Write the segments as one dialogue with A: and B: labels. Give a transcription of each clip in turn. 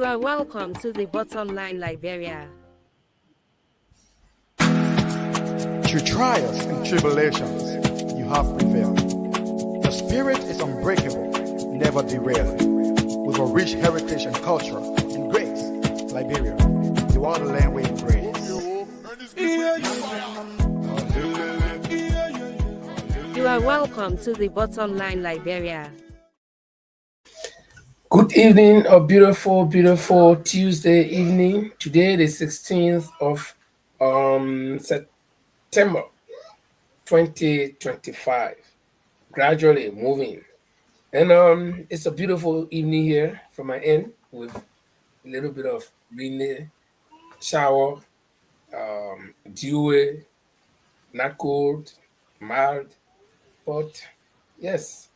A: are welcome to the bottom line Liberia.
B: Through trials and tribulations, you have prevailed. Your spirit is unbreakable, never derailed. With a rich heritage and culture and grace, Liberia, you are the land we embrace.
A: You are welcome to the bottom line Liberia.
C: Good evening, a beautiful Tuesday evening. Today, the 16th of September 2025. Gradually moving. And it's a beautiful evening here from my end with a little bit of rainy, shower, dewy, not cold, mild, but yes,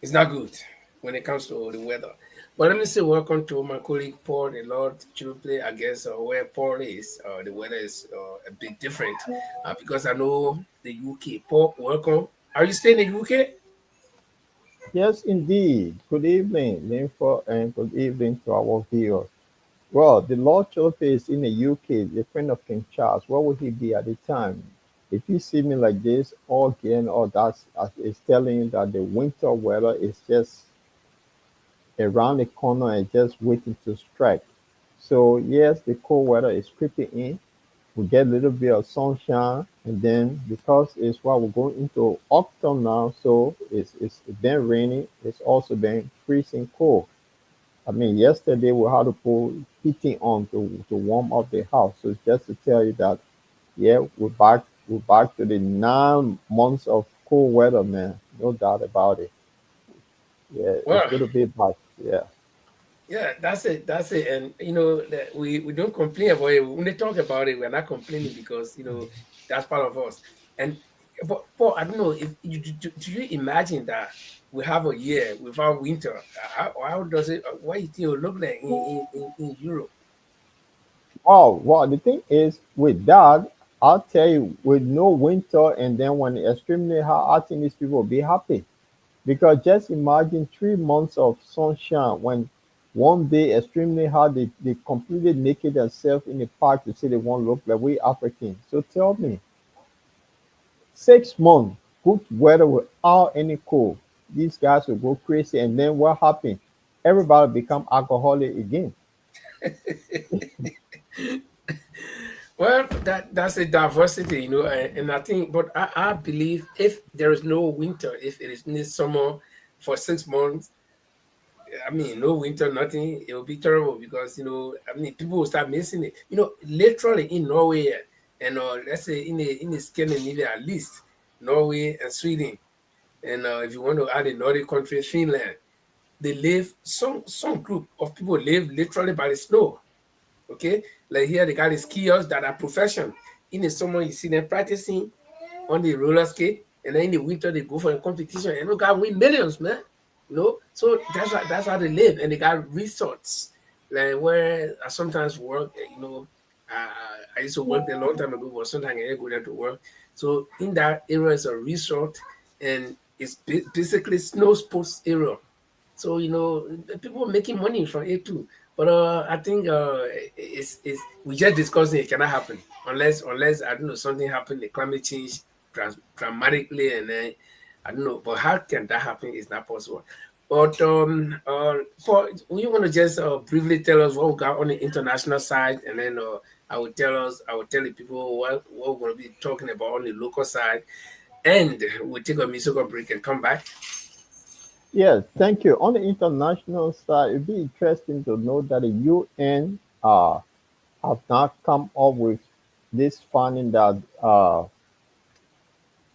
C: it's not good when it comes to the weather. But let me say welcome to my colleague Paul, the Lord Chiruple. I guess where Paul is, the weather is a bit different because I know the UK. Paul, welcome. Are you staying in the UK?
D: Yes, indeed. Good evening, Linford, and good evening to our viewers. Well, the Lord Chilope is in the UK, the friend of King Charles. Where would he be at the time? If you see me like this, all again, all that is telling you that the winter weather is just around the corner and just waiting to strike. So, yes, the cold weather is creeping in. We get a little bit of sunshine, and then because it's what we're going into autumn now, so it's been raining. It's also been freezing cold. I mean, yesterday we had to put heating on to warm up the house. So it's just to tell you that, yeah, we're back to the 9 months of cold weather, man. No doubt about it. Yeah, it's
C: Well,
D: going to be back. Yeah.
C: yeah, that's it. That's it. And that we don't complain about it. When they talk about it, we're not complaining because that's part of us. And but Paul, I don't know if you do you imagine that we have a year without winter? How does it? What do you think it will look like in Europe?
D: Oh, well, the thing is with that, I'll tell you, with no winter and then when it's extremely hot, I think these people will be happy. Because just imagine 3 months of sunshine when one day extremely hot, they completely naked themselves in the park to say they want to look like we Africans. So tell me, 6 months, good weather without any cold. These guys will go crazy. And then what happened? Everybody become alcoholic again.
C: Well, that's a diversity, and I think, but I believe if there is no winter, if it is in summer for 6 months, I mean, no winter, nothing. It will be terrible because I mean, people will start missing it. Literally in Norway and let's say in the Scandinavia at least, Norway and Sweden, and if you want to add a Nordic country, Finland, they live. Some group of people live literally by the snow. Okay, like here they got the skiers that are profession. In the summer, you see them practicing on the roller skate, and then in the winter they go for a competition and look, I win millions, man. So that's how they live, and they got resorts like where I sometimes work. I used to work there a long time ago, but sometimes I go there to work. So in that area is a resort, and it's basically snow sports area. So people are making money from it too. But I think it's we just discussing it cannot happen unless I don't know something happened, the climate change dramatically, and then I don't know. But how can that happen? It's not possible. But Paul, you want to just briefly tell us what we got on the international side, and then I will tell the people what we're going to be talking about on the local side, and we'll take a musical break and come back.
D: Yes, thank you. On the international side, it'd be interesting to know that the UN have now come up with this finding that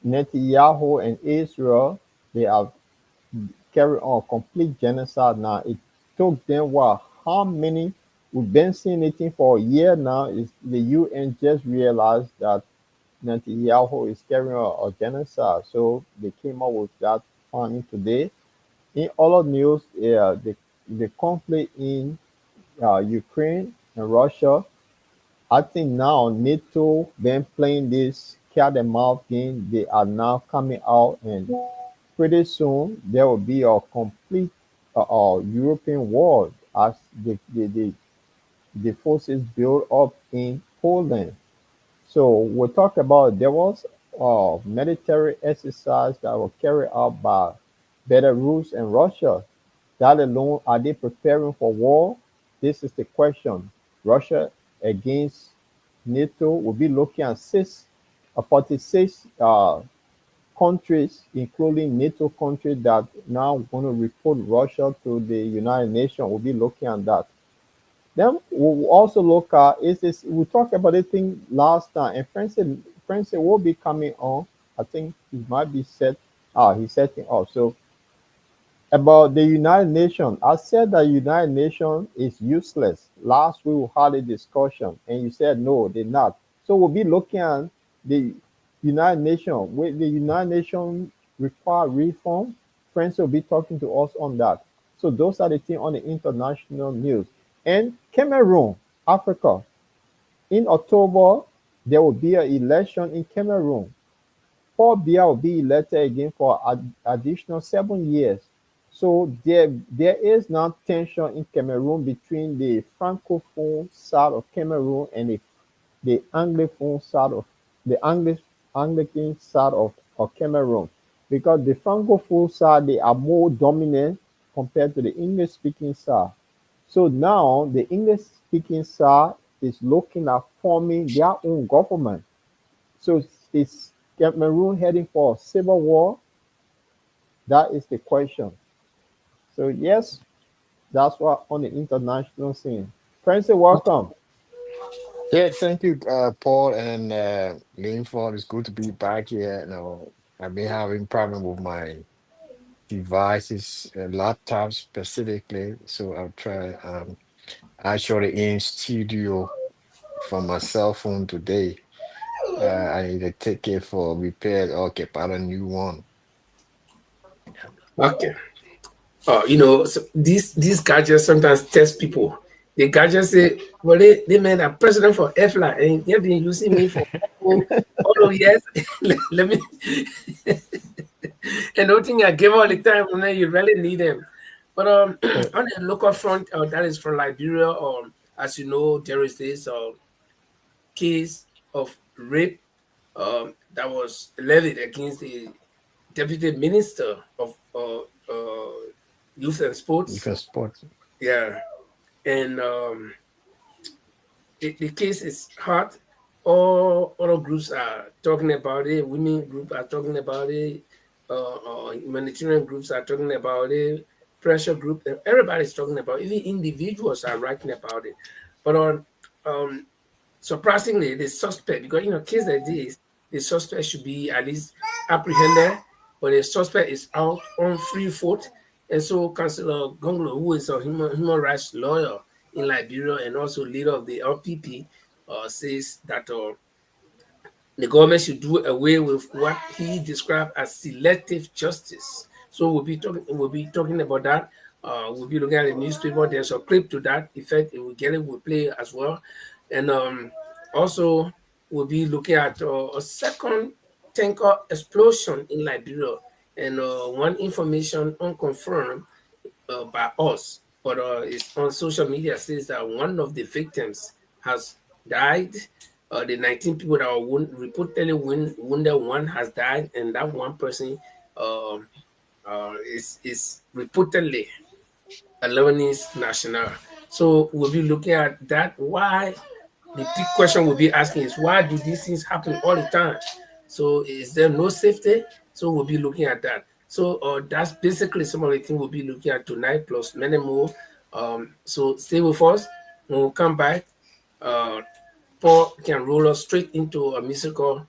D: Netanyahu and Israel they have carried on complete genocide now. It took them what? How many? We've been seeing it for a year now. Is the UN just realized that Netanyahu is carrying on a genocide? So they came up with that finding today. In other news, the conflict in Ukraine and Russia, I think now NATO been playing this cat and mouse game. They are now coming out, and pretty soon there will be a complete European war. as the forces built up in Poland. So we talk about there was military exercise that were carried out by Belarus and Russia. That alone, are they preparing for war? This is the question. Russia against NATO will be looking at 46 countries, including NATO countries that now want to report Russia to the United Nations. We'll be looking at that. Then we'll also look at is this we talked about it thing last time, and Francis will be coming on. I think he might be set. He's setting up. So about the United Nations, I said that United Nations is useless. Last week we had a discussion, and you said no, they're not. So we'll be looking at the United Nations. Will the United Nations require reform? Friends will be talking to us on that. So those are the things on the international news. And Cameroon, Africa. In October, there will be an election in Cameroon. Paul Biya will be elected again for additional 7 years. So there is now tension in Cameroon between the francophone side of Cameroon and the anglophone side of the Anglican side of Cameroon, because the francophone side they are more dominant compared to the English speaking side. So now the English speaking side is looking at forming their own government. So is Cameroon heading for a civil war? That is the question. So yes, that's what on the international scene. Francis, welcome.
E: Yeah, thank you, Paul and Linford. It's good to be back here. I've been having problem with my devices, laptop specifically. So I'll try. Actually, in studio from my cell phone today. I need to take it for repair. Okay, buy a new one.
C: Okay. So these gadgets sometimes test people. The gadgets say, well, they made a president for EFLA and they've been using me for all of years. Let me and no thing I give all the time when you really need them. But on the local front, that is from Liberia, as you know, there is this case of rape that was levied against the deputy minister of youth and sports.
E: Because sports.
C: Yeah, and the case is hot. All other groups are talking about it. Women group are talking about it. Humanitarian groups are talking about it. Pressure group, everybody's talking about it. Even individuals are writing about it. But on surprisingly, the suspect, because case like this, the suspect should be at least apprehended, but the suspect is out on free foot. And so Councillor Gongloe, who is a human rights lawyer in Liberia and also leader of the LPP, says that the government should do away with what he described as selective justice. So we'll be talking about that. We'll be looking at the newspaper. There's a clip to that effect. If we get it, we'll play it as well. And also we'll be looking at a second tanker explosion in Liberia, and one information unconfirmed by us, but it's on social media, says that one of the victims has died. The 19 people that were reportedly wounded, one has died, and that one person is reportedly a Lebanese national. So we'll be looking at that. Why? The big question we'll be asking is, why do these things happen all the time? So is there no safety? So we'll be looking at that. So that's basically some of the things we'll be looking at tonight, plus many more. So stay with us. When we come back, Paul can roll us straight into a musical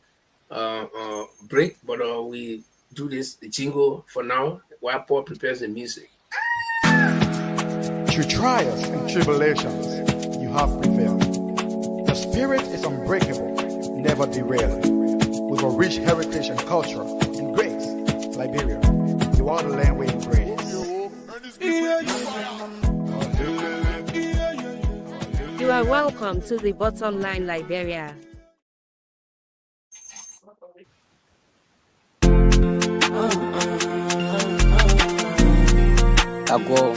C: break, but we do this jingle for now while Paul prepares the music.
B: Through trials and tribulations, you have prevailed. The spirit is unbreakable, never derailed. With a rich heritage and culture and grace, Liberia, you are the land we embrace.
A: You are welcome to the Bottom Line Liberia.
F: I go.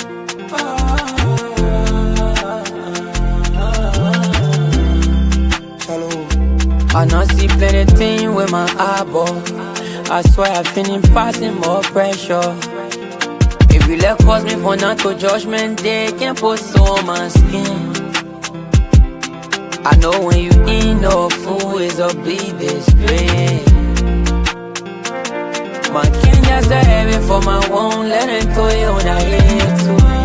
F: I not see plenty thing with my eyeball. I swear I feel passing more pressure. If you let cause me for not to judgment day, can't put so on my skin. I know when you in no fool is a big display. My king just a heaven for my one, let it to you on I hate too.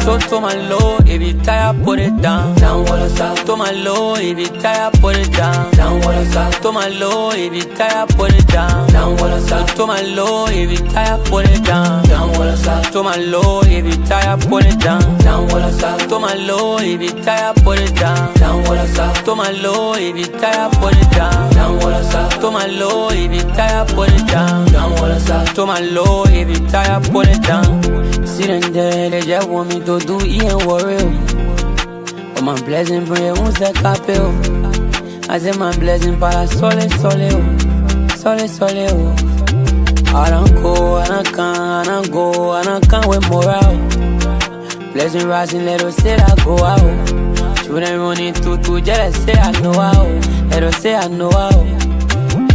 F: So to my low, if you tired, put it down. Down what us up. To my low, if you tired, put it down. Down what us up. To my low, if you tired, put it down. Down what us up. To my low, if you tired, put it down. Down what us up. To my low, if you tired, put it down. Down what us up. To my low, if you tired, put it down. Down what us up. To my low, if you tired, put it down. Down what us up. To my low, if you tired, put it down. Down what us up. To my low, if you tired, put it down. Sitting there, they just want me to do it and worry. But my blessing bring un se capeo. I say my blessing para sole, sole, sole, sole. I don't go, I don't go, I don't come with morale. Blessing rising, let us say I go out. Children running to jealous, say I know how. Let us say I know how.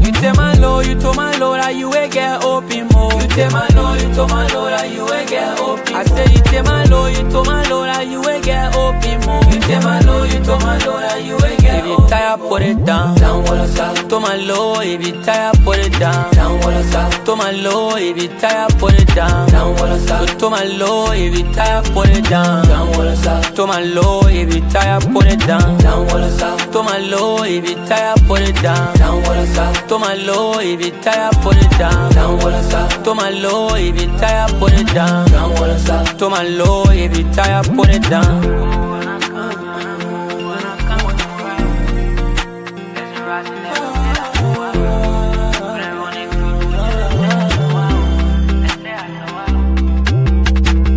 F: You tell my Lord, you told my Lord that you will get open more. You tell my Lord, you told my Lord that you will get open. I say you tell my Lord, you told my Lord that you will get open more. You tell my Lord, you told my Lord that you will get open. If you tired, put it down. Down what us up. To my Lord, if you tired, put it down. Down what us up. To my Lord, if you tired, put it down. Down what us up. To my Lord, if you tired, put it down. Down what us up. To my Lord, if you tired, put it down. Down what us up. To my Lord, if you tired, put it down. Down what us up. To my low, if you tired, put it down. Down what us up. To my low, if you tired, put it down. Down what us up. To my low, if you tired, put it down.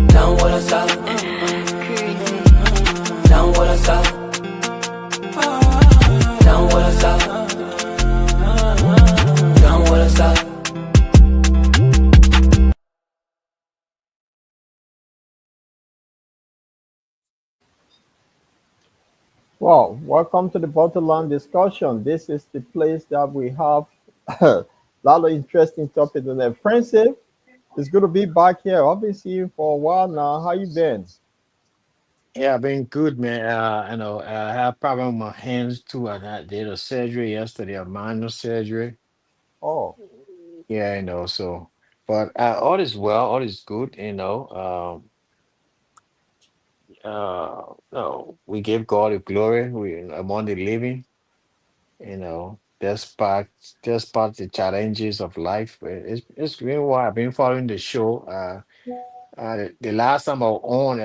F: Down what us up. Down what us up. Down what us up. Down what us up.
D: Well, welcome to the Bottom discussion. This is the place that we have a lot of interesting topics today. Francis, it's good to be back here. I've been seeing you for a while now. How you been?
E: Yeah, I've been good, man. I have problem with my hands too. I did a surgery yesterday, a minor surgery.
D: Oh,
E: Yeah, so but all is well, all is good, no, we give God the glory. We among the living, despite the challenges of life. It's been why I've been following the show. The last time I was on,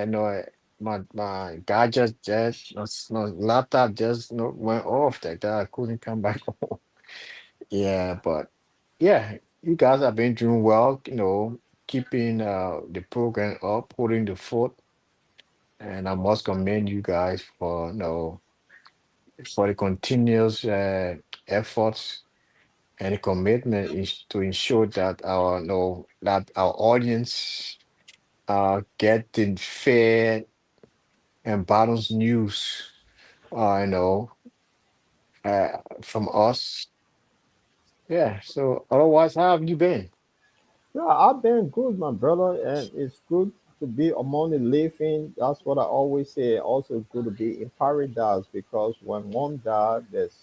E: my gadget just no laptop just went off like that. I couldn't come back on. Yeah, but yeah, you guys have been doing well, keeping the program up, putting the foot, and I must commend you guys for for the continuous efforts and the commitment is to ensure that our audience getting fair and balanced news, from us. Yeah. So otherwise, how have you been?
D: yeah, I've been good, my brother, and it's good to be among the living. That's what I always say. Also, it's good to be in paradise because when one dies, there's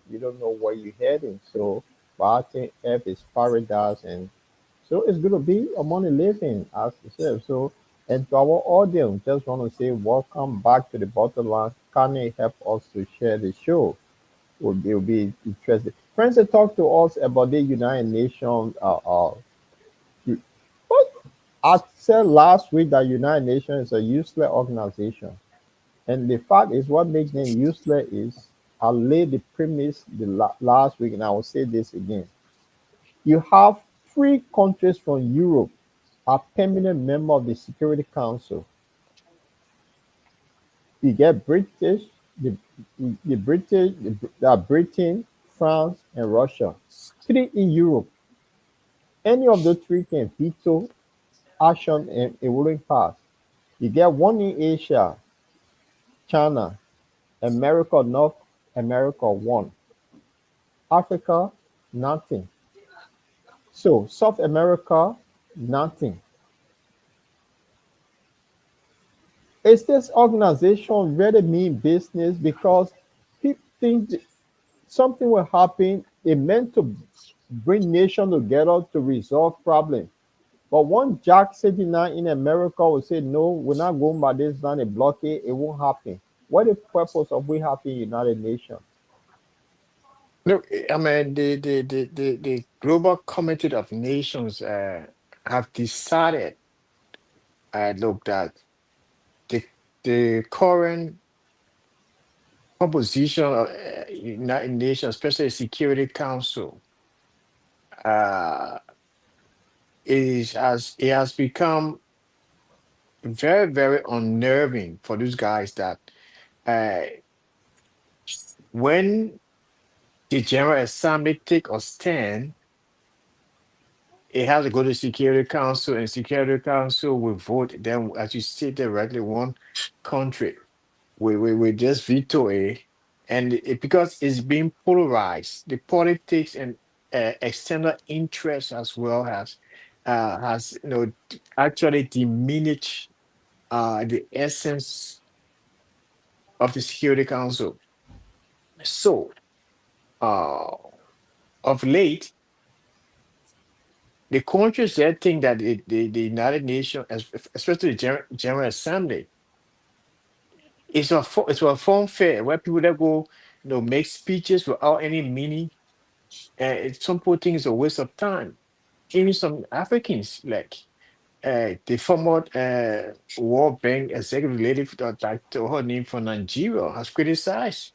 D: you don't know where you're heading. So, but I think F is paradise, and so it's going to be among the living, as you said. So, and to our audience, just want to say welcome back to the bottom line. Can you help us to share the show? Will be interesting. Friends, talk to us about the United Nations. You- what I said last week that United Nations is a useless organization, and the fact is, what makes them useless is I laid the premise last week, and I will say this again. You have three countries from Europe are permanent member of the Security Council. You get British, the British, Britain, France, and Russia. Three in Europe. Any of the three can veto action and it wouldn't pass. You get one in Asia, China, America, North America, one. Africa, nothing. So South America, nothing. Is this organization really mean business because people think something will happen? It meant to bring nations together to resolve problems. But one Jack 79 in America will say, no, we're not going by this line, a blockade, it won't happen. What is the purpose of we having United Nations?
E: Look, I mean, the Global Committee of Nations have decided, look, that the the current composition of United Nations, especially Security Council, uh, it has become very, very unnerving for those guys that uh, when the General Assembly take a stand, it has to go to Security Council, and Security Council will vote. Then, as you stated directly, one country we just veto it, and because it's being polarized, the politics and external interest as well has actually diminished the essence of the Security Council. So, uh, of late, the countries that think that the United Nations, especially the General Assembly, it's a form fair where people that go, make speeches without any meaning. Some people think it's a waste of time. Even some Africans, like the former World Bank executive lady, her name from Nigeria, has criticized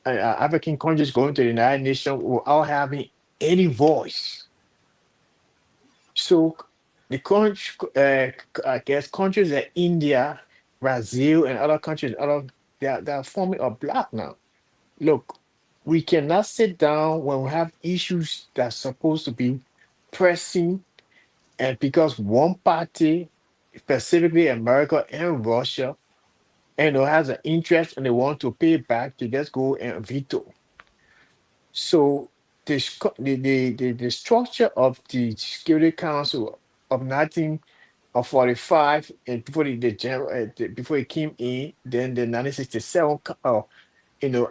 E: African countries going to the United Nations without having any voice. So the country, I guess countries like India, Brazil, and other countries, they're forming a bloc now. Look, we cannot sit down when we have issues that's supposed to be pressing, and because one party, specifically America and Russia, has an interest and they want to pay back, they just go and veto. So the structure of the Security Council of 1945, and before the general before it came in, then the 1967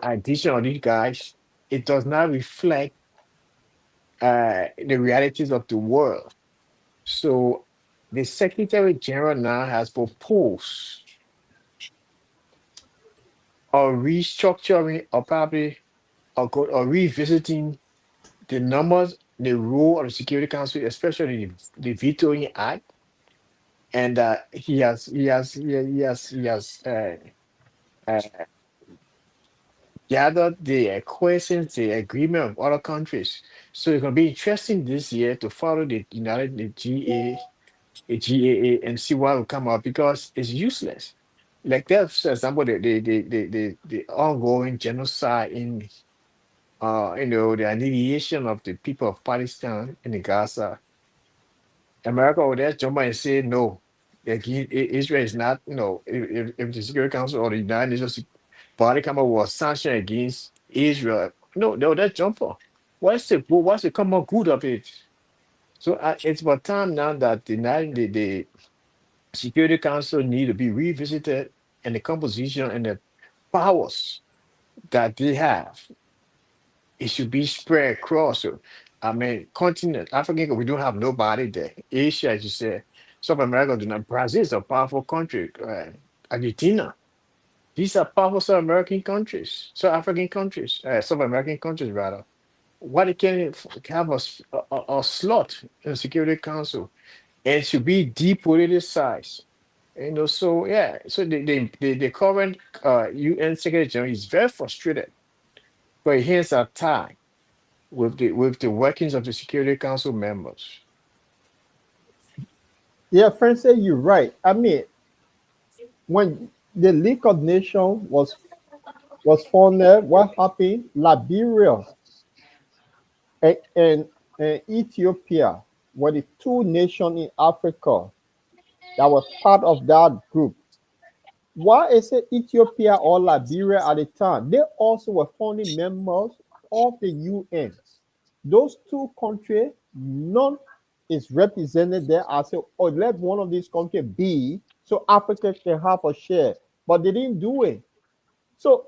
E: addition of these guys, it does not reflect the realities of the world. So the Secretary General now has proposed a restructuring or probably or revisiting the numbers, the role of the Security Council, especially the vetoing act, and he has uh, gathered the questions, the agreement of other countries. So it's going to be interesting this year to follow the GAA, and see what will come out because it's useless. Like that's, for example, the ongoing genocide in the annihilation of the people of Palestine in the Gaza. America over there jump and say no. Israel is not, if the Security Council or the United Nations body come up with a sanction against Israel, no, that jumper. What's the common good of it? So it's about time now that the Security Council need to be revisited, and the composition and the powers that they have, it should be spread across. So, I mean, continent, Africa, we don't have nobody there. Asia, as you said, South America do not. Brazil is a powerful country. Argentina, these are powerful South American countries, South African countries, South American countries rather. Why they can't have a slot in the Security Council, and it should be depoliticized. So yeah, so the current UN Secretary General is very frustrated, but he has a tie with the workings of the Security Council members.
D: Yeah, Francis, you're right. I mean, when the League of Nations was founded, what happened? Liberia and Ethiopia were the two nations in Africa that were part of that group. Why is it Ethiopia or Liberia at the time? They also were founding members of the UN, those two countries, none is represented there. I said, oh, let one of these countries be so Africa can have a share. But they didn't do it. So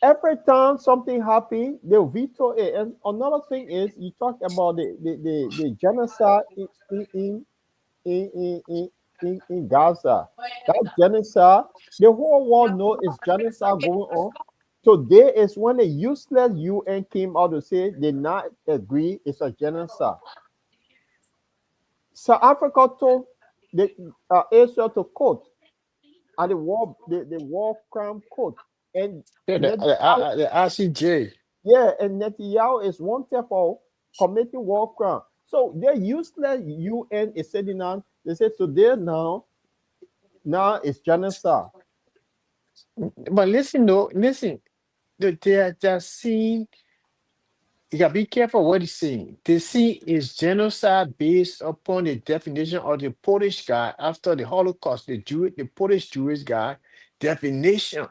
D: every time something happens, they'll veto it. And another thing is, you talk about the genocide in, in, in, in Gaza. That genocide, the whole world knows it's genocide going on. Today is when the useless UN came out to say they not agree it's a genocide. South Africa told the Israel to quote at the war crime court, and
E: Yeah,
D: Netanyahu,
E: the ICJ.
D: yeah, and Netanyahu is wanted for committing war crime. So their useless UN is sitting down. They say today now it's genocide.
E: But listen, though, listen, they're seeing. You gotta be careful what he's saying. They see is genocide based upon the definition of the Polish guy after the Holocaust, the Polish Jewish guy definition.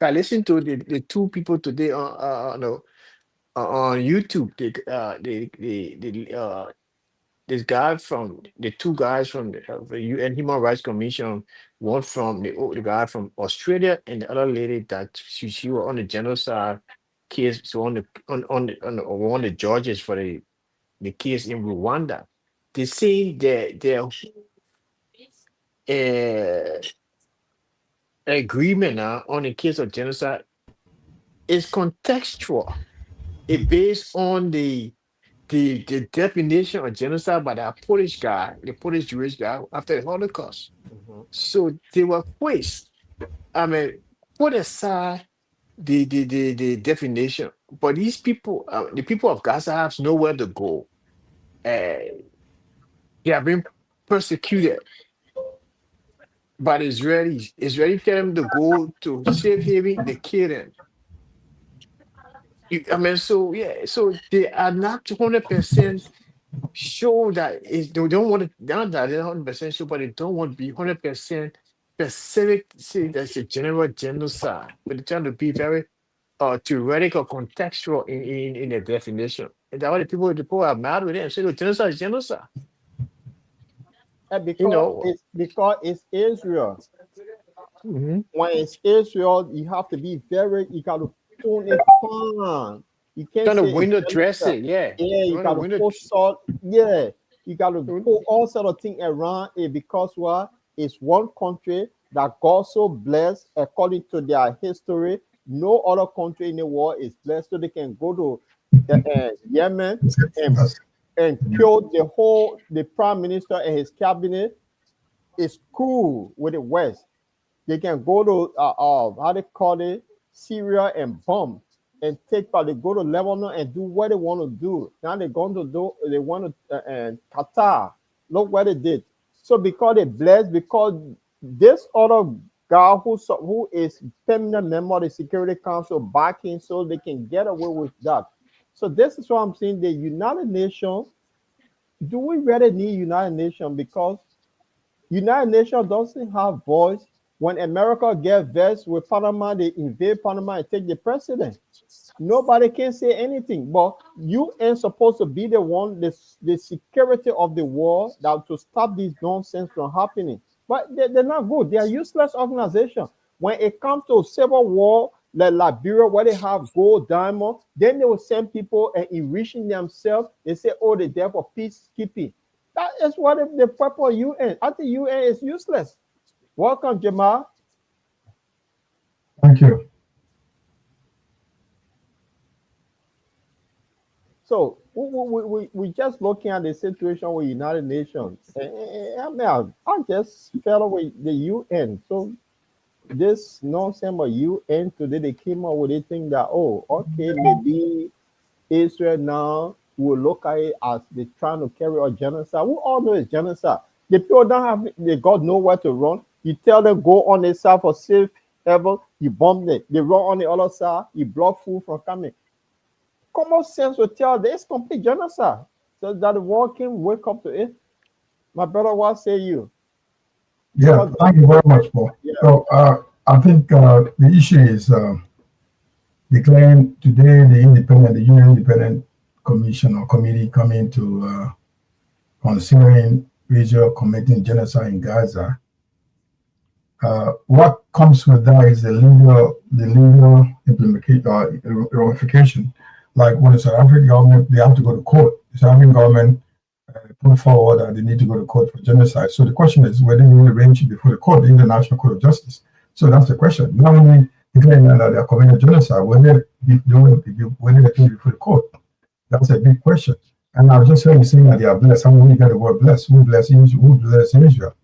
E: I listened to the two people today no, on YouTube. This guy from the two guys from the UN Human Rights Commission, one from the guy from Australia and the other lady that she was on the genocide case, so on one of the judges for the case in Rwanda. They say their uh, agreement now on the case of genocide is contextual. It based on the definition of genocide by that Polish guy, the Polish Jewish guy after the Holocaust.
D: Mhm.
E: So they were quiz. I mean, put aside the definition, but these people, the people of Gaza have nowhere to go. They have been persecuted by the Israelis. Israelis tell them to go to safe haven, they kill them. I mean, so yeah, so they are not 100% show that they don't want to, not that they're 100% sure, but they don't want to be 100% specific, say that's a general genocide, but they're trying to be very theoretical, contextual in their definition. And that's why the people are mad with it and say, "Look, genocide is genocide."
D: And
E: You know,
D: because it's Israel.
E: mhm.
D: When it's Israel, you have to be you got to tone it fine. You can't
E: Trying to
D: say it's
E: window dress
D: genocide.
E: it, yeah.
D: Yeah, you
E: Trying to
D: got to
E: window.
D: put salt. Yeah, you got to put all sort of things around it because what? It's one country that God so blessed according to their history. No other country in the world is blessed, so they can go to Yemen and kill the prime minister and his cabinet. Is cool with the West. They can go to how they call it, Syria and bomb and take part. They go to Lebanon and do what they want to do. Now they're going to do. They want to and Qatar. Look what they did. So because they blessed, because this other guy who is permanent member of the Security Council backing, so they can get away with that. So this is what I'm saying. The United Nations. Do we really need United Nations? Because United Nations doesn't have voice. When America gets vexed with Panama, they invade Panama and take the president. Nobody can say anything. But you ain't supposed to be the one, the security of the world that to stop this nonsense from happening. But they're not good. They are useless organization. When it comes to civil war, like Liberia, where they have gold, diamond, then they will send people and enriching themselves. They say, oh, they're there for peacekeeping. That is what the purpose of UN. I think UN is useless. Welcome, Jamal.
G: Thank you.
D: So we just looking at the situation with United Nations. I mean, I just fell with the UN. So this nonsense about UN today, they came up with a thing that, oh, okay, maybe Israel now will look at it as they trying to carry out genocide. We all know it's genocide. The people don't have, they got nowhere to run. You tell them go on the side for safe haven, you bomb them. They run on the other side, you block food from coming. Common sense will tell them it's complete genocide. So that the world can wake up to it. My brother, what say you?
G: Yeah, thank you very much, Paul.
D: Yeah.
G: So I think the issue is declaring today the UN Independent Commission or Committee coming to considering Israel committing genocide in Gaza. What comes with that is the legal implementation ramification. Like when the South African government, they have to go to court. The South African government put forward that they need to go to court for genocide. So the question is whether you will arrange it before the court, the International Court of Justice. So that's the question. Not only declaring that they are committing genocide, whether they do it before the court. That's a big question. And I was just hearing you saying that they are blessed. How many got the word blessed? Who blessed Israel?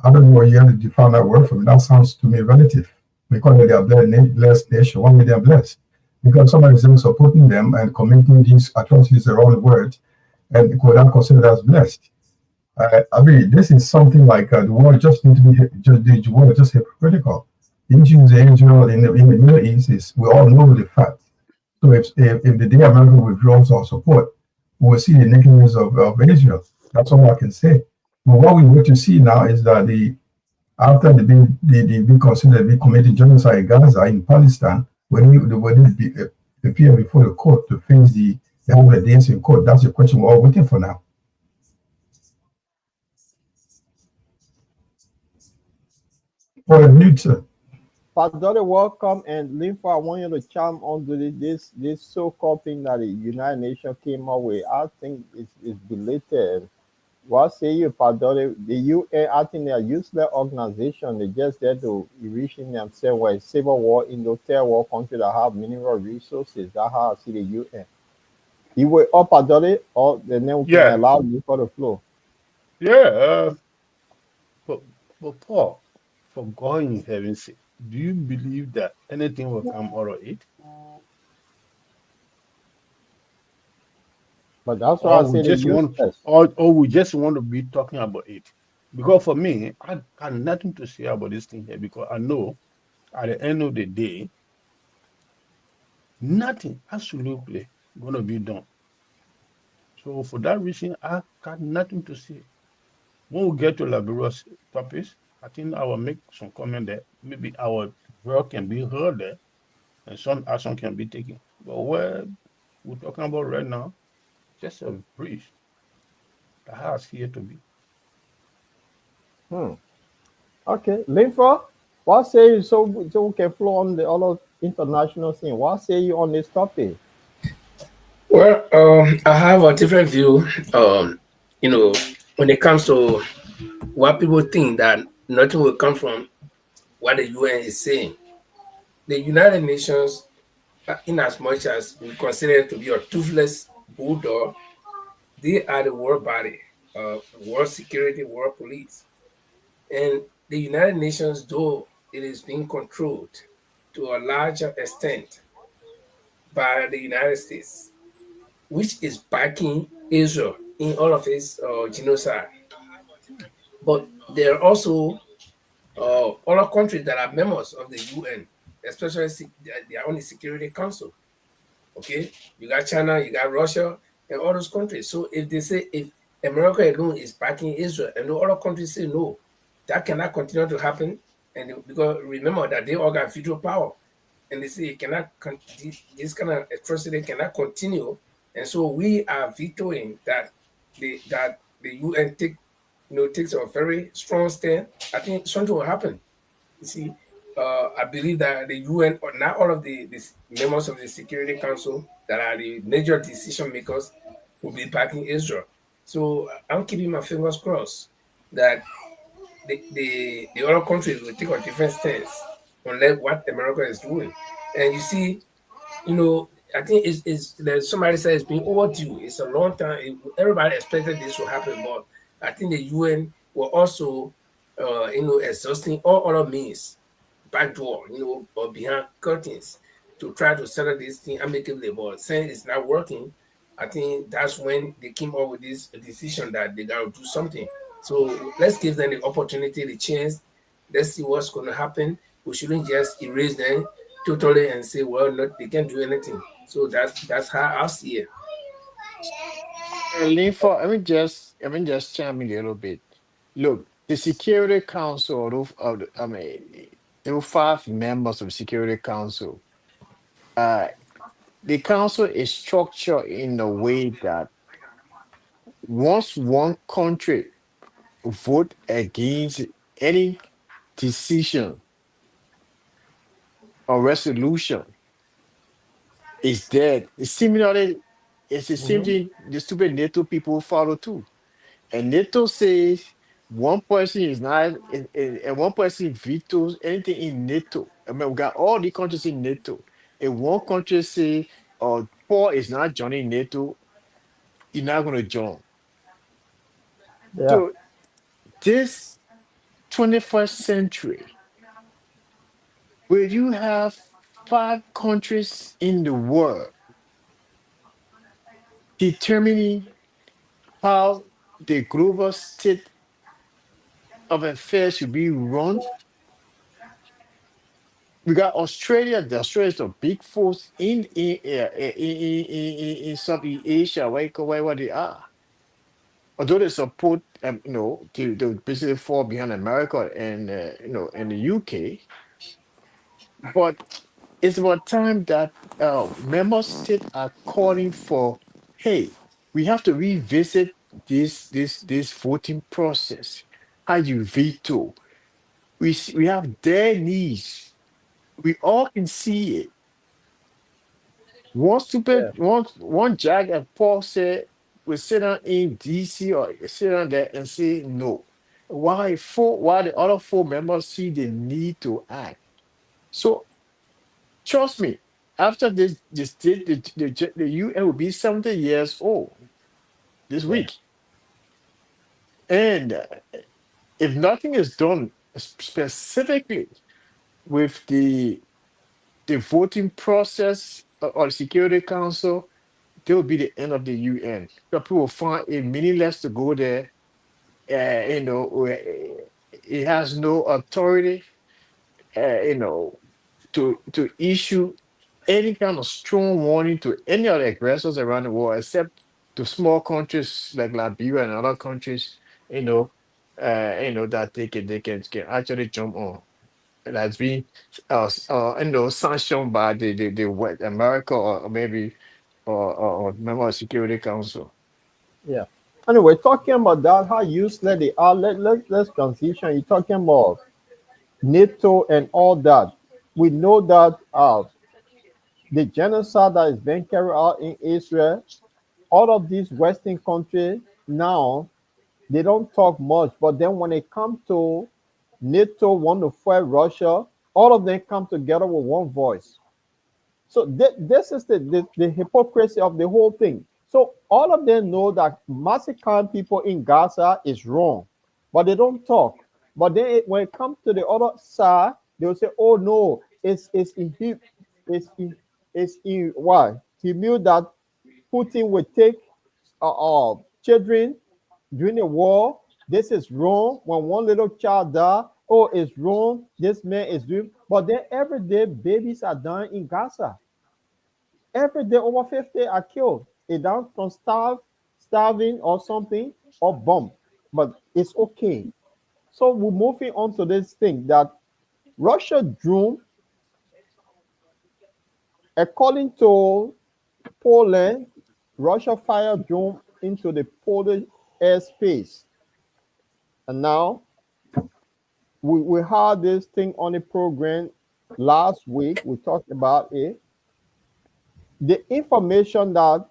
G: I don't know where you have to define that word for me. That sounds to me relative. Because they are blessed nation. Why they are blessed? Because somebody is supporting them and committing these atrocities around the world, and could not consider as blessed. I mean, this is something like the world just need to be the world just hypocritical. Israel in the Middle East is we all know the fact. So if the day America withdraws our support, we will see the nakedness of Israel. That's all I can say. But what we want to see now is that after they be considered to be committing genocide in Gaza, in Palestine, when they appear before the court to face the evidence in court, that's the question we're all waiting for now. For a minute,
D: Padre, welcome, and Linfa, I want you to chime on to this so-called thing that the United Nations came up with. I think it's belated. What say you, Padre? The UN, I think they are useless organization. They're just there to enriching themselves. Where civil war in the third world country that have mineral resources. That's how I see the UN. You will up, Padre, or the name can allow you for the flow.
H: Yeah, but Paul, for God in heaven's sake, do you believe that anything will come out of it?
D: But that's why I say the useless.
H: Or we just want to be talking about it. Because for me, I got nothing to say about this thing here because I know at the end of the day, nothing absolutely going to be done. So for that reason, I got nothing to say. When we get to Liberia's topics, I think I will make some comment there. Maybe our work can be heard there and some action can be taken. But what we're talking about right now, just a brief. The house here to be.
D: Okay, Linfa, what say you so we can flow on the other international scene? What say you on this topic?
C: Well, I have a different view. When it comes to what people think that nothing will come from what the UN is saying. The United Nations, in as much as we consider it to be a toothless bulldog, they are the world body, world security, world police. And the United Nations, though it is being controlled to a larger extent by the United States, which is backing Israel in all of its genocide. But there are also other countries that are members of the UN, especially their own Security Council. Okay, you got China, you got Russia, and all those countries. So if they say if America alone is backing Israel, and the other countries say no, that cannot continue to happen. And because remember that they all got veto power, and they say it cannot this kind of atrocity cannot continue. And so we are vetoing that the UN takes a very strong stand. I think something will happen. You see, I believe that the UN, or not all of the members of the Security Council that are the major decision makers, will be backing Israel. So I'm keeping my fingers crossed that the other countries will take a different stance on what America is doing. And you see, I think there's somebody said it's been overdue. It's a long time. Everybody expected this to happen, but I think the UN will also, exhausting all other means, backdoor, or behind curtains to try to settle this thing amicably. But since it's not working, I think that's when they came up with this decision that they got to do something. So let's give them the opportunity, the chance. Let's see what's going to happen. We shouldn't just erase them totally and say, well, they can't do anything. So that's how I see it.
E: Linfa, let me just chime in a little bit. Look, the Security Council there were 5 members of the Security Council. uh, the council is structured in a way that once one country vote against any decision or resolution, is dead. Similarly, it's the same
C: Mhm.
E: thing the stupid NATO people follow too. And NATO says one person is not, and one person vetoes anything in NATO. I mean, we got all the countries in NATO. And one country say, Paul is not joining NATO, you're not going to join.
D: Yeah,
E: So this 21st century, where you have 5 countries in the world determining how the global state of affairs should be run. We got Australia. The Australia is a big force in Southeast Asia, where they are. Although they support, to basically fall behind America and in the UK, but it's about time that member states are calling for, hey, we have to revisit this voting process. How you veto? We have their needs. We all can see it.
D: yeah,
E: One Jack and Paul said we sit down in DC or sit down there and say no. Why the other 4 members see the need to act? So trust me, after the UN will be 70 years old this
D: yeah,
E: week. And if nothing is done specifically with the voting process or the Security Council, that will be the end of the UN. People will find it meaningless to go there. It has no authority, to issue any kind of strong warning to any other aggressors around the world, except to small countries like Liberia and other countries, that they can actually jump on. That's been sanctioned by the America, or maybe or member of Security Council.
D: yeah. Anyway, talking about that, how useless they are. Let's transition. You're talking about NATO and all that. We know that the genocide that is being carried out in Israel, all of these Western countries now they don't talk much, but then when it comes to NATO want to fight Russia, all of them come together with one voice. So this is the hypocrisy of the whole thing. So all of them know that massacring people in Gaza is wrong, but they don't talk. But then when it comes to the other side, they will say, "Oh no, it's in, it's in why he knew that Putin would take children during the war. This is wrong. When one little child die, oh, it's wrong. This man is doing." But then every day babies are dying in Gaza. Every day over 50 are killed. They down from starving or something or bomb. But it's okay. So we're moving on to this thing that Russia drew, according to Poland, Russia fired drone into the Polish airspace. And now we had this thing on the program last week. We talked about it. The information that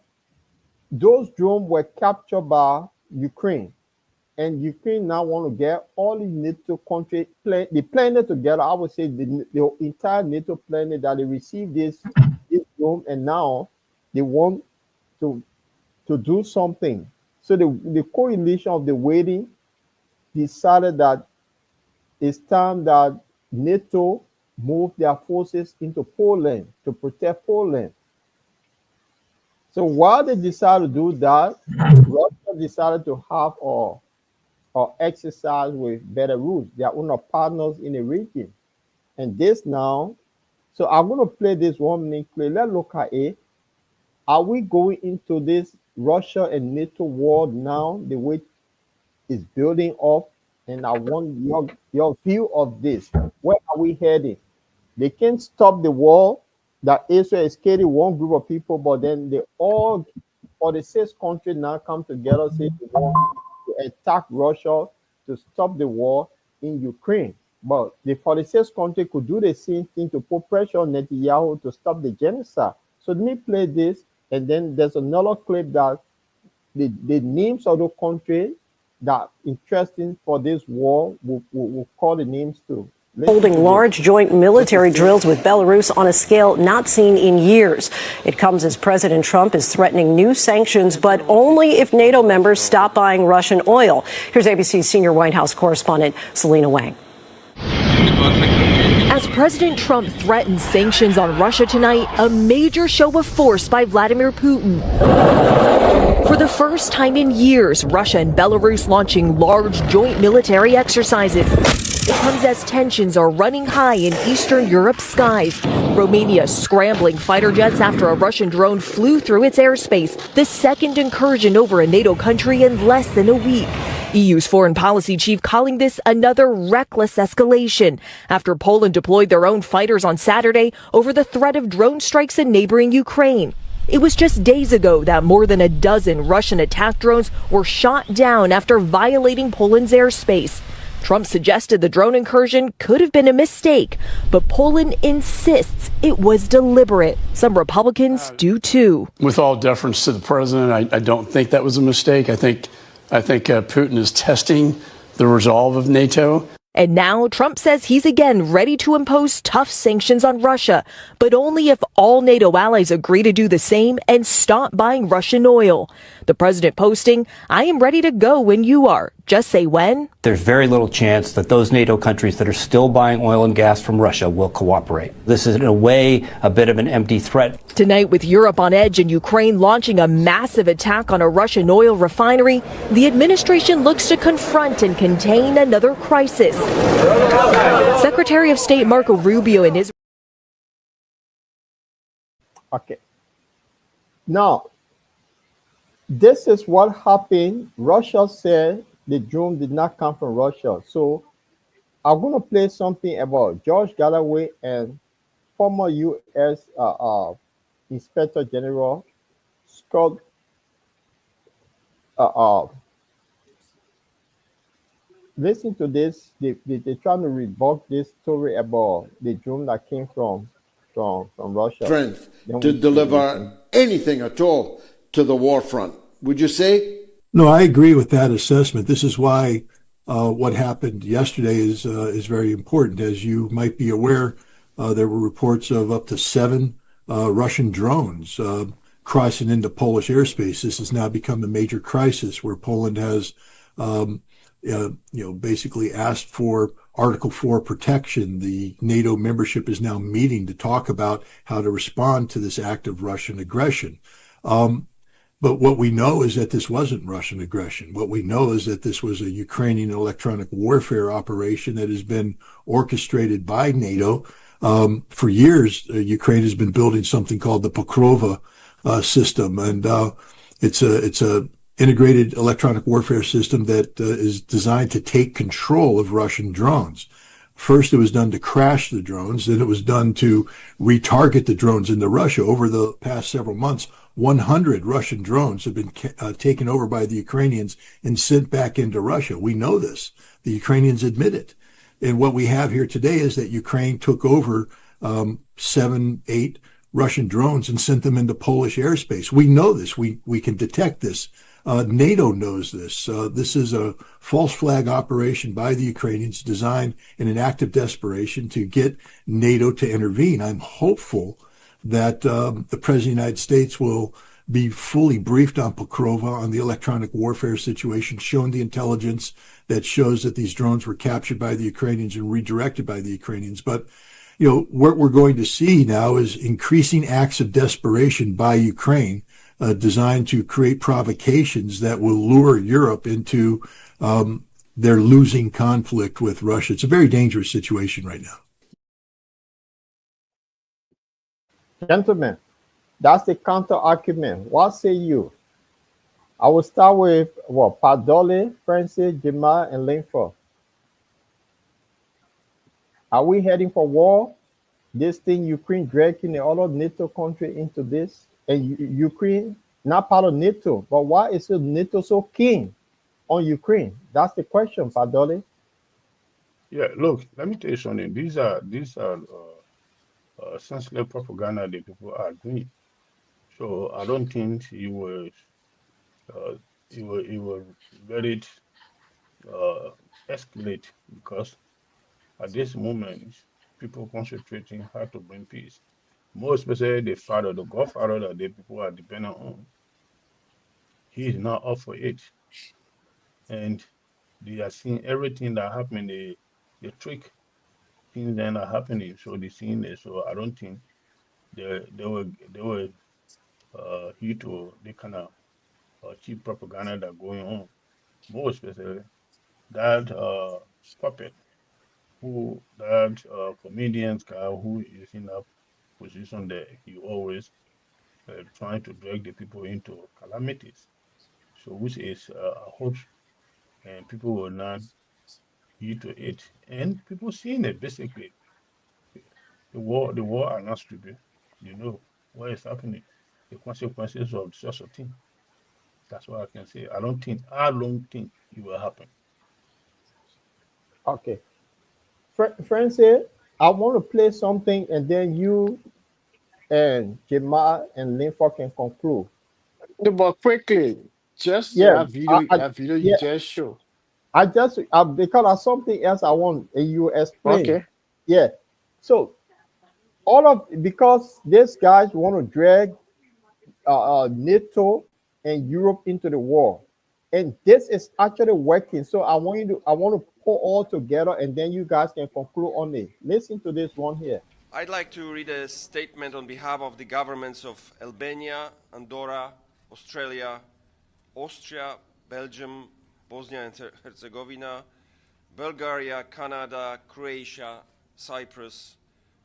D: those drones were captured by Ukraine, and Ukraine now want to get all the NATO countries the planet together. I would say the entire NATO planet that they received this drone, and now they want to do something. So the coalition of the waiting decided that it's time that NATO move their forces into Poland to protect Poland. So while they decided to do that, Russia decided to have or exercise with Belarus, their own partners in the region. And this now, so I'm going to play this 1 minute clip. Let's look at it. Are we going into this Russia and NATO war now, the way it's building up? And I want your view of this. Where are we heading? They can't stop the war. that Israel is killing one group of people, but then they all, for the 6 countries now come together, say they want to attack Russia to stop the war in Ukraine. But the 46 country could do the same thing to put pressure on Netanyahu to stop the genocide. So let me play this, and then there's another clip that the names of the countries that interesting for this war will call the names too.
I: Holding large joint military drills with Belarus on a scale not seen in years. It comes as President Trump is threatening new sanctions, but only if NATO members stop buying Russian oil. Here's ABC's senior White House correspondent, Selena Wang.
J: As President Trump threatens sanctions on Russia tonight, a major show of force by Vladimir Putin. For the first time in years, Russia and Belarus launching large joint military exercises. It comes as tensions are running high in Eastern Europe's skies. Romania scrambling fighter jets after a Russian drone flew through its airspace, the second incursion over a NATO country in less than a week. EU's foreign policy chief calling this another reckless escalation after Poland deployed their own fighters on Saturday over the threat of drone strikes in neighboring Ukraine. It was just days ago that more than a dozen Russian attack drones were shot down after violating Poland's airspace. Trump suggested the drone incursion could have been a mistake, but Poland insists it was deliberate. Some Republicans do too.
K: With all deference to the president, I don't think that was a mistake. I think Putin is testing the resolve of NATO.
J: And now Trump says he's again ready to impose tough sanctions on Russia, but only if all NATO allies agree to do the same and stop buying Russian oil. The president posting, "I am ready to go when you are. Just say when."
L: There's very little chance that those NATO countries that are still buying oil and gas from Russia will cooperate. This is in a way a bit of an empty threat.
J: Tonight, with Europe on edge and Ukraine launching a massive attack on a Russian oil refinery, the administration looks to confront and contain another crisis. Secretary of State Marco Rubio and Israel.
D: Okay. Now, this is what happened. Russia said the drone did not come from Russia. So I'm going to play something about George Galloway and former U.S. Inspector General Scott. Listen to this. They're trying to rebut this story about the drone that came from Russia.
M: Strength to deliver anything at all to the war front. Would you say?
N: No, I agree with that assessment. This is why what happened yesterday is very important. As you might be aware, there were reports of up to 7 Russian drones crossing into Polish airspace. This has now become a major crisis where Poland has, basically asked for Article 4 protection. The NATO membership is now meeting to talk about how to respond to this act of Russian aggression. But what we know is that this wasn't Russian aggression. What we know is that this was a Ukrainian electronic warfare operation that has been orchestrated by NATO. For years, Ukraine has been building something called the Pokrova system, and it's a integrated electronic warfare system that is designed to take control of Russian drones. First, it was done to crash the drones. Then it was done to retarget the drones into Russia. Over the past several months, 100 Russian drones have been taken over by the Ukrainians and sent back into Russia. We know this. The Ukrainians admit it. And what we have here today is that Ukraine took over 7, 8 Russian drones and sent them into Polish airspace. We know this. We can detect this. NATO knows this. This is a false flag operation by the Ukrainians designed in an act of desperation to get NATO to intervene. I'm hopeful that the President of the United States will be fully briefed on Pokrova, on the electronic warfare situation, shown the intelligence that shows that these drones were captured by the Ukrainians and redirected by the Ukrainians. But what we're going to see now is increasing acts of desperation by Ukraine designed to create provocations that will lure Europe into their losing conflict with Russia. It's a very dangerous situation right now.
D: Gentlemen, that's the counter argument. What say you? I will start with Padole, Francis, Jamal, and Linford. Are we heading for war? this thing Ukraine dragging the other NATO country into this, and Ukraine not part of NATO, but why is NATO so keen on Ukraine? That's the question, Padoli.
H: Yeah, look, let me tell you something. These are senseless propaganda that people are doing. So I don't think uh, he will let it uh, escalate because at this moment people concentrating how to bring peace. More especially the father, the godfather that the people are dependent on. He is not up for it, and they are seeing everything that happened. The trick things that are happening. So they seeing it. So I don't think they were here to the kind of cheap propaganda that going on. More especially that puppet who that comedian's guy who is in a position that he always trying to drag the people into calamities. So which is I hope and people will not heed to it. And people seeing it basically. The war are not stupid. You know what is happening, the consequences of such a thing. That's what I can say. I don't think it will happen.
D: Okay, Francis, I want to play something, and then you and Jamal and Linford can conclude.
E: No, but quickly, just
D: Yeah,
E: that video you
D: yeah,
E: just showed.
D: I just because of something else I want, and you explain.
E: Okay.
D: Yeah, so all of because these guys want to drag NATO and Europe into the war, and this is actually working. So I want to pull all together, and then you guys can conclude on it. Listen to this one here.
O: I'd like to read a statement on behalf of the governments of Albania, Andorra, Australia, Austria, Belgium, Bosnia and Herzegovina, Bulgaria, Canada, Croatia, Cyprus,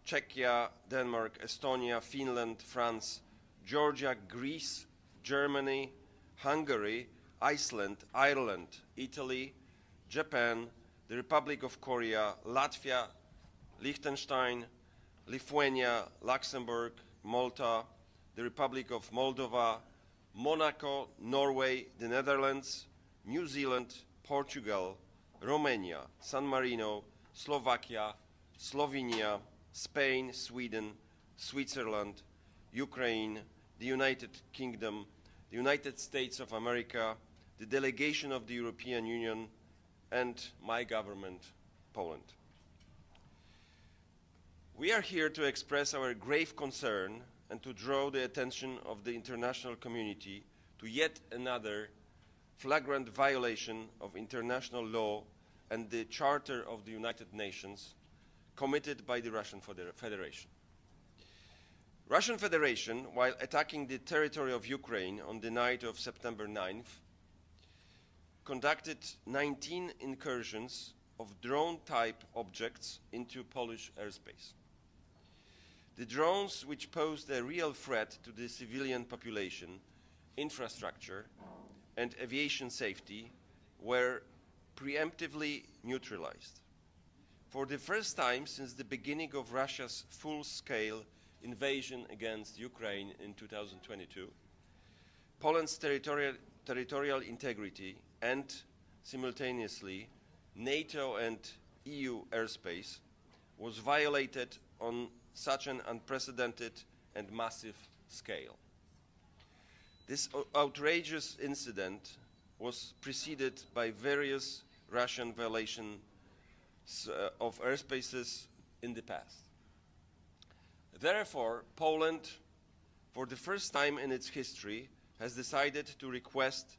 O: Czechia, Denmark, Estonia, Finland, France, Georgia, Greece, Germany, Hungary, Iceland, Ireland, Italy, Japan, the Republic of Korea, Latvia, Liechtenstein, Lithuania, Luxembourg, Malta, the Republic of Moldova, Monaco, Norway, the Netherlands, New Zealand, Portugal, Romania, San Marino, Slovakia, Slovenia, Spain, Sweden, Switzerland, Ukraine, the United Kingdom, the United States of America, the delegation of the European Union, and my government, Poland. We are here to express our grave concern and to draw the attention of the international community to yet another flagrant violation of international law and the Charter of the United Nations committed by the Russian Federation. Russian Federation, while attacking the territory of Ukraine on the night of September 9th, conducted 19 incursions of drone-type objects into Polish airspace. The drones, which posed a real threat to the civilian population, infrastructure, and aviation safety, were preemptively neutralized. For the first time since the beginning of Russia's full-scale invasion against Ukraine in 2022, Poland's territorial integrity and, simultaneously, NATO and EU airspace was violated on such an unprecedented and massive scale. This outrageous incident was preceded by various Russian violations of airspaces in the past. Therefore, Poland, for the first time in its history, has decided to request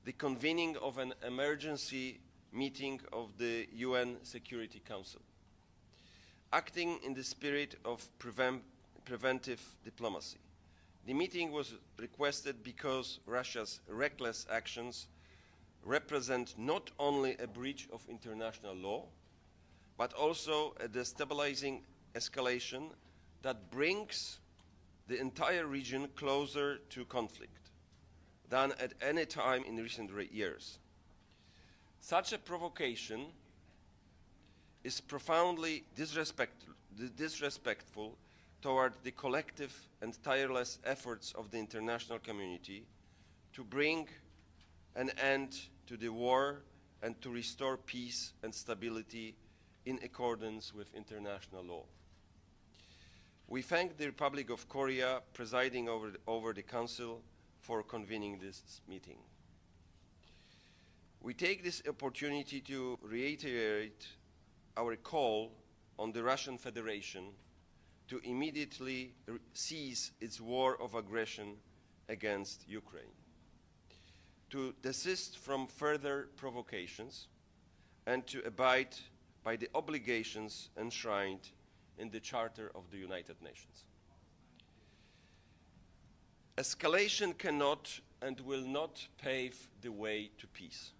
O: the convening of an emergency meeting of the UN Security Council. Acting in the spirit of preventive diplomacy, the meeting was requested because Russia's reckless actions represent not only a breach of international law, but also a destabilizing escalation that brings the entire region closer to conflict than at any time in recent years. Such a provocation is profoundly disrespectful toward the collective and tireless efforts of the international community to bring an end to the war and to restore peace and stability in accordance with international law. We thank the Republic of Korea presiding over the Council for convening this meeting. We take this opportunity to reiterate our call on the Russian Federation to immediately cease its war of aggression against Ukraine, to desist from further provocations, and to abide by the obligations enshrined in the Charter of the United Nations. Escalation cannot and will not pave the way to peace.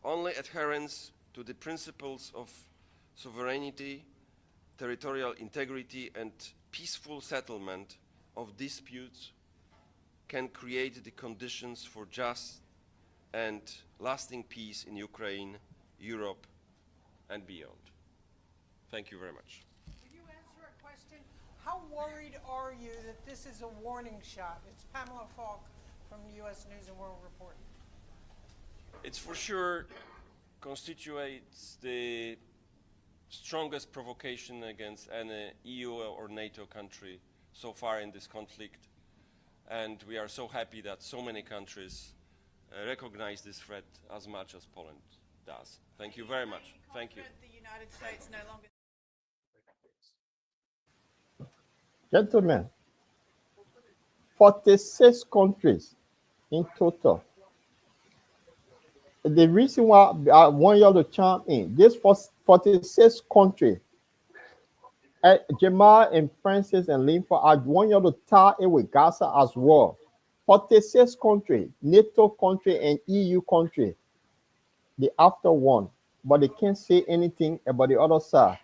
O: Only adherence to the principles of sovereignty, territorial integrity, and peaceful settlement of disputes can create the conditions for just and lasting peace in Ukraine, Europe, and beyond. Thank you very much.
P: Could you answer a question? How worried are you that this is a warning shot? It's Pamela Falk from U.S. News and World Report.
O: It for sure constitutes the strongest provocation against any EU or NATO country so far in this conflict. And we are so happy that so many countries recognize this threat as much as Poland does. Thank you very much. Thank you.
P: The United States no longer.
D: Gentlemen, 46 countries in total. The reason why I want you to chime in, this 46 countries, Jamal and Francis and Linford, I want you to tie it with Gaza as well. 46 countries, NATO country and EU country, they after one, but they can't say anything about the other side.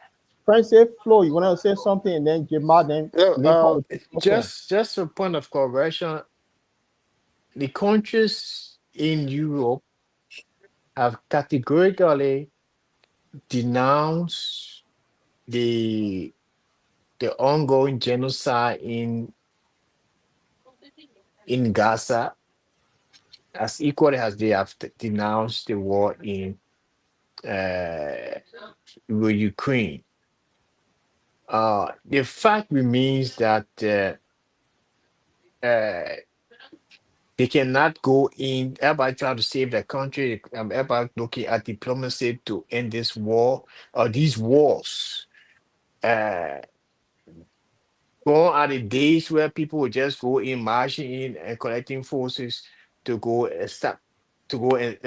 D: Francis, Flo, you want to say something, and then Jamal, then Linford.
E: Just a point of correction, the countries in Europe have categorically denounced the ongoing genocide in Gaza as equally as they have denounced the war in Ukraine. The fact remains that they cannot go in. Everybody trying to save their country. Everybody looking at diplomacy to end this war or these wars. Gone are the days where people would just go in, marching in, and collecting forces to go and stop, to go and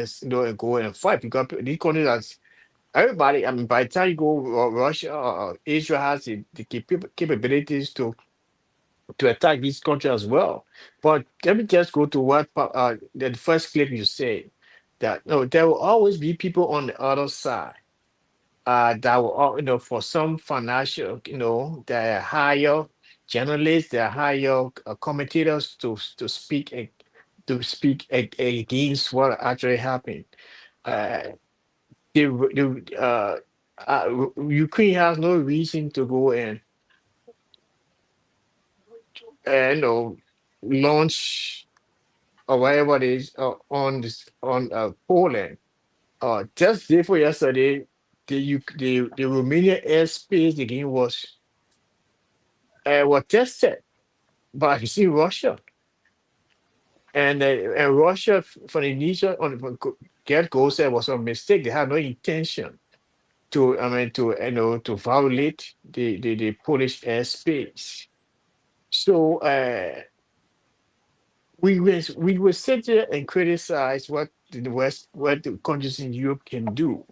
E: go and fight. Because these countries are everybody. I mean, by the time you go, Russia or Israel has the capabilities to attack these countries as well. But let me just go to what the first clip you said, that there will always be people on the other side that will, for some financial, they hire journalists, they hire commentators to speak against what actually happened. Ukraine has no reason to go and launch or whatever it is on Poland. Just day for yesterday, the Romanian airspace again was tested by Russia, and Russia for the initial on get-go said was a mistake. They had no intention to violate the Polish airspace. So we will sit there and criticize what the countries in Europe can do.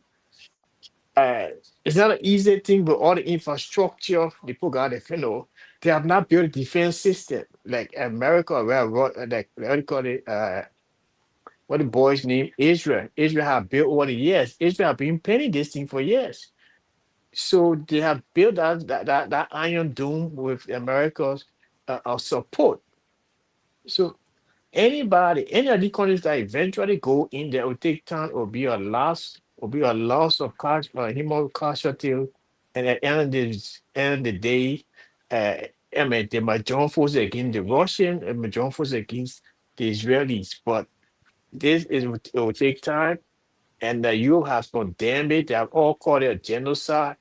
E: It's not an easy thing, but all the infrastructure they put out, they have not built a defense system like America, where what do you call it? What the boy's name? Israel. Israel have built over the years. Israel have been planning this thing for years. So they have built that iron dome with America's support. So any of the countries that eventually go in there will take time or be a loss will be a loss of human casualty, and at the end of the day, I mean, they might join forces against the Russian and might join forces against the Israelis, but it will take time, and you have condemned it. They have all called it a genocide.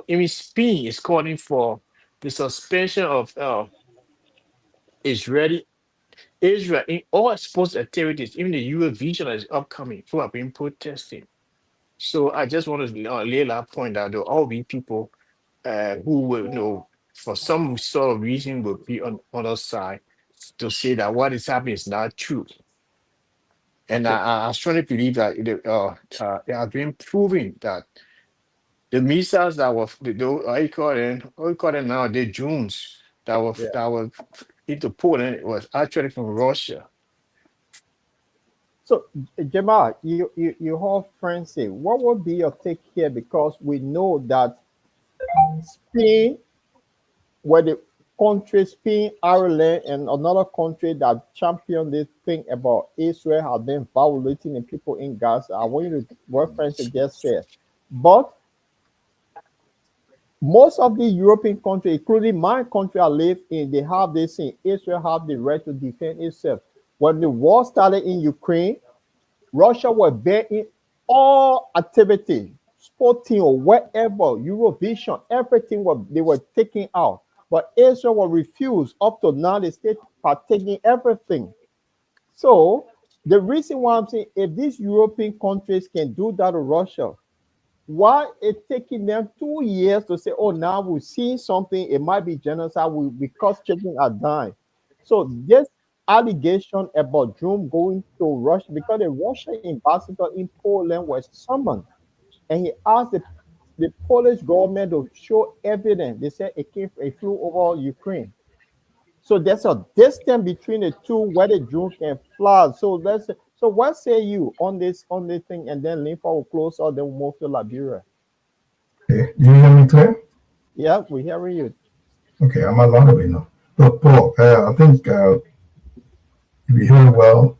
E: Even Spain is calling for the suspension of Israeli Israel in all sports activities. Even the Eurovision that is upcoming, who have been protesting. So I just want to lay that point out. There will all be people who will, for some sort of reason, will be on the other side to say that what is happening is not true. And I strongly believe that they have been proving that the missiles that were, what you call it now, the drones that were into Poland was actually from Russia.
D: So, Jamal, you have Francie. What would be your take here? Because we know that Spain, where the country, Spain, Ireland, and another country that championed this thing about Israel have been violating the people in Gaza. I want you to what Francie just said. But most of the European countries, including my country I live in, they have this thing. Israel have the right to defend itself. When the war started in Ukraine, Russia was banning all activity, sporting or whatever, Eurovision, everything they were taking out. But Israel will refuse. Up to now, they still partaking everything. So the reason why I'm saying, if these European countries can do that to Russia, why it's taking them 2 years to say, oh, now we've seen something, it might be genocide, because children are dying. So this allegation about drone going to Russia, because the Russian ambassador in Poland was summoned, and he asked the Polish government to show evidence. They said it flew over Ukraine. So there's a distance between the two where the drone can fly. So what say you on this thing? And then Linfa will close out, then we'll move to Liberia.
G: Okay. You hear me clear?
D: Yeah, we're hearing you.
G: Okay, I'm allowed to now. So, Paul, I think if you hear well,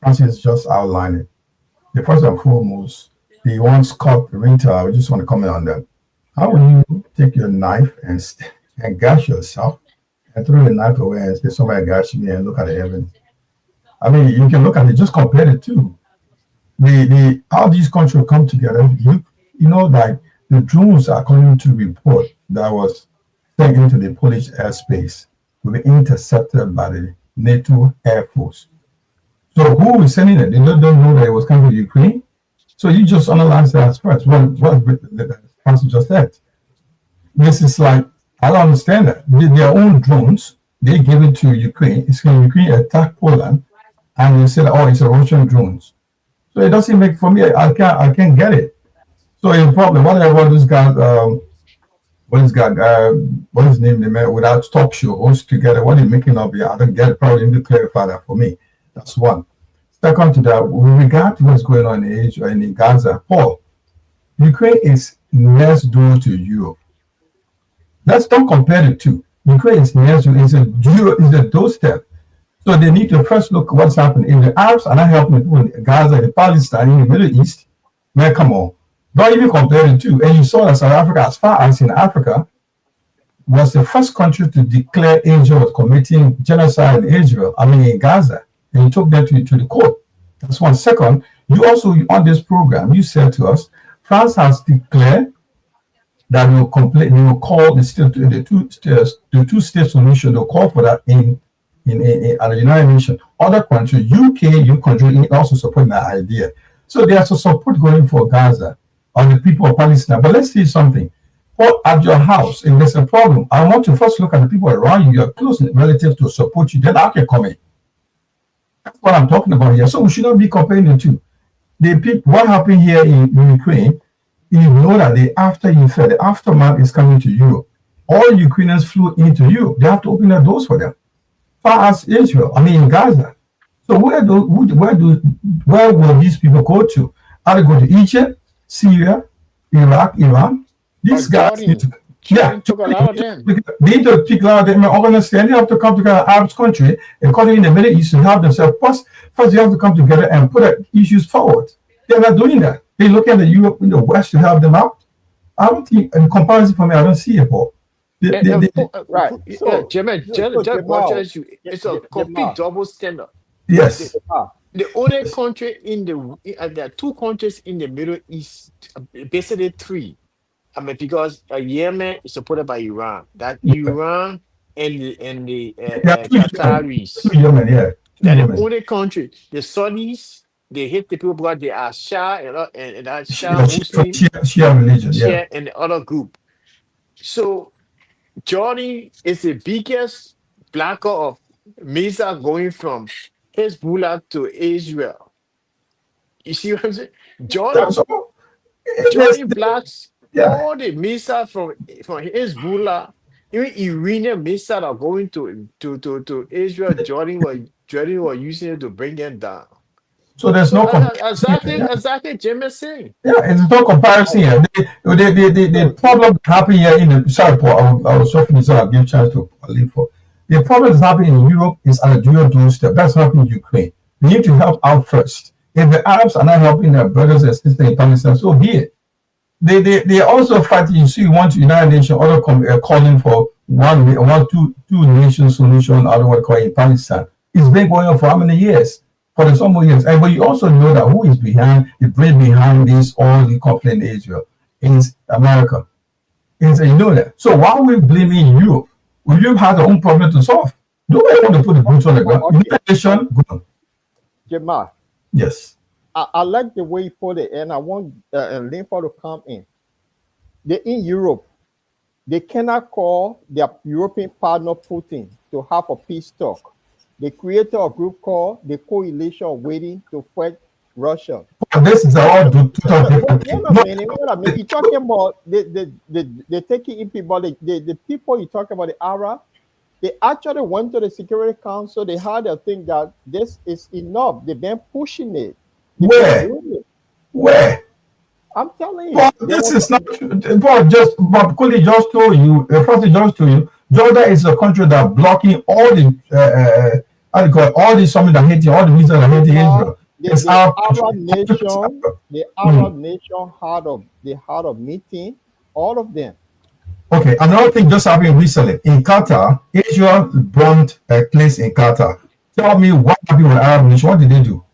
G: Francis just outlined it. The first and foremost, the one Scott Winter, I just want to comment on that. How will you take your knife and gash yourself and throw the knife away and say, somebody gashed me, and look at the evidence? I mean, you can look at it, just compare the two. How these countries come together, you know, like the drones, according to the report that was sent into the Polish airspace, will be intercepted by the NATO Air Force. So who is sending it? They don't know that it was coming from Ukraine. So you just analyze that first. What the person just said. This is like, I don't understand that. Their own drones, they give it to Ukraine. It's going Ukraine attack Poland, and they said, oh, it's a Russian drones. So it doesn't make, for me, I can't get it. So it's a problem. Whatever this guy, what is his name, the man without talk show host together, what he's making up here, I don't get it. Probably need to clarify that for me. That's one. Second to that, with regard to what's going on in Asia and in Gaza, Paul, Ukraine is next door to Europe. Let's don't compare the two. Ukraine is next to is a doorstep. So they need to first look at what's happening. In the Arabs are not helping people in Gaza, in Palestine, in the Middle East. Man, come on. Don't even compare the two. And you saw that South Africa, as far as in Africa, was the first country to declare Israel was committing genocide in Gaza. And you took that to the court. That's one. Second, you also, on this program, you said to us, France has declared that we will call the two-state solution. They'll call for that in the United Nations. Other countries, UK country also supporting that idea. So there's a support going for Gaza on the people of Palestine. But let's see something. Or at your house, if there's a problem, I want to first look at the people around you, your close relatives to support you. Then I can come in. That's what I'm talking about here. So we should not be comparing the two. What happened here in Ukraine, you know that the aftermath is coming to Europe. All Ukrainians flew into Europe. They have to open the doors for them. Far as Israel, in Gaza. So where will these people go to? Are they go to Egypt, Syria, Iraq, Iran? These guys need to
E: took a lot of them.
G: They need to pick a lot of them and understand. They have to come together, Arab country, and country in the Middle East to help themselves. First, they have to come together and put issues forward. They're not doing that. They look at the Europe in the West to help them out. I don't think, in comparison for me, I don't see it, Paul.
D: Right. So,
E: Just watches you. It's a complete double standard.
G: Yes.
E: The only country in there are two countries in the Middle East, basically three. I mean, because Yemen is supported by Iran. That Iran and the Qataris.
G: Yemen, yeah.
E: They're the only country. The Saudis, they hate the people because they are Shia and that Shia Muslim,
G: Shia religion,
E: Shia and the other group. So Jordan is the biggest blocker of missile going from Hezbollah to Israel. You see what I'm saying? Jordan blocks all the missiles from Hezbollah. Even Iranian missiles are going to Israel. Jordan was using it to bring them down.
G: So there's no
E: exactly Jim is saying.
G: Yeah, it's no comparison here. The problem happening here in the sorry, Paul, I was talking so I'll give chance to leave for. The problem that's happening in Europe is at a dual doorstep. That's happening in Ukraine. We need to help out first. If the Arabs are not helping their brothers and sisters in Palestine, so be it. They also fighting. You see, one United Nations, other calling for two nation solution. I don't want to call it in Palestine. It's been going on for how many years? For some more years. But you also know that who is behind the brain behind this all the conflict in Israel is America. You know that. So why are we blaming Europe? Well, Europe has their own problem to solve. Nobody want to put the boots on the ground. United Nations, go on.
D: Jamal.
G: Yes.
D: I like the way you put it, and I want Linford to come in. In Europe, they cannot call their European partner Putin to have a peace talk. They created a group called the Coalition Waiting to Fight Russia.
G: This is all different.
D: You're talking about the taking in people, the people you talk about, the Arab, they actually went to the Security Council. They had a thing that this is enough. They've been pushing it.
G: Where?
D: I'm telling you.
G: But this is not Bob Cooley just told you, Jordan is a country that blocking all the all the something that hating all the reasons that hating Israel.
D: The Arab nation had a meeting, all of them.
G: Okay, another thing just happened recently in Qatar. Israel bombed a place in Qatar. Tell me what happened with Arab nation? What did they do?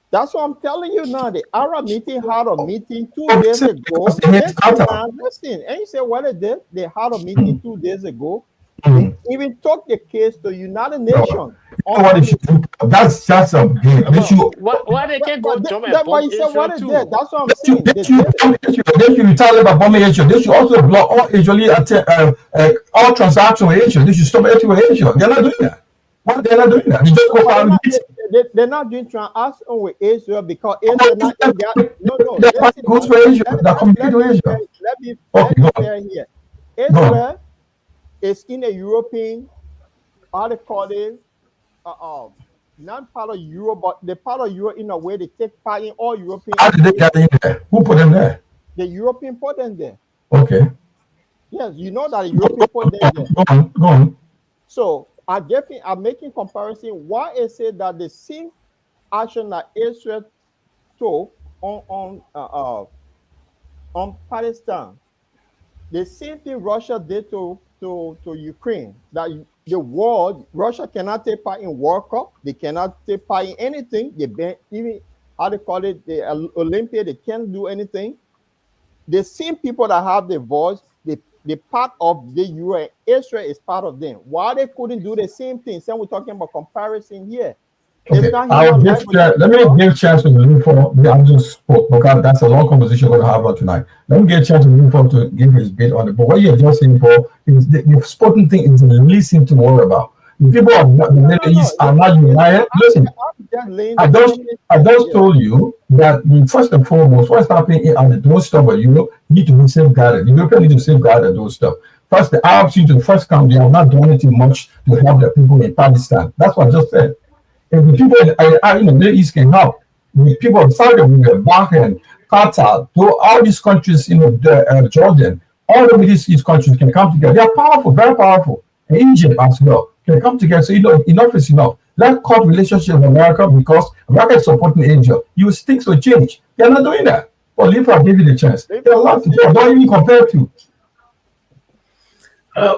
D: That's what I'm telling you now. The Arab meeting had a meeting 2 days ago. Listen, and you say what they did? They had a meeting 2 days ago. They even took the case to United Nations.
G: That's just a game.
E: Why they can't go to
D: That's why you said what they did. That's what I'm saying.
G: They should retaliate by bombing Asia. They should also block all Israeli all transactions with Asia. They should stop everything with Asia. They're not doing that. Why they're not doing that? They just go for
D: they're not doing transaction with Israel because Israel not in that. No.
G: That goes for Asia. That communicates with Asia.
D: Let me be fair here. Israel is in a European, how they call it, not part of Europe, but the part of Europe in a way they take part in all European.
G: How did they get in there? Who put them there?
D: The European put them there.
G: Okay.
D: Yes, you know that the European put them there.
G: Go on.
D: So I'm making comparison. Why is it that the same action that Israel took on Palestine, the same thing Russia did to Ukraine, that the world, Russia cannot take part in World Cup, they cannot take part in anything, they ban even how they call it, the Olympia, they can't do anything. The same people that have the voice, the part of the UN, Israel is part of them. Why they couldn't do the same thing? So we're talking about comparison here.
G: Okay. Let me give a chance to Linford. I just spoke because that's a long conversation we're going to have about tonight. Let me get a chance to Linford to give his bit on it. But what you're just saying, Paul, is the spoken thing is the least thing to worry about. The people of the Middle East are not united. Listen, I just told you that first and foremost, what's happening at the doorstep of Europe need to be safeguarded. The Europeans need to safeguard the doorstep. First, the Arabs need to first come. They have not done anything much to help the people in Palestine. That's what I just said. If the people in the Middle East can help, the people of Saudi Arabia, Bahrain, Qatar, all these countries, Jordan, all the Middle East countries can come together. They are powerful, very powerful. And Egypt as well can come together. So enough is enough. Let's cut relationship with America because America is supporting Asia. You think so change. They're not doing that. But Libra gave you the chance. There are a lot to talk. Don't even compare to.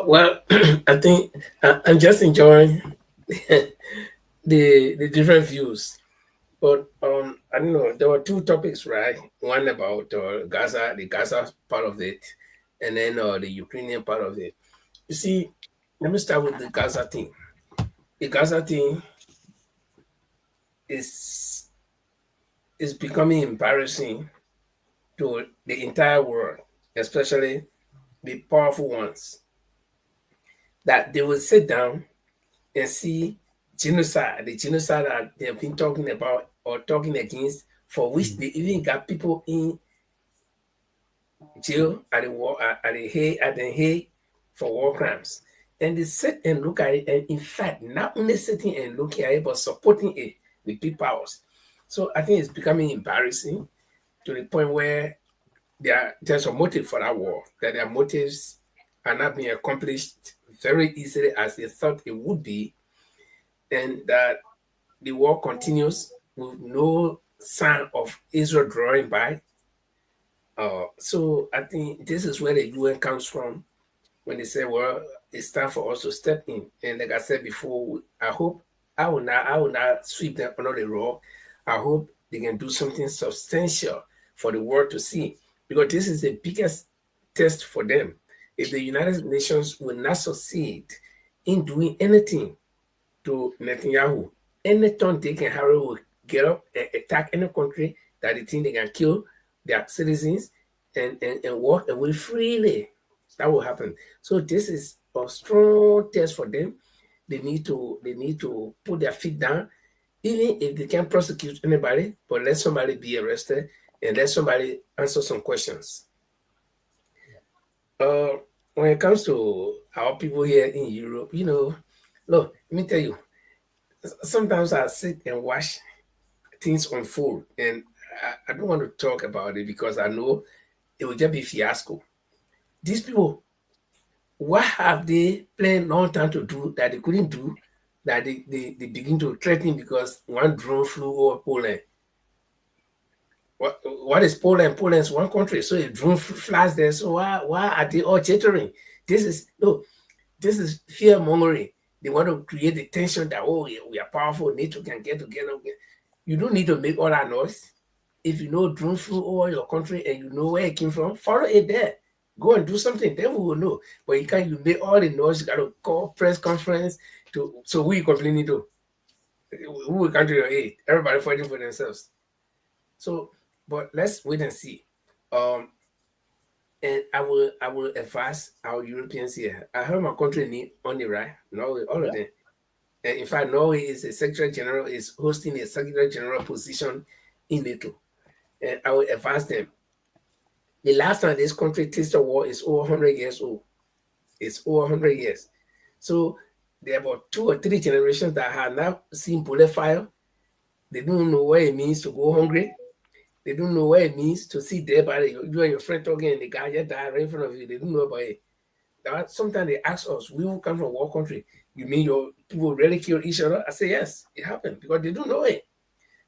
C: Well, I think I'm just enjoying the different views. But I don't know. There were two topics, right? One about Gaza, the Gaza part of it, and then the Ukrainian part of it. You see, let me start with the Gaza thing. The Gaza thing is becoming embarrassing to the entire world, especially the powerful ones, that they will sit down and see genocide, the genocide that they've been talking about or talking against, for which they even got people in jail at the war at the Hague for war crimes. And they sit and look at it, and in fact, not only sitting and looking at it, but supporting it with big powers. So I think it's becoming embarrassing to the point where there's a motive for that war, that their motives are not being accomplished very easily as they thought it would be, and that the war continues with no sign of Israel drawing back. So I think this is where the UN comes from when they say, well, it's time for us to step in. And like I said before, I will not sweep them under the rug. I hope they can do something substantial for the world to see, because this is the biggest test for them. If the United Nations will not succeed in doing anything to Netanyahu, anytime they can hurry will get up and attack any country that they think they can kill their citizens and walk away freely. That will happen. So this is a strong test for them. They need to put their feet down, even if they can't prosecute anybody, but let somebody be arrested and let somebody answer some questions. When it comes to our people here in Europe, look, let me tell you, sometimes I sit and watch things unfold, and I don't want to talk about it because I know it will just be fiasco. These people, what have they planned long time to do that they couldn't do, that they begin to threaten because one drone flew over Poland? What is Poland? Poland is one country, so a drone flies there. So why are they all jittering? This is fear mongering. They want to create the tension that, oh, we are powerful, NATO can get together. You don't need to make all that noise. If you know drone flew over your country and you know where it came from, follow it there. Go and do something, then we will know. But you make all the noise, you got to call press conference so who you complaining to? Who will come to your aid? Everybody fighting for themselves. So, but let's wait and see. And I will advise our Europeans here. I heard my country need money, right? Norway, all of them. And in fact, Norway is a Secretary General, is hosting a Secretary General position in NATO. And I will advise them. The last time this country tasted war is over 100 years old. It's over 100 years. So there are about 2 or 3 generations that have not seen bullet fire. They don't know what it means to go hungry. They don't know what it means to see dead body. You and your friend talking and the guy just died right in front of you. They don't know about it. Sometimes they ask us, we will come from a war country. You mean your people really kill each other? I say, yes, it happened, because they don't know it.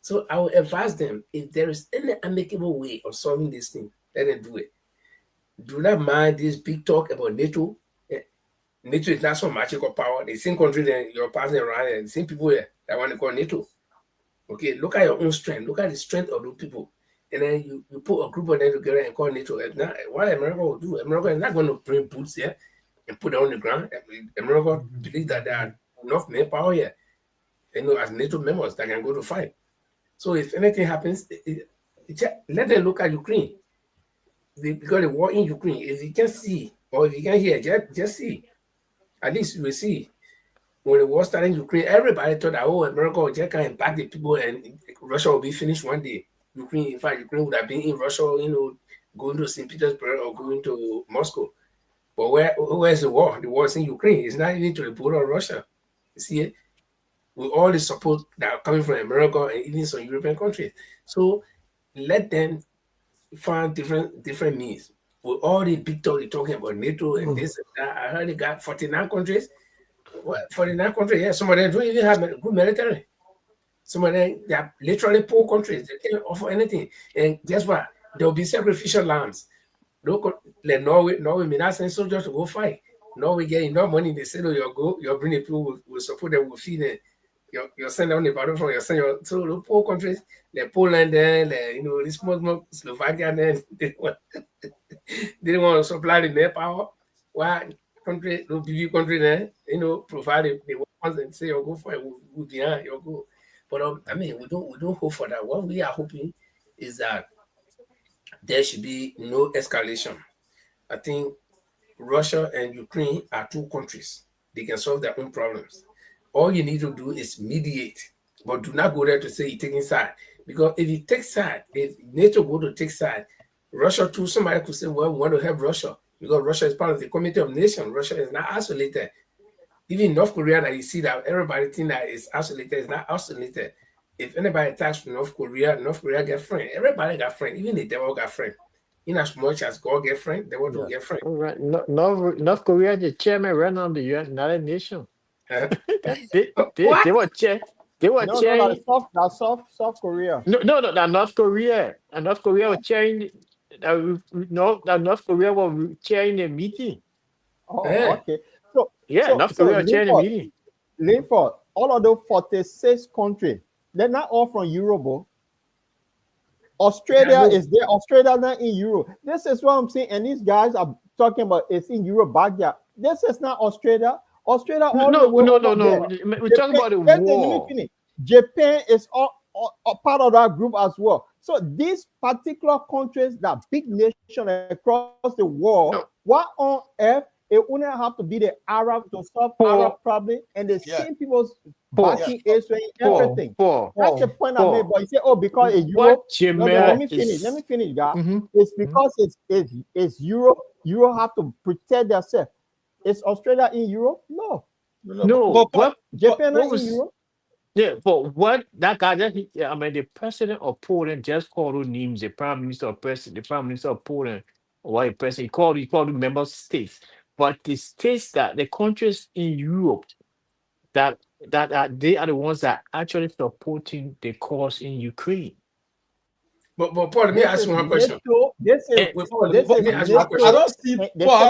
C: So I will advise them, if there is any amicable way of solving this thing, let them do it. Do not mind this big talk about NATO. NATO is not so magical power. The same country that you're passing around, and the same people here that want to call NATO. Okay, look at your own strength. Look at the strength of those people. And then you put a group of them together and call NATO. Now, what America will do, America is not going to bring boots here and put it on the ground. America believes that there are enough manpower here, as NATO members that can go to fight. So if anything happens, let them look at Ukraine. Because the war in Ukraine, if you can see or if you can hear, just see. At least you will see. When the war started in Ukraine, everybody thought that, America will just come and back the people and Russia will be finished one day. Ukraine would have been in Russia, going to St. Petersburg or going to Moscow. But where's the war? The war is in Ukraine. It's not even to the border of Russia. You see it? With all the support that are coming from America and even some European countries. So let them find different means. With all the big talk they're talking about NATO and this and that, I heard they got 49 countries. What, 49 countries? Yeah, some of them don't even have good military. Some of them, they are literally poor countries. They can't offer anything. And guess what? There will be sacrificial lambs. Like Norway may not send soldiers to go fight. Norway get enough money. They say, no, you're bringing people will support them, will feed them. You're sending on the battle from so the poor countries, like Poland, there, like, this small Slovakia, then they didn't want to supply the net power. Why country, no BB country there, provide the ones and say, you go for it, we'll be behind, you go. But I mean, we don't hope for that. What we are hoping is that there should be no escalation. I think Russia and Ukraine are two countries. They can solve their own problems. All you need to do is mediate, but do not go there to say you're taking side. Because if you take side, if NATO go to take side, Russia too, somebody could say, well, we want to help Russia because Russia is part of the Committee of Nations. Russia is not isolated. Even North Korea, that you see that everybody think that is isolated, is not isolated. If anybody attacks North Korea get friend. Everybody got friend. Even the devil got friend. In as much as God get friend, they want to get friend.
E: Right. North Korea, the chairman ran on the United Nations. They were chair. They were chairing.
D: That's South Korea.
E: No, that North Korea. And North Korea was chairing. That North Korea was chairing the meeting.
D: Oh, okay.
E: North Korea was chairing the meeting.
D: Linford, all of those 46 countries, they're not all from Europe. Australia is there. Australia not in Europe. This is what I'm saying. And these guys are talking about it's in Europe backyard. This is not Australia. Australia.
E: No. We're talking about the war.
D: Let me finish. Japan is all part of that group as well. So these particular countries, that big nation across the world, what on earth? It wouldn't have to be the Arab to solve Arab problem, and the same people's backing Israel and everything. That's the point I made. But you say, because it's Europe. Let me finish, guys. It's because it's Europe. Europe have to protect themselves. Is Australia in Europe? No.
E: But
D: Japan is in Europe.
E: Yeah, but what that guy, the president of Poland just called those names, the prime minister of Poland, or a president, he called the member states. But the states the countries in Europe that they are the ones that are actually supporting the cause in Ukraine.
C: But Paul, let me ask you one question.
D: I
G: don't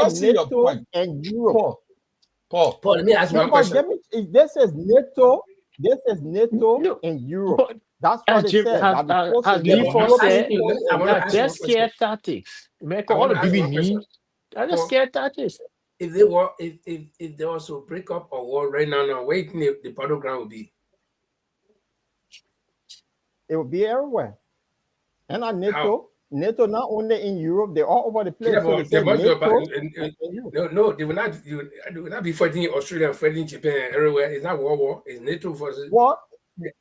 G: see your point.
D: And Europe.
G: Paul,
C: let me ask you one question.
D: This is NATO. This is NATO and Europe. That's what it said.
E: Just scare tactics. Make all the BB just scare tactics.
C: If they also break up or war right now, where do you think the battleground will be?
D: It will be everywhere. And NATO not only in Europe, they're all over the place.
C: They will not be fighting Australia, fighting Japan everywhere. It's not war. It's NATO versus
D: what?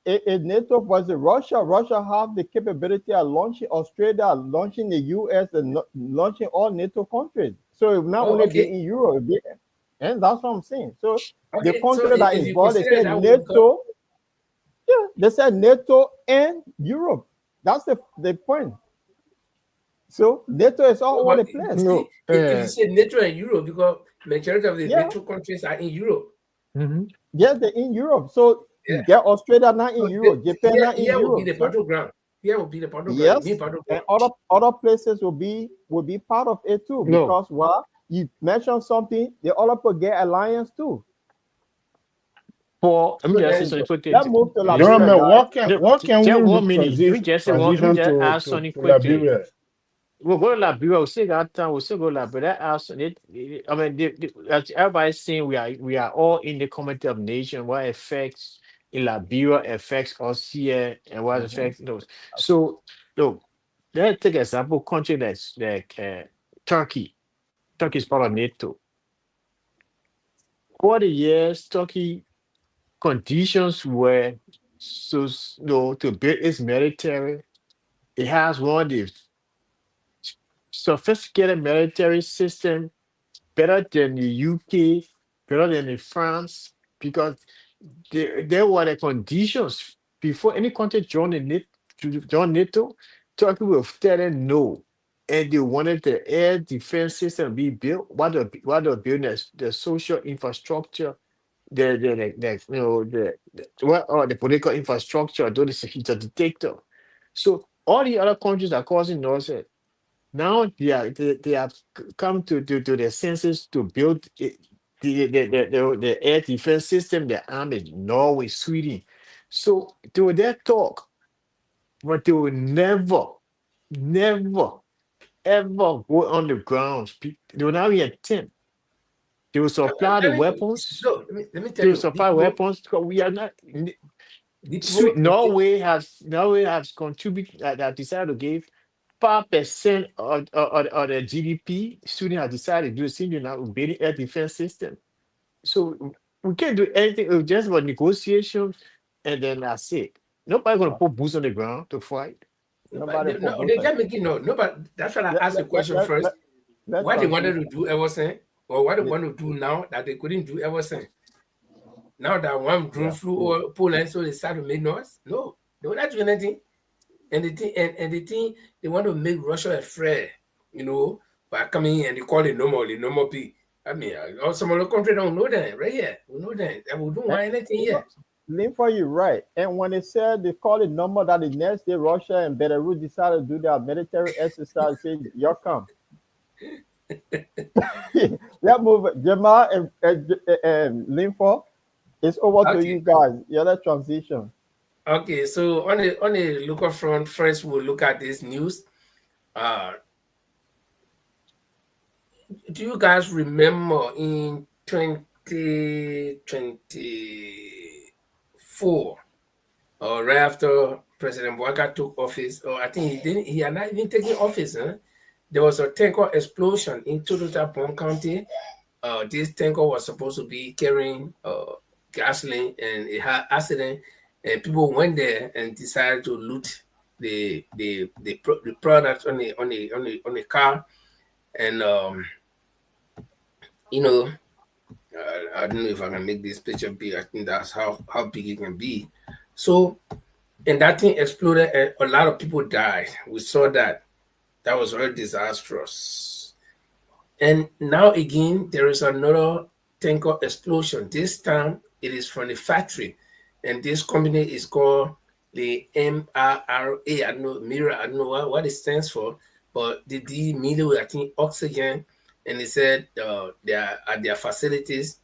D: It's NATO versus Russia. Russia have the capability of launching Australia, launching the US, and launching all NATO countries. So it will not only be in Europe, and that's what I'm saying. So the country that is involved, they said NATO. Yeah, they said NATO and Europe. That's the point. So NATO is all over the place.
C: If you say NATO and Europe, because majority of the NATO countries are in Europe.
D: Yes, they're in Europe. So you get Australia not in Europe, Japan not in Europe.
C: Will be the battleground. Here will be the battleground.
D: Yes, and other places will be part of it too. Because you mentioned something, the other people get alliance too.
E: What can we transition to Liberia? We'll go to Liberia. We'll still got time. We'll still go to Liberia. Everybody's saying we are all in the Committee of Nations. What affects in Liberia affects us here, and what affects those. So, look, let's take an example. Country that's like Turkey. Turkey is part of NATO. For the years, Turkey conditions were to build its military. It has one of the sophisticated military system, better than the UK, better than the France, because there were the conditions before any country joined NATO. Turkey will tell them no, and they wanted the air defense system to be built. What they're building is the social infrastructure. The political infrastructure, though he's a dictator. So all the other countries are causing noise. Now they have come to their senses to build the air defense system, the army, Norway, Sweden. So they will there talk, but they will never, never, ever go on the ground. They will not even attempt. They will
C: I'm
E: supply the
C: telling you,
E: weapons.
C: no, let me tell
E: They will
C: you,
E: supply weapons because we are not. Norway has contributed that decided to give 5% of the GDP. Sweden has decided to do something now with building air defense system. So we can't do anything. It's just about negotiations, and then that's it. Nobody gonna put boots on the ground to fight.
D: Nobody put
C: no,
D: boots
C: they
D: on.
C: just making no, but that's what I
D: Let,
C: asked the
D: let, let,
C: question
D: let,
C: first.
D: let, let
C: What they wanted
D: transition.
C: to do ever since, or what they
D: Yeah.
C: want to do now that they couldn't do ever since. Now that one drone
D: Yeah.
C: flew over Poland, so they started to make noise. No, they were not doing anything. And the thing, and the thing, they want to make Russia afraid, by coming in and they call it normal P. I mean, some other country don't know that, right here. We know that. And we don't
D: And,
C: want anything
D: you know,
C: here.
D: Linford, you're right. And when they said they call it normal that the next day Russia and Belarus decided to do their military exercise, say, you come. Let's move. Jamal and Linford, it's over to
C: Okay.
D: you guys. You're the transition.
C: Okay, so on the local front, first we'll look at this news. Do you guys remember in 2024, or right after President Bouaga took office, or I think he had not even taken office, huh? There was a tanker explosion in Tototabon County. This tanker was supposed to be carrying gasoline, and it had accident, and people went there and decided to loot the product on the car, and you know I don't know if I can make this picture big. I think that's how big it can be. So, and that thing exploded, and a lot of people died. We saw that. That was very disastrous. And now again, there is another tanker explosion. This time, it is from the factory, and this company is called the MRRA. I don't know, Mira. I don't know what it stands for, but the D meaning I think oxygen, and they said they are at their facilities.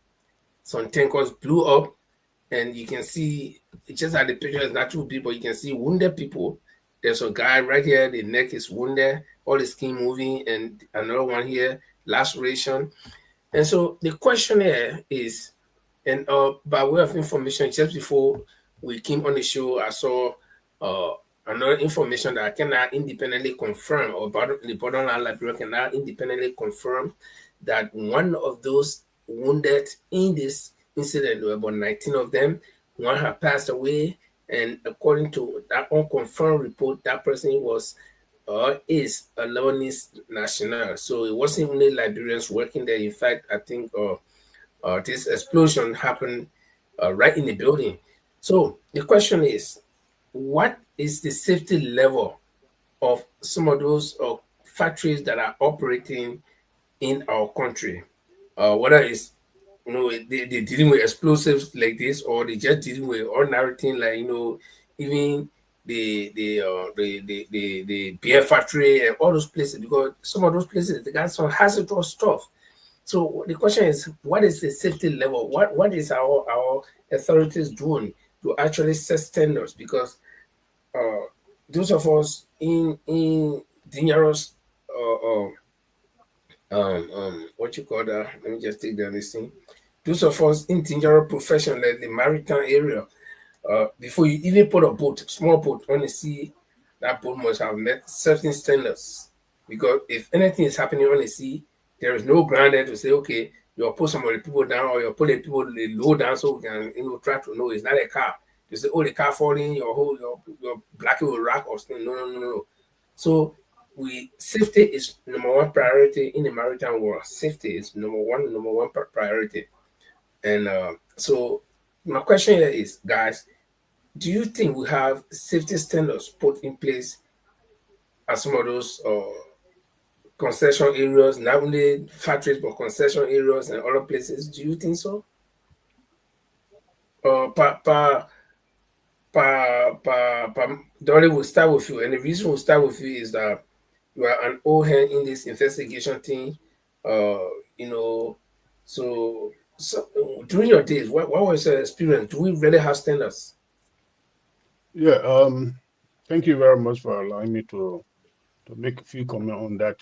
C: Some tankers blew up, and you can see just at the picture is not two people. You can see wounded people. There's a guy right here. The neck is wounded, all the skin moving, and another one here, laceration. And so the question here is, and by way of information, just before we came on the show, I saw another information that I cannot independently confirm, or the borderline Liberia cannot independently confirm that one of those wounded in this incident, there were about 19 of them, one had passed away, and according to that unconfirmed report, that person is a Lebanese national. So it wasn't only Liberians working there. In fact, I think this explosion happened right in the building. So the question is, what is the safety level of some of those factories that are operating in our country? Whether it's they dealing with explosives like this, or they just dealing with ordinary thing like even the beer factory and all those places, because some of those places they got some hazardous stuff. So the question is, what is the safety level? What is our authorities doing to actually set standards? Because uh, those of us in dangerous what you call that? Let me just take down this thing. Those of us in dangerous profession like the maritime area, before you even put a boat, small boat on the sea, that boat must have met certain standards. Because if anything is happening on the sea, there is no ground there to say, okay, you'll put some of the people down, or you'll put the people low down so we can try to know it's not a car. You say, oh, the car falling, your black will rock or something. No. So safety is number one priority in the maritime world. Safety is number one priority. And so my question here is, guys, do you think we have safety standards put in place at some of those concession areas, not only factories but concession areas and other places? Do you think so? Pa, pa, pa, pa, pa, Dolly, will start with you, and the reason we'll start with you is that you are an old hand in this investigation thing. You know, so during your days, what was your experience? Do we really have standards?
H: Yeah. Thank you very much for allowing me to make a few comments on that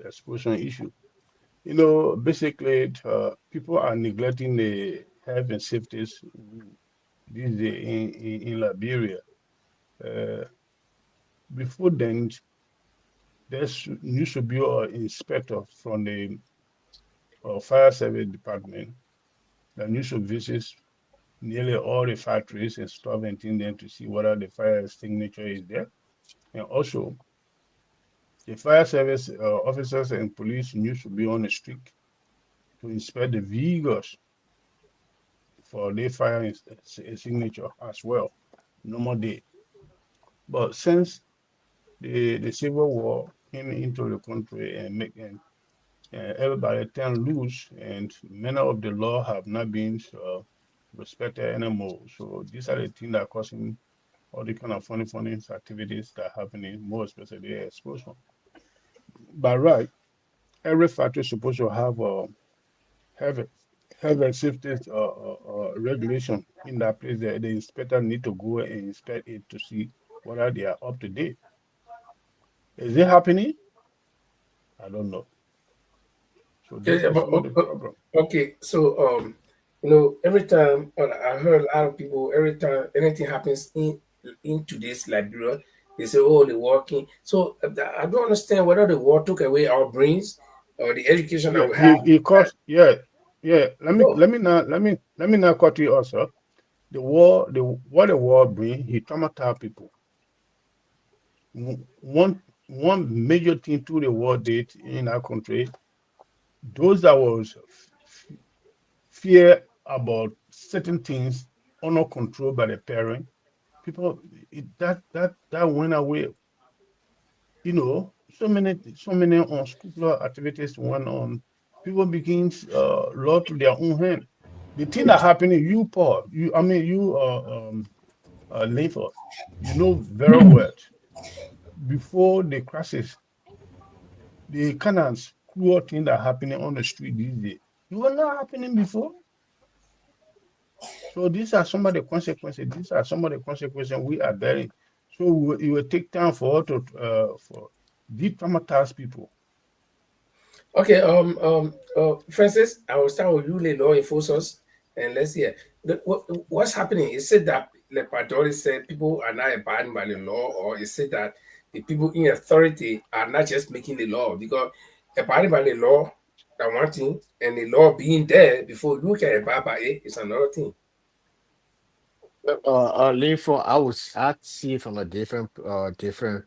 H: explosion issue. Basically, people are neglecting the health and safety these days in Liberia. Uh, Before then, there used to be an inspector from the fire service department that used to visit nearly all the factories and stuff and things then to see whether the fire extinguisher is there. And also, the fire service officers and police used to be on the street to inspect the vehicles for the fire extinguisher as well, normal day. But since the civil war came into the country and everybody turned loose, and many of the law have not been respected anymore. So these are the things that are causing all the kind of funny activities that are happening, more especially explosion. By right, every factory is supposed to have a have a safety regulation in that place. The inspector need to go and inspect it to see whether they are up to date. Is it happening? I don't know. So
C: Yeah,
H: this
C: yeah,
H: is
C: but
H: some of the problem.
C: okay, so every time I heard a lot of people, every time anything happens in today's Liberia, they say, "Oh, the working." So I don't understand whether the war took away our brains or the education that
H: Yeah,
C: we have.
H: he caused. Yeah, yeah. Let me
C: No,
H: let me not let me let me not cut you also. What the war bring, he traumatized people. One major thing to the war did in our country, those that was fear about certain things are not controlled by the parent. People that went away. So many unscrupulous activities went on. People begins law to their own hand. The thing that happened in you, Paul, Lafor, you know very well before the crisis, the kind of cruel thing that happening on the street these days, it was not happening before. So these are some of the consequences. These are some of the consequences we are bearing. So it will take time for us to for de-traumatize people.
C: okay, Francis, I will start with you, the law enforcers, and let's hear what's happening. Is it that the Padori said people are not abiding by the law, or is it that the people in authority are not just making the law? Because abiding by the law, that one thing, and the law being there before you can abide by it is another thing.
E: Linfo, I'd see it from a different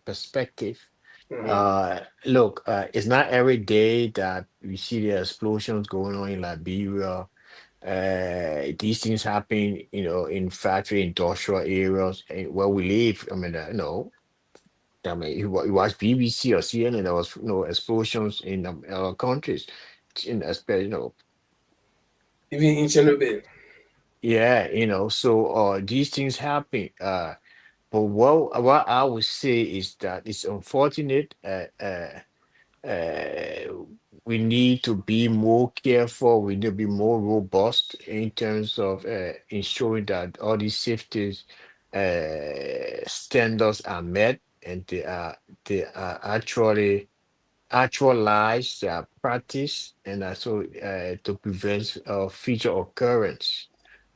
E: perspective.
C: Mhm.
E: Look, it's not every day that we see the explosions going on in Liberia. These things happen, in factory industrial areas where we live. I mean, no, I mean, you watch BBC or CNN, there was explosions in other countries, especially,
C: Even in Chernobyl.
E: yeah, so these things happen. But what I would say is that it's unfortunate. We need to be more careful. We need to be more robust in terms of ensuring that all these safety standards are met and they are actualized, practice, and also to prevent future occurrence.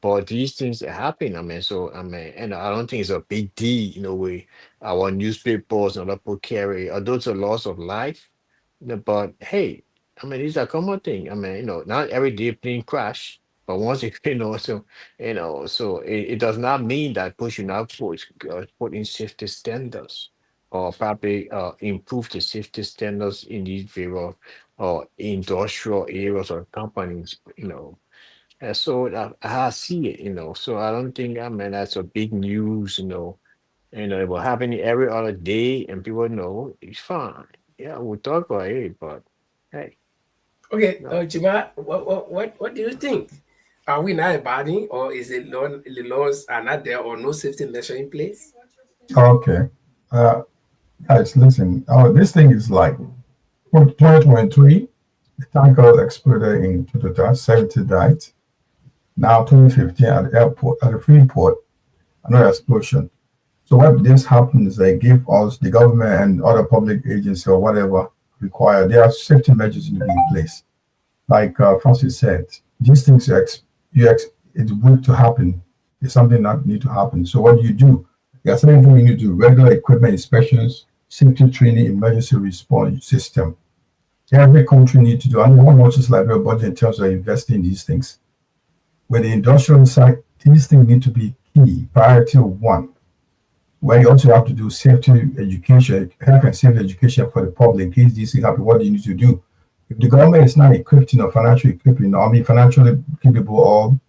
E: But these things happen. I mean, and I don't think it's a big deal. We our newspapers and other people carry, although it's a loss of life. But hey, I mean, these are common thing. I mean, not every day plane crash, but once it, so it does not mean that people should not put in safety standards or probably improve the safety standards in these various industrial areas or companies, so I see it, so I don't think, I mean, that's a big news, it will happen every other day and people know it's fine. Yeah, we'll talk about it, but hey,
C: Okay,
E: no.
C: Jima, what do you think? Are we not abiding, or is the laws are not there, or no safety measure in place?
G: Okay. Uh, Guys, listen. This thing is like 2023. The tanker exploded in 2070, died. Now 2015 at the airport, at the Freeport, another explosion. So what this happens, they give us the government and other public agencies or whatever require. There are safety measures to be in place. Like Francis said, these things it's going to happen. It's something that need to happen. So what do you do? There are certain things you need to do: regular equipment inspections, safety training, emergency response system. Every country need to do. And one watches like a budget in terms of investing in these things. With the industrial side, these things need to be key, priority one. Where you also have to do safety education, health and safety education for the public. In case these things happen, what do you need to do? If the government is not equipped, financially equipped, financially capable, or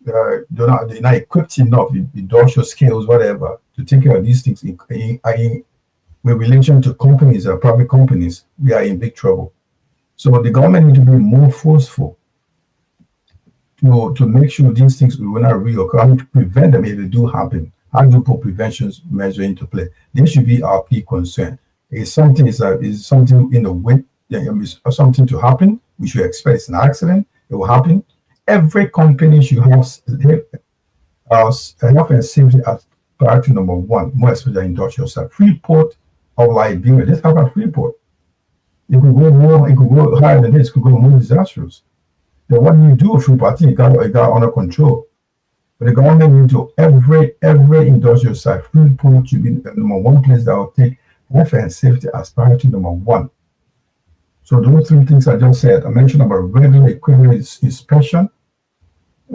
G: they're not equipped enough, with industrial skills, whatever, to take care of these things with relation to companies or private companies, we are in big trouble. So the government need to be more forceful to make sure these things will not reoccur, to prevent them if they do happen. How do you put prevention measure into play? This should be our key concern. If something is something in the way, something to happen, we should expect it's an accident. It will happen. Every company should have health and safety as priority number one, more especially industrial side. Freeport of Liberia, this happened at Freeport. It could go more, it could go higher than this, it could go more disastrous. Then what do you do with Freeport? I think it got under control. But the government need to every industrial site, Freeport should be the number one place that will take health and safety as priority number one. So those three things I just said, I mentioned about regular equipment inspection,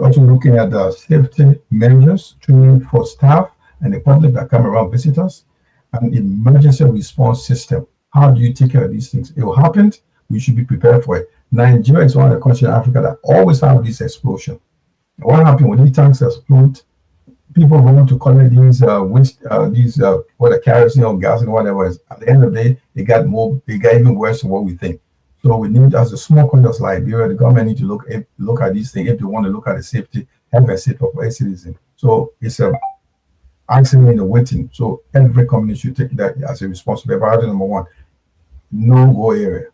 G: also looking at the safety measures, training for staff and the public that come around visitors, and emergency response system. How do you take care of these things? It will happen. We should be prepared for it. Nigeria is one of the countries in Africa that always have this explosion. What happened when these tanks explode? People run to collect these what kerosene or gas and whatever. At the end of the day, it got even worse than what we think. So we need, as a small country like Liberia, the government need to look at these things if they want to look at the safety, health and safety of every citizen. So it's a accident in the waiting. So every company should take that as a responsibility. Priority number one, no go area.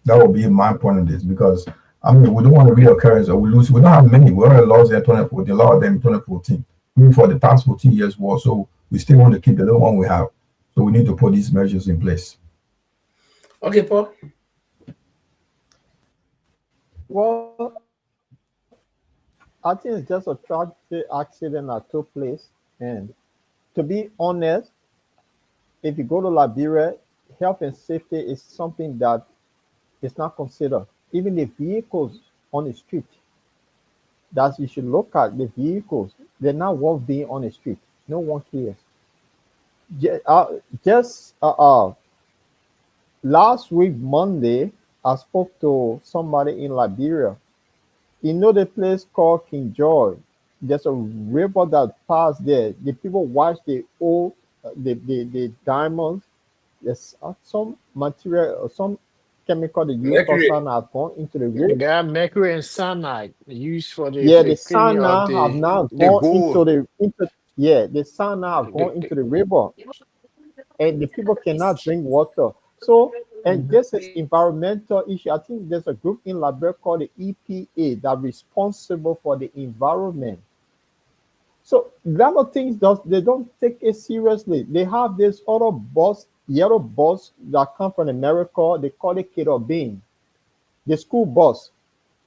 G: That will be my point of this, because we don't want a reoccurrence, or we lose. We don't have many. We already lost in 2014, a lot of them in 2014. Even for the past 14 years war, so we still want to keep the little one we have. So we need to put these measures in place.
C: Okay, Paul.
D: Well, I think it's just a tragic accident that took place. And to be honest, if you go to Liberia, health and safety is something that is not considered. Even the vehicles on the street, that you should look at the vehicles, they're not worth being on the street. No one cares. Just last week, Monday, I spoke to somebody in Liberia. You know the place called Cllr. There's a river that passed there. The people watch the old, the diamonds. There's some material or some chemical they use for cyanide have gone into the river.
E: They got mercury and cyanide used for the
D: the cyanide have now gone into the cyanide have gone into the river, and the people cannot drink water. So, and this is environmental issue. I think there's a group in Liberia called the EPA that responsible for the environment. So a lot of things they don't take it seriously. They have this other bus, yellow bus that come from America. They call it Cllr, the school bus,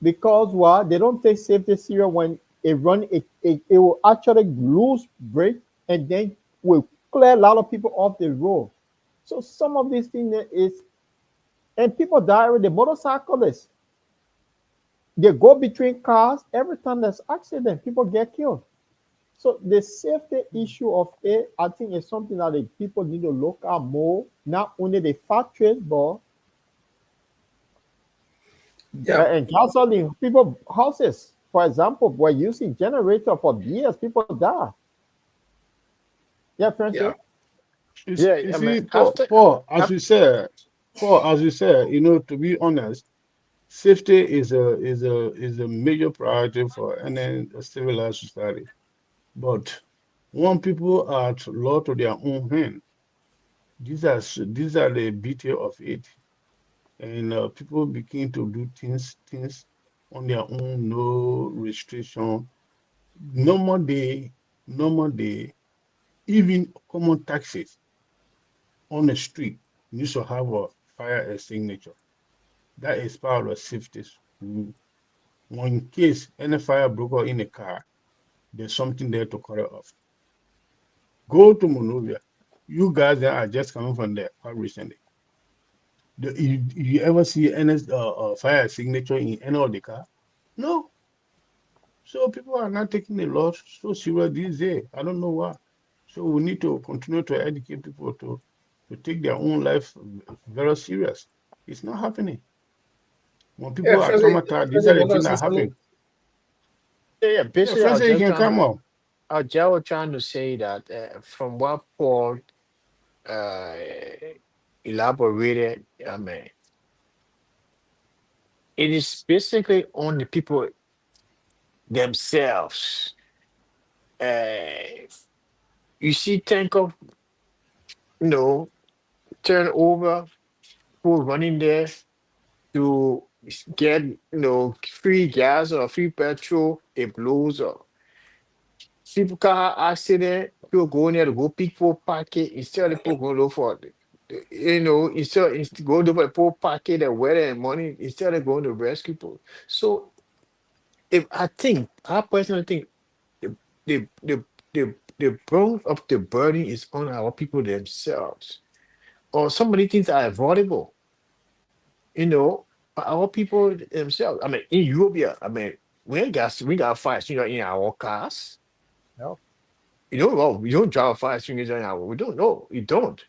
D: because why? They don't take safety serious. When it run, it will actually lose brake and then will clear a lot of people off the road. So some of these things is, and people die with the motorcyclists. They go between cars. Every time there's accident, people get killed. So the safety issue of it, I think, is something that the people need to look at more. Not only the factories, but and gasoline. People houses, for example, were using generator for years. People die. Yeah, Francis.
H: You see, Paul, as you said, to be honest, safety is a major priority for any civilized society. But when people are law to their own hand, These are the beauty of it, and people begin to do things on their own, no restriction. Normal day, even common taxis on the street needs to have a fire extinguisher. That is part of safety. Mm. When in case any fire broke out in a car, there's something there to cut it off. Go to Monrovia. You guys that are just coming from there quite recently. You ever see any fire signature in any of the car? No. So people are not taking the law so serious these days. I don't know why. So we need to continue to educate people to take their own life very serious. It's not happening. When
C: Yeah,
H: people are
C: Francis,
H: traumatized, these
C: Francis,
H: are the
C: want to
H: things
C: say
H: that
C: something?
H: happen.
E: Yeah,
H: Yeah,
E: basically,
H: Francis, you can come up.
E: I was just trying to say that from what Paul uh, elaborated, I mean, it is basically on the people themselves. Uh, you see, think of, you know, turn over, people running there to get, free gas or free petrol, it blows up. People car accident, people go in there to go pick for pocket instead of people going to look for instead go to the poor pocket the weather and money instead of going to rescue people. So if I personally think the the the the brunt of the burden is on our people themselves. Or some of the things are avoidable, by our people themselves. I mean, in Europe, yeah, I mean, we got fire extinguisher in our cars.
D: No.
E: Well, we don't drive a fire extinguisher in our. We don't know. We don't.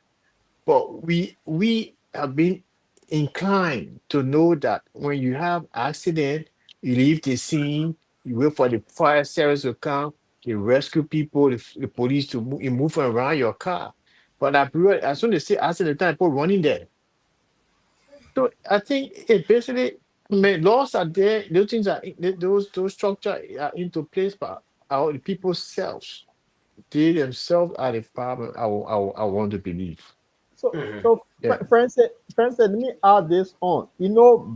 E: But we have been inclined to know that when you have accident, you leave the scene, you wait for the fire service to come, you rescue people, the police to move around your car. But as soon as they say accident time, people running there. So I think it basically, I mean, laws are there. Those things those structures are into place, but the people selves, they themselves are the problem. I want to believe.
D: So
E: Yeah.
D: friends, let me add this on.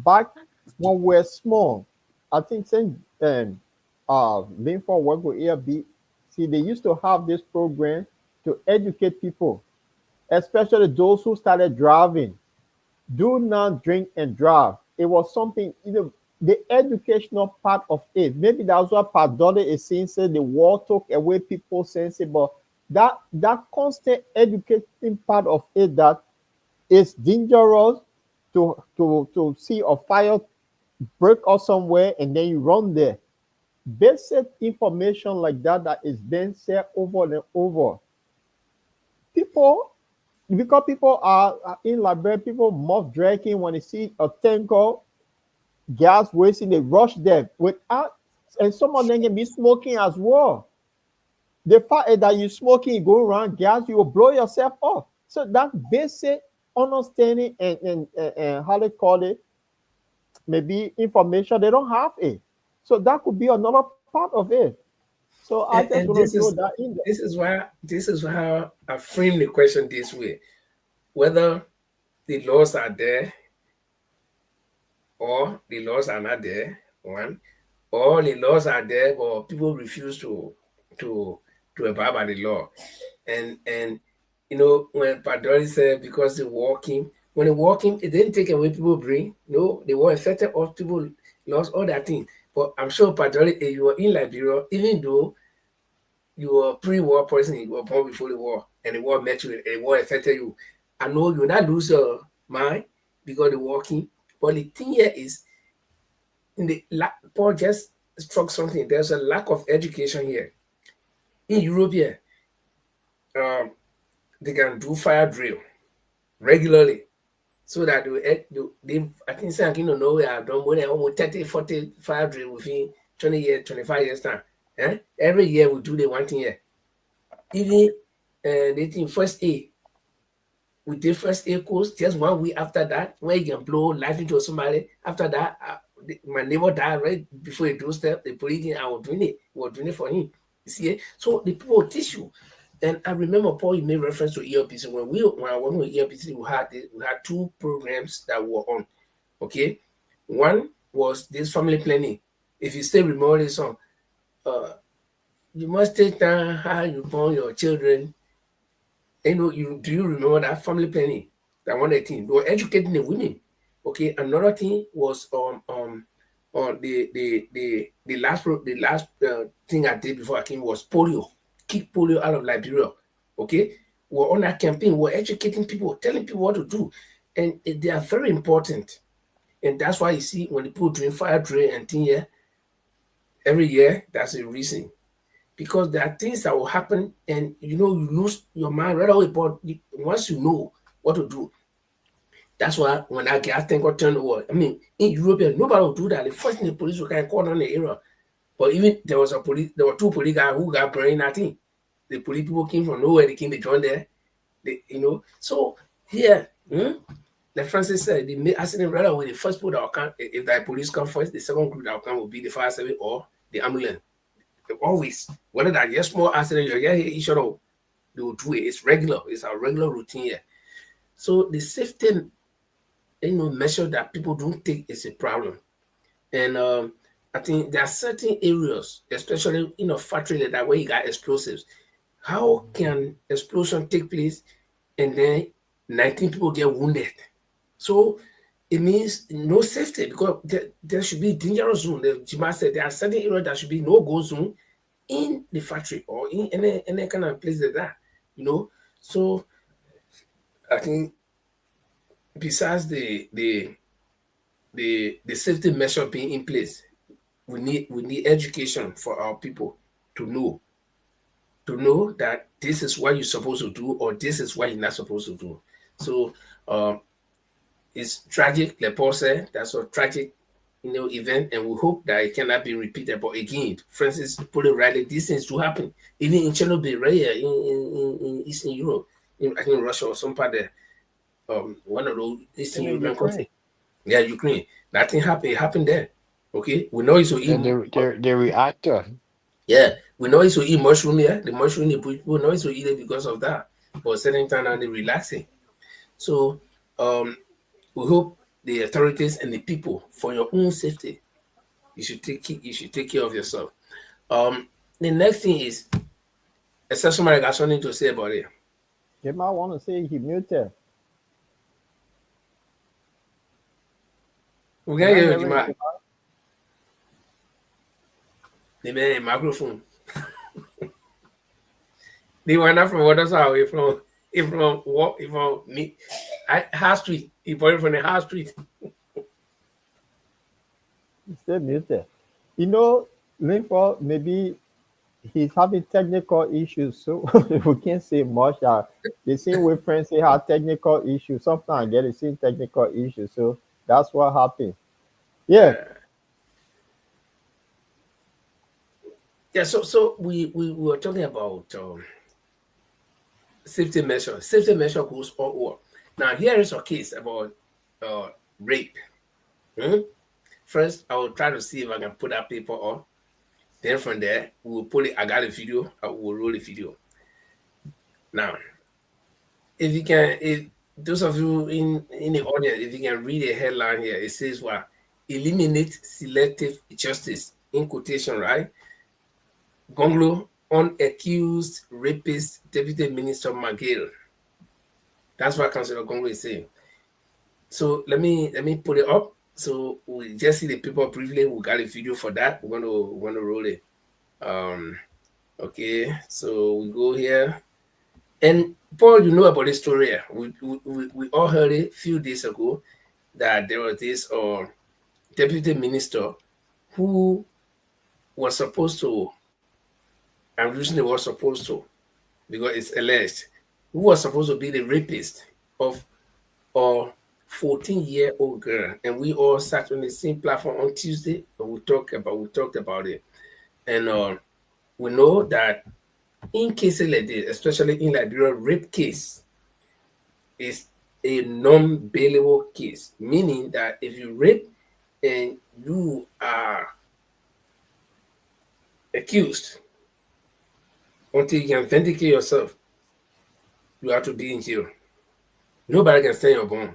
D: Back when we were small, I think since Linford work with ARB, see, they used to have this program to educate people, especially those who started driving. Do not drink and drive. It was something, the educational part of it. Maybe that's what Padole is saying, say the war took away people's sense, but that constant educating part of it, that it's dangerous to see a fire break out somewhere and then you run there. Basic information like that is being said over and over. People, because people are in Liberia, people mouth dragging when they see a tanker, gas wasting, they rush them without, and some of them can be smoking as well. The fact is that you smoking, you go around gas, you will blow yourself up. So that basic understanding and how they call it, maybe information, they don't have it. So that could be another part of it. So I just
C: And
D: want to throw that in there.
C: this is how I frame the question this way: whether the laws are there or the laws are not there, one, or the laws are there but people refuse to to abide by the law. And when Padori said because when they walking, it didn't take away people brain. No, they were affected of people lost all that thing. But I'm sure Padori, if you were in Liberia, even though you were pre-war person, you were born before the war, and the war met you, and the war affected you. I know you will not lose your mind because the walking. But the thing here is, Paul just struck something. There's a lack of education here. In Europe, here, they can do fire drill regularly. So that they I think some know we have done more than almost 30, 40 fire drill within 20 years, 25 years time. Every year we do the one thing here. Even they think first aid. We did first aid course just 1 week after that, where you can blow life into somebody. After that, my neighbor died right before he doorstep. The police, I was doing it. We were doing it for him. You see, so the people will teach you. And I remember Paul, you made reference to ELPC. When I was working with ELPC, we had two programs that were on. Okay, one was this family planning. If you stay remotely, so you must take down how you born your children. Do you remember that family planning? That one thing. They were educating the women. Okay, another thing was on the last thing I did before I came was polio. Kick polio out of Liberia. Okay, we're on that campaign. We're educating people, telling people what to do, and they are very important. And that's why you see when people doing fire drill and thing here every year, that's a reason. Because there are things that will happen, and you lose your mind right away. But once you know what to do, that's why when that gas tank got turned over, I mean, in Europe, nobody will do that. The first thing the police will kind of call on the area. But even there were two police guys who got burned. I think the police people came from nowhere. They came, they joined there. So here, like Francis said, they made accident right away. The first people that will come, if the police come first, the second group that will come will be the fire service or the ambulance. Always, whether that just small accident, you get each other, they will do it. It's regular. It's a regular routine here. So the safety, measure that people don't take is a problem. And I think there are certain areas, especially factory that where you got explosives. How can explosion take place and then 19 people get wounded? So it means no safety, because there should be dangerous zone. The Jima said there are certain areas that should be no go zone in the factory or in any kind of place like that. So I think besides the safety measure being in place, we need education for our people to know that this is what you're supposed to do or this is what you're not supposed to do. So it's tragic, like Paul said, that's a tragic event, and we hope that it cannot be repeated. But again, Francis put it rightly, these things do happen. Even in Chernobyl, right here in Eastern Europe, I think Russia or some part there, one of those Eastern European countries. Yeah, Ukraine. That thing happened. It happened there. Okay, we know it's to eat.
E: And the reactor.
C: Yeah, we know it's to eat mushroom. Yeah, the mushroom people know it's to eat it because of that. But certain time now they're relaxing. So we hope the authorities and the people, for your own safety, you should take care of yourself. The next thing is, somebody got something to say about it.
D: You might want to say he muted.
C: We can hear you, Jima. The man microphone. They went out from what side? From me. High Street. He bought it from the High Street.
D: He's still muted. Linford, maybe he's having technical issues, so we can't say much. The same way friends say have technical issues. Sometimes I get the same technical issues, so that's what happened. Yeah.
C: Yeah, so we were talking about safety measure. Safety measure goes all over. Now here is a case about rape. First, I will try to see if I can put that paper on. Then from there, we will pull it. I got a video. I will roll the video. Now, if those of you in the audience, if you can read the headline here, it says what? Eliminate selective justice, in quotation, right? Gongloe on accused rapist Deputy Minister Magil. That's what Councillor Gongloe is saying. So let me put it up. So we just see the paper briefly. We got a video for that. We're gonna roll it. Okay, so we go here. And Paul, you know about this story here. We all heard it a few days ago that there was this deputy minister who was supposed to, I'm using the word supposed to because it's alleged, who was supposed to be the rapist of a 14-year-old girl. And we all sat on the same platform on Tuesday and we talked about it. And we know that in cases like this, especially in Liberia, rape case is a non-bailable case, meaning that if you rape and you are accused until you can vindicate yourself, you have to be in jail. Nobody can stand your bond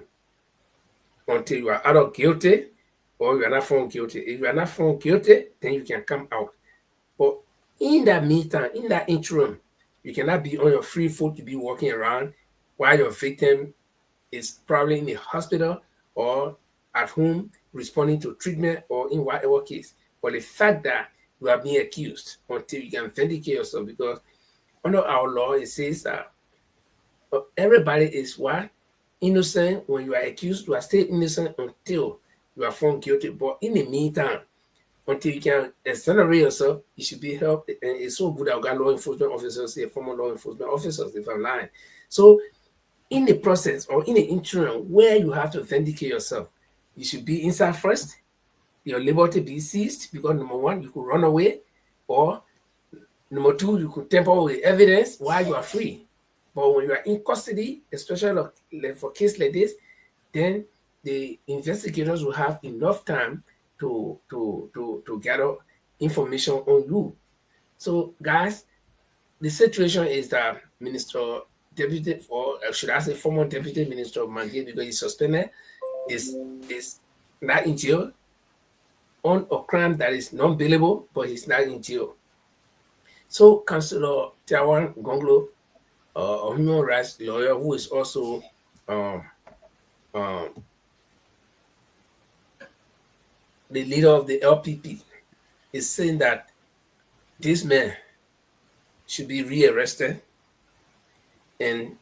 C: until you are either guilty or you are not found guilty. If you are not found guilty, then you can come out. But in that meantime, in that interim, you cannot be on your free foot to be walking around while your victim is probably in the hospital or at home responding to treatment or in whatever case. But the fact that you are being accused until you can vindicate yourself, because under our law, it says that everybody is what? Innocent. When you are accused, you are still innocent until you are found guilty. But in the meantime, until you can exonerate yourself, you should be helped. And it's so good I've got law enforcement officers here, former law enforcement officers, if I'm lying. So in the process or in the interim where you have to vindicate yourself, you should be inside first, your liberty be seized, because number one, you could run away, or number two, you could tamper with evidence while you are free. But when you are in custody, especially for cases like this, then the investigators will have enough time to gather information on you. So, guys, the situation is that Deputy, or should I say former Deputy Minister of Mange, because he's suspended, is not in jail on a crime that is non-bailable, but he's not in jail. So, Councillor Tiawan Gongloe, a human rights lawyer who is also the leader of the LPP, is saying that this man should be rearrested and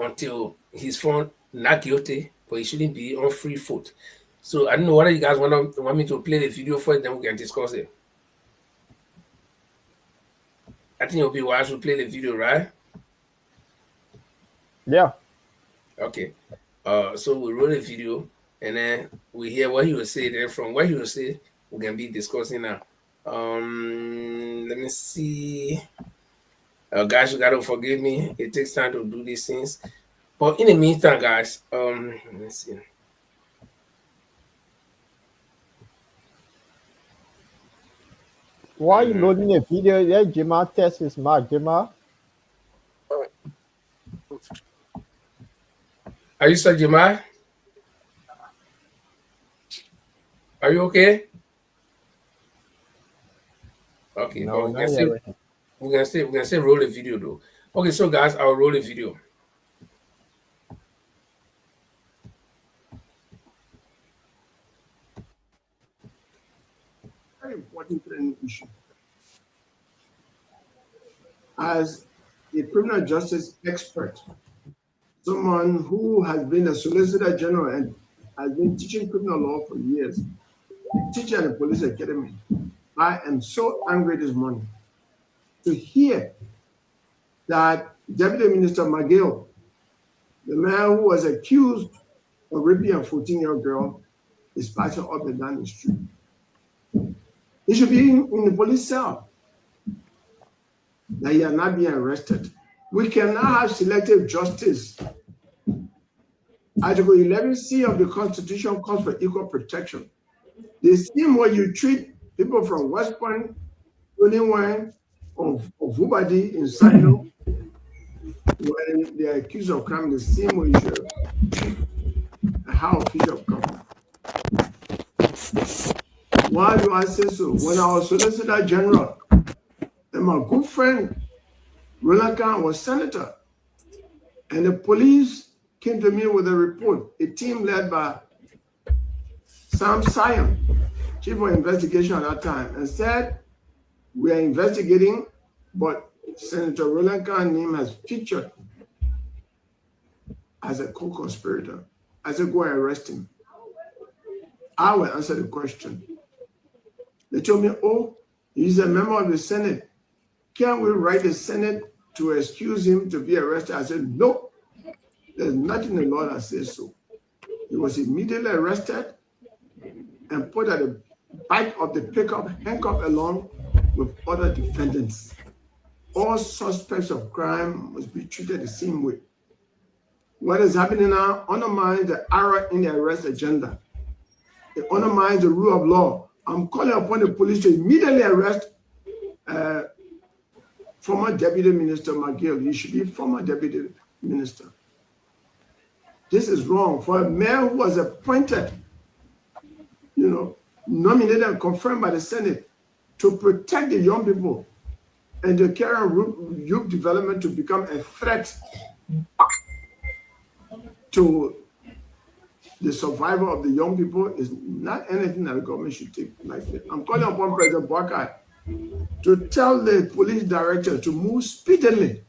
C: until he's found not guilty, but he shouldn't be on free foot. So I don't know whether you guys want me to play the video for it, then we can discuss it. I think it'll be wise to play the video, right?
D: Yeah.
C: Okay. So we roll the video and then we hear what he will say. Then from what he will say, we can be discussing now. Let me see. Guys, you gotta forgive me. It takes time to do these things. But in the meantime, guys, let me see.
D: Why are you loading the video? Yeah, Jima test his mark, Jima.
C: Are you sir, Jima? Are you okay? Okay,
D: No,
C: we can still roll the video though. Okay, so guys, I'll roll the video.
Q: Very important issue. As a criminal justice expert, someone who has been a solicitor general and has been teaching criminal law for years, teaching at the police academy, I am so angry this morning to hear that Deputy Minister McGill, the man who was accused of raping a 14-year-old girl, is passing up and down the street. He should be in the police cell. That he are not being arrested. We cannot have selective justice. Article 11C of the Constitution calls for equal protection. The same way you treat people from West Point, Wine, of Vubadi in Sino, when they are accused of crime, the same way you should treat a high official of government. Why do I say so? When I was Solicitor General, and my good friend Roland Khan was senator, and the police came to me with a report, a team led by Sam Sion, chief of investigation at that time, and said, we are investigating, but Senator Roland Khan's name has featured as a co-conspirator. I said, go and arrest him. I will answer the question. They told me, oh, he's a member of the Senate. Can't we write the Senate to excuse him to be arrested? I said, no, there's nothing in the law that says so. He was immediately arrested and put at the back of the pickup, handcuffed along with other defendants. All suspects of crime must be treated the same way. What is happening now undermines the error in the arrest agenda. It undermines the rule of law. I'm calling upon the police to immediately arrest former Deputy Minister McGill. He should be former Deputy Minister. This is wrong for a man who was appointed, nominated and confirmed by the Senate to protect the young people and to carry on youth development to become a threat to the survival of the young people is not anything that the government should take lightly. I'm calling upon President Boakai to tell the police director to move speedily,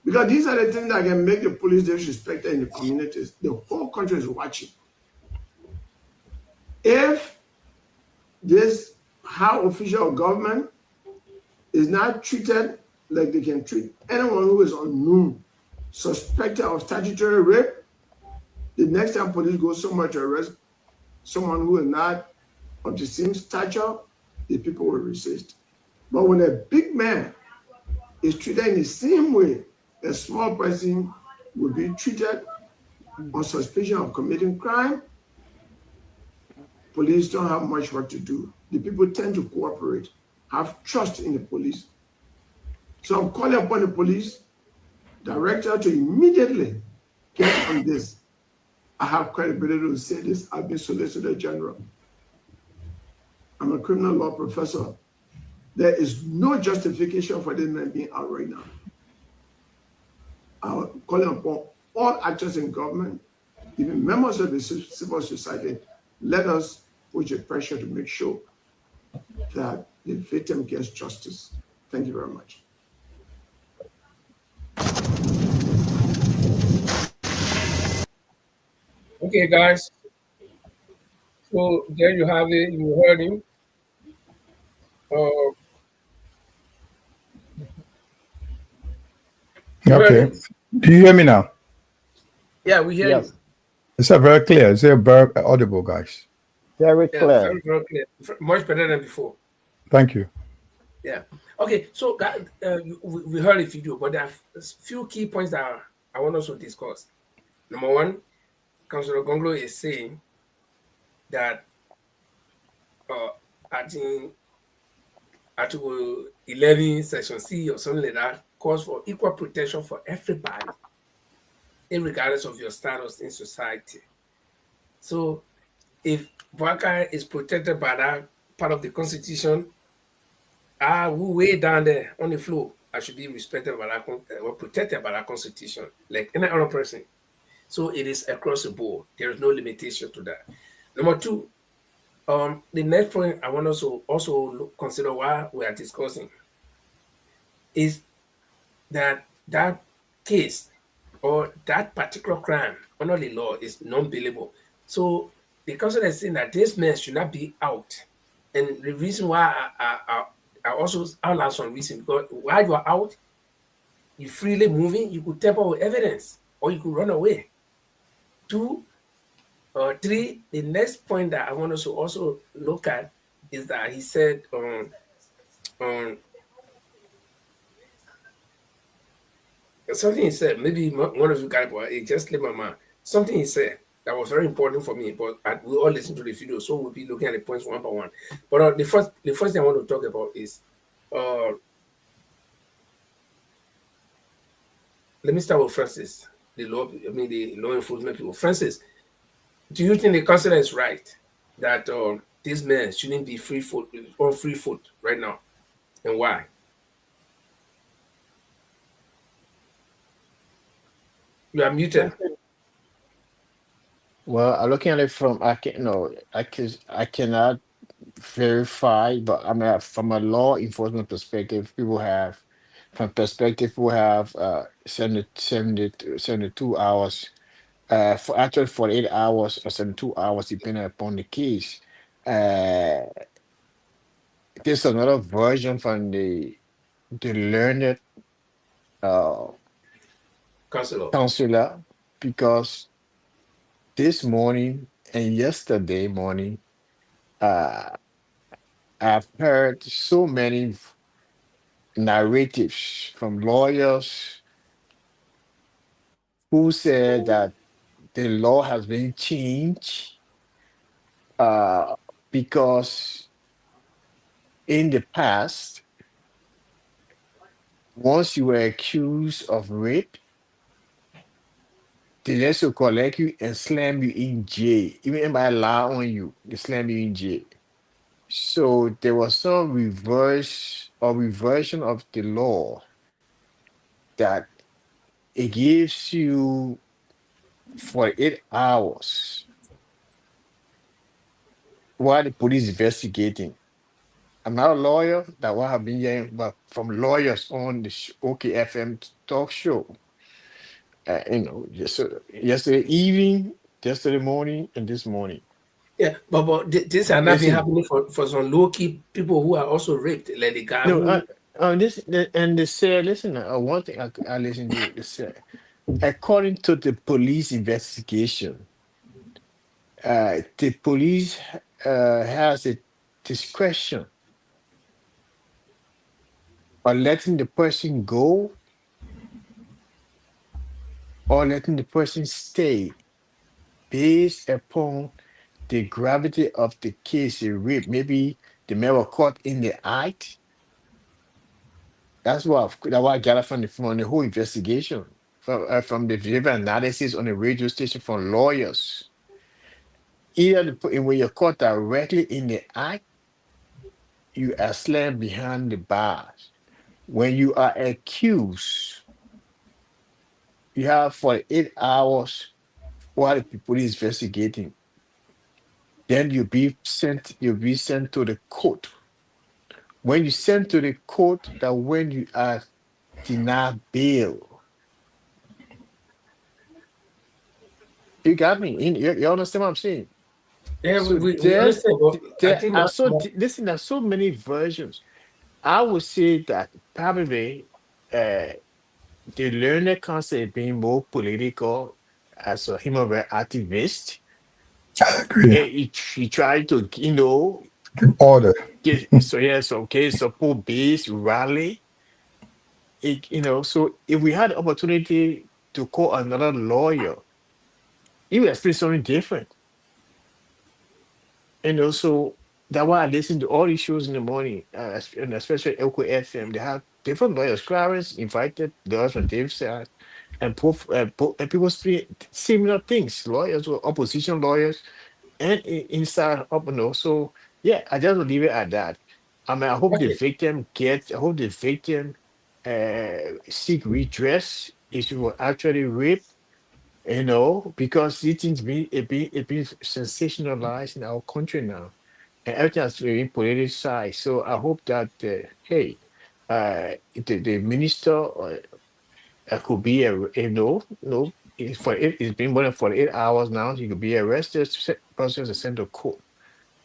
Q: because these are the things that can make the police disrespected in the communities. The whole country is watching. If this high official of government is not treated like they can treat anyone who is unknown, suspected of statutory rape, the next time police go somewhere to arrest someone who is not of the same stature, the people will resist. But when a big man is treated in the same way a small person will be treated on suspicion of committing crime, police don't have much work to do. The people tend to cooperate, have trust in the police. So I'm calling upon the police director to immediately get on this. I have credibility to say this. I've been Solicitor General. I'm a criminal law professor. There is no justification for this man being out right now. I'm calling upon all actors in government, even members of the civil society, let us put the pressure to make sure that the victim gets justice. Thank you very much.
C: Okay, guys. So there you have it. You heard him.
G: Okay. Do you hear me now?
C: Yeah, we hear you.
G: Is that very clear? Is it very audible, guys?
D: Very
C: Yeah,
D: clear.
C: very, very clear. Much better than before.
G: Thank you.
C: Yeah. Okay. So we heard a video, but there are a few key points that I want us to discuss. Number one, Councillor Gongloe is saying that I think Article 11, Section C or something like that calls for equal protection for everybody, regardless of your status in society. So if Boakai is protected by that part of the Constitution, who way down there on the floor, I should be respected by that or protected by that Constitution, like any other person. So it is across the board. There is no limitation to that. Number two, the next point I want us to also consider while we are discussing is that case or that particular crime under the law is non-bailable. So the council is saying that this man should not be out. And the reason why I also outline some reason, because while you are out, you're freely moving, you could tamper with evidence or you could run away. 2 or 3, the next point that I want us to also look at is that he said something he said, maybe one of you got it, but it just slipped my mind. Something he said that was very important for me, but we all listen to the video, so we'll be looking at the points one by one. But the first thing I want to talk about is, let me start with Francis, the law enforcement people. Francis, do you think the councillor is right that this man shouldn't be on free foot right now, and why? You are muted.
E: Well, looking at it from I cannot verify, but I mean from a law enforcement perspective, people have 72 hours, for actually 48 hours or 72 hours, depending upon the case. There's another version from the learned counselor, because this morning and yesterday morning, I've heard so many narratives from lawyers who said that the law has been changed because in the past, once you were accused of rape, they just will collect you and slam you in jail. Even by lie on you, they slam you in jail. So there was some reversion of the law that it gives you 48 hours while the police investigating. I'm not a lawyer, that what I've been hearing, but from lawyers on the OKFM talk show. Yesterday evening, yesterday morning, and this morning.
C: Yeah, but this has not been happening for some low-key people who are also raped, like the guy who...
E: They said, listen, one thing I listened to, they said, according to the police investigation, the police has a discretion on letting the person go or letting the person stay based upon the gravity of the case, a rape. Maybe the man was caught in the act. That's what I gathered from the whole investigation, from the behavior analysis on the radio station from lawyers. Either when you're caught directly in the act, you are slammed behind the bars. When you are accused, you have 48 hours while the police investigating. Then you'll be sent to the court. When you sent to the court, that when you are denied bail. You got me. You understand what I'm saying?
C: Yeah,
E: so
C: we understand.
E: There's so many versions. I would say that probably the learner concept being more political as a human rights activist.
G: I agree.
E: He tried to,
G: Give order.
E: Support base rally. So if we had the opportunity to call another lawyer, he would explain something different. So that's why I listen to all these shows in the morning, and especially Elko FM. They have different lawyers. Clarence invited lawyers from Dave's side, and people speak similar things. Lawyers or opposition lawyers, and inside up and all. So yeah, I just will leave it at that. I mean, I hope the victim seek redress if you were actually raped. Because these things been sensationalized in our country now, and everything has been politicized. So I hope that the minister could be it's been more than 48 hours now. He could be arrested, processed, and sent to court.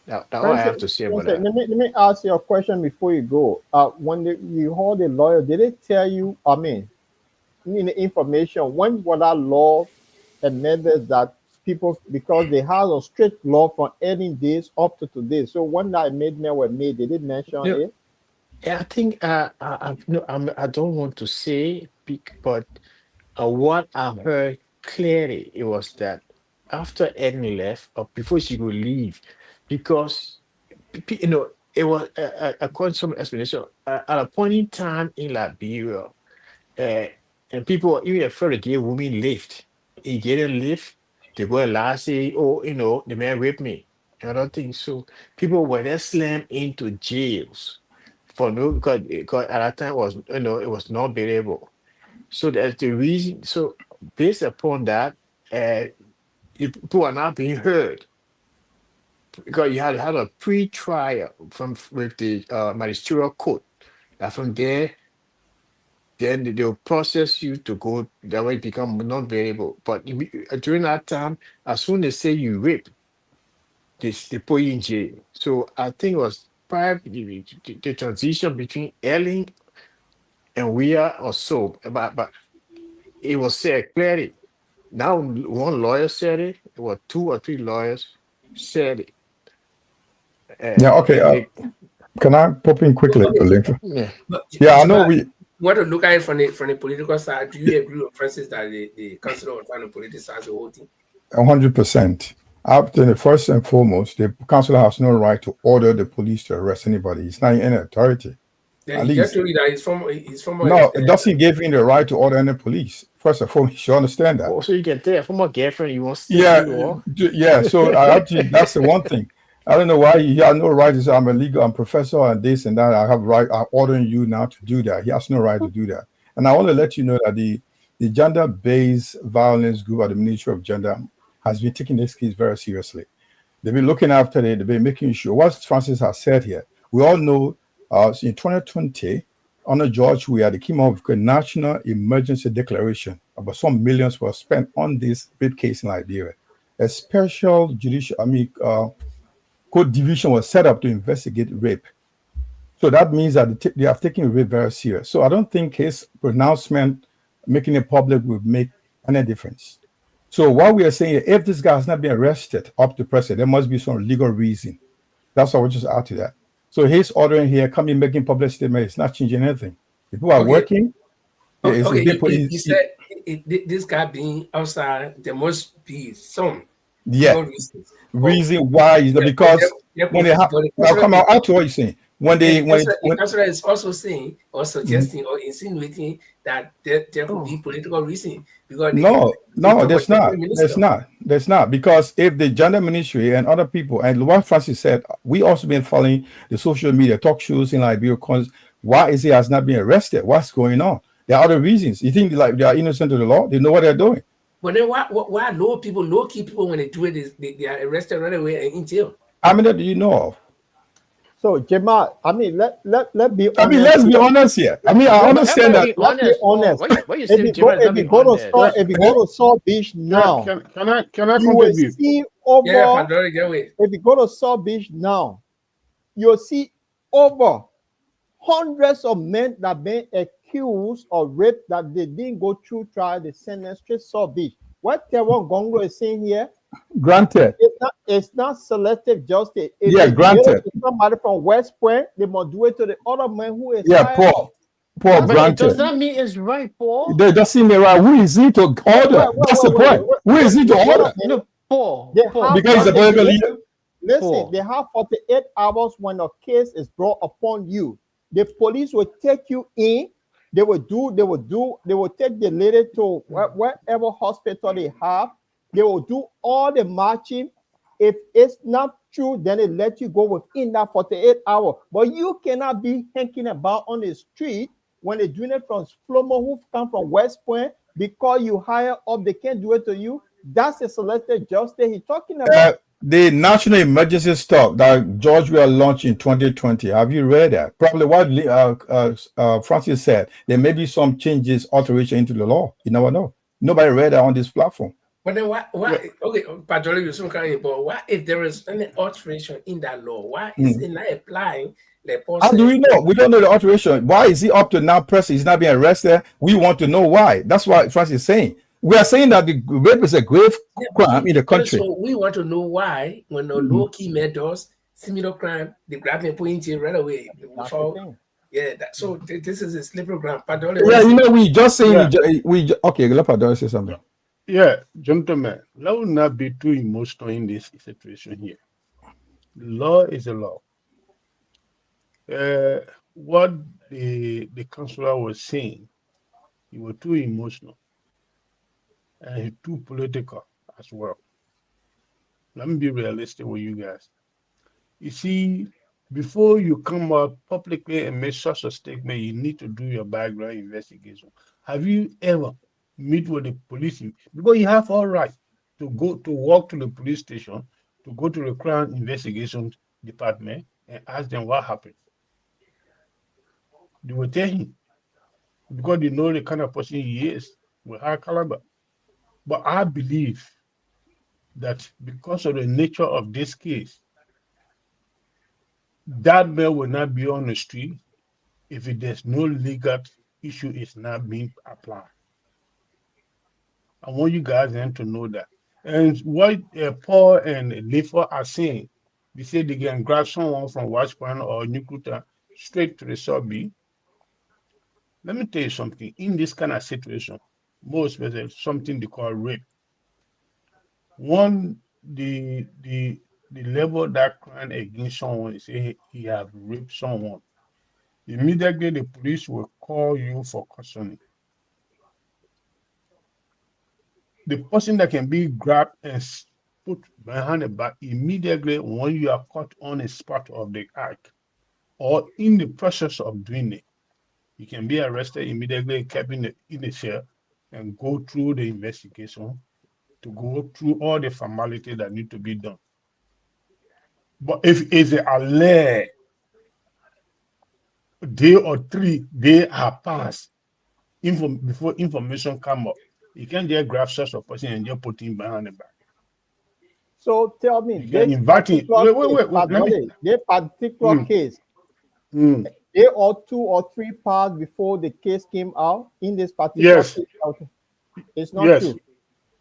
E: That's all I have to say about that.
D: Let me ask you a question before you go. When you hold a lawyer, did they tell you? I mean, in the information, when was that law amended that people, because they have a strict law from any days up to today. So when that amendment were made, they did mention it.
E: Yeah, I think I don't want to say big, but what I heard clearly it was that after Ellen left or before she would leave, because it was according to some explanation at a point in time in Liberia, and people were even afraid to give women lift. He didn't lift. They go and lie, say, "Oh, the man raped me." I don't think so. People were then slammed into jails for because at that time it was not bearable. So that's the reason. So based upon that, people are not being heard because you had a pre-trial with the magisterial court. And from there, then they'll process you to go that way, become not bearable. But during that time, as soon as they say you rape, they put you in jail. So I think it was probably the transition between Ellen and we are or so, but it was said clearly. Now one lawyer said it. It was 2 or 3 lawyers said it.
G: Yeah. Okay. Can I pop in quickly?
E: Yeah.
G: I know we
C: want to look at it from the political side. Do you agree with Francis that the council was trying to politicize the whole thing?
G: 100%. After first and foremost, the council has no right to order the police to arrest anybody. It's not any authority.
C: Then
B: At
C: he just
B: least.
C: told you that he's from
B: No, it doesn't give him the right to order any police. First of all, you should understand that.
E: Oh, so you can tell from a girlfriend you want to
B: Yeah,
E: see war.
B: yeah. So I actually, that's the one thing. I don't know why he has no right to say I'm a legal, I'm professor and this and that. I have right. I'm ordering you now to do that. He has no right to do that. And I want to let you know that the gender-based violence group at the Ministry of Gender has been taking this case very seriously. They've been looking after it. They've been making sure. What Francis has said here, we all know in 2020, under George Weah, they came up with a national emergency declaration. About some millions were spent on this rape case in Liberia. A special court division was set up to investigate rape. So that means that they have taken rape very serious. So I don't think his pronouncement, making it public, will make any difference. So what we are saying, if this guy has not been arrested up to present, there must be some legal reason. That's why we just add to that. So his ordering here, coming making public statement, it's not changing anything. People are working.
C: Okay, you said this guy being outside, there must be some legal reasons.
B: Reason why is because when they have, now come out to what you're saying. The
C: councillor is also saying or suggesting or insinuating that there could be political reason because
B: there's not because if the gender ministry and other people and what Francis said, we also been following the social media talk shows in Liberia. Why is he has not been arrested? What's going on? There are other reasons. You think like they are innocent of the law? They know what they're doing.
C: But then why low key people when they do it they are arrested right away and in jail?
B: How many do you know of?
D: So Jamal, I mean, let's be honest.
B: I mean, let's be honest here. I mean, I understand that.
D: Let's be honest. If you go to Saw Beach now,
H: can I
D: you will
H: contribute?
D: see over. If you go to Saw Beach now, you'll see over hundreds of men that have been accused of rape that they didn't go through trial. They sentenced straight Saw Beach. What Tiawan Gongloe is saying here.
B: Granted.
D: It's not selective justice.
B: Granted.
D: Somebody from West Point, they must do it to the other man who is
B: Paul, granted.
E: Does that mean it's right, Paul?
B: That doesn't mean right. Who is he to order? That's the point. Who is he to order?
E: No, Paul.
B: Because the political leader.
D: Listen, they have 48 hours when a case is brought upon you. The police will take you in. They will take the lady to wherever hospital they have. They will do all the marching. If it's not true, then they let you go within that 48 hours. But you cannot be hanging about on the street when they're doing it from Flomo who come from West Point because you hire up, they can't do it to you. That's the selective justice he's talking about.
B: The national emergency stop that George Weah launched in 2020. Have you read that? Probably what Francis said. There may be some changes, alteration into the law. You never know. Nobody read that on this platform.
C: But then why okay, but why if there is any alteration in that law, why is it not applying the person?
B: How do we know? We don't know the alteration. Why is he up to now pressing? He's not being arrested. We want to know why. That's what Francis is saying. We are saying that the rape is a grave crime in the country.
C: So we want to know why when a low-key man does similar crime, they grab him and put in jail right away. So this is a slippery ground.
B: We just saying okay, let Padre say something.
H: Yeah, gentlemen, let us not be too emotional in this situation here. Law is a law. What the councillor was saying, he was too emotional and too political as well. Let me be realistic with you guys. You see, before you come out publicly and make such a statement, you need to do your background investigation. Have you ever meet with the police? Because you have all right to go to walk to the police station, to go to the crime investigation department and ask them what happened. They will tell him because they know the kind of person he is with high caliber. But I believe that because of the nature of this case, that man will not be on the street if there's no legal issue is not being applied. I want you guys then to know that. And what Paul and Lefa are saying, they say they can grab someone from West Point or Nukuta straight to the sub-B. Let me tell you something. In this kind of situation, most especially something they call rape. One, the level that crime against someone is say he have raped someone. immediately the police will call you for cautioning. The person that can be grabbed and put behind the back immediately when you are caught on a spot of the act or in the process of doing it. You can be arrested immediately, kept in the cell, and go through the investigation to go through all the formalities that need to be done. But if it's a alert, day or 3 days have passed before information come up, you can't just grab such a person and just put him behind the back.
D: So tell me,
H: You
D: this
H: can invite him.
D: This particular case, day or 2 or 3 passed before the case came out in this particular case. It's not true.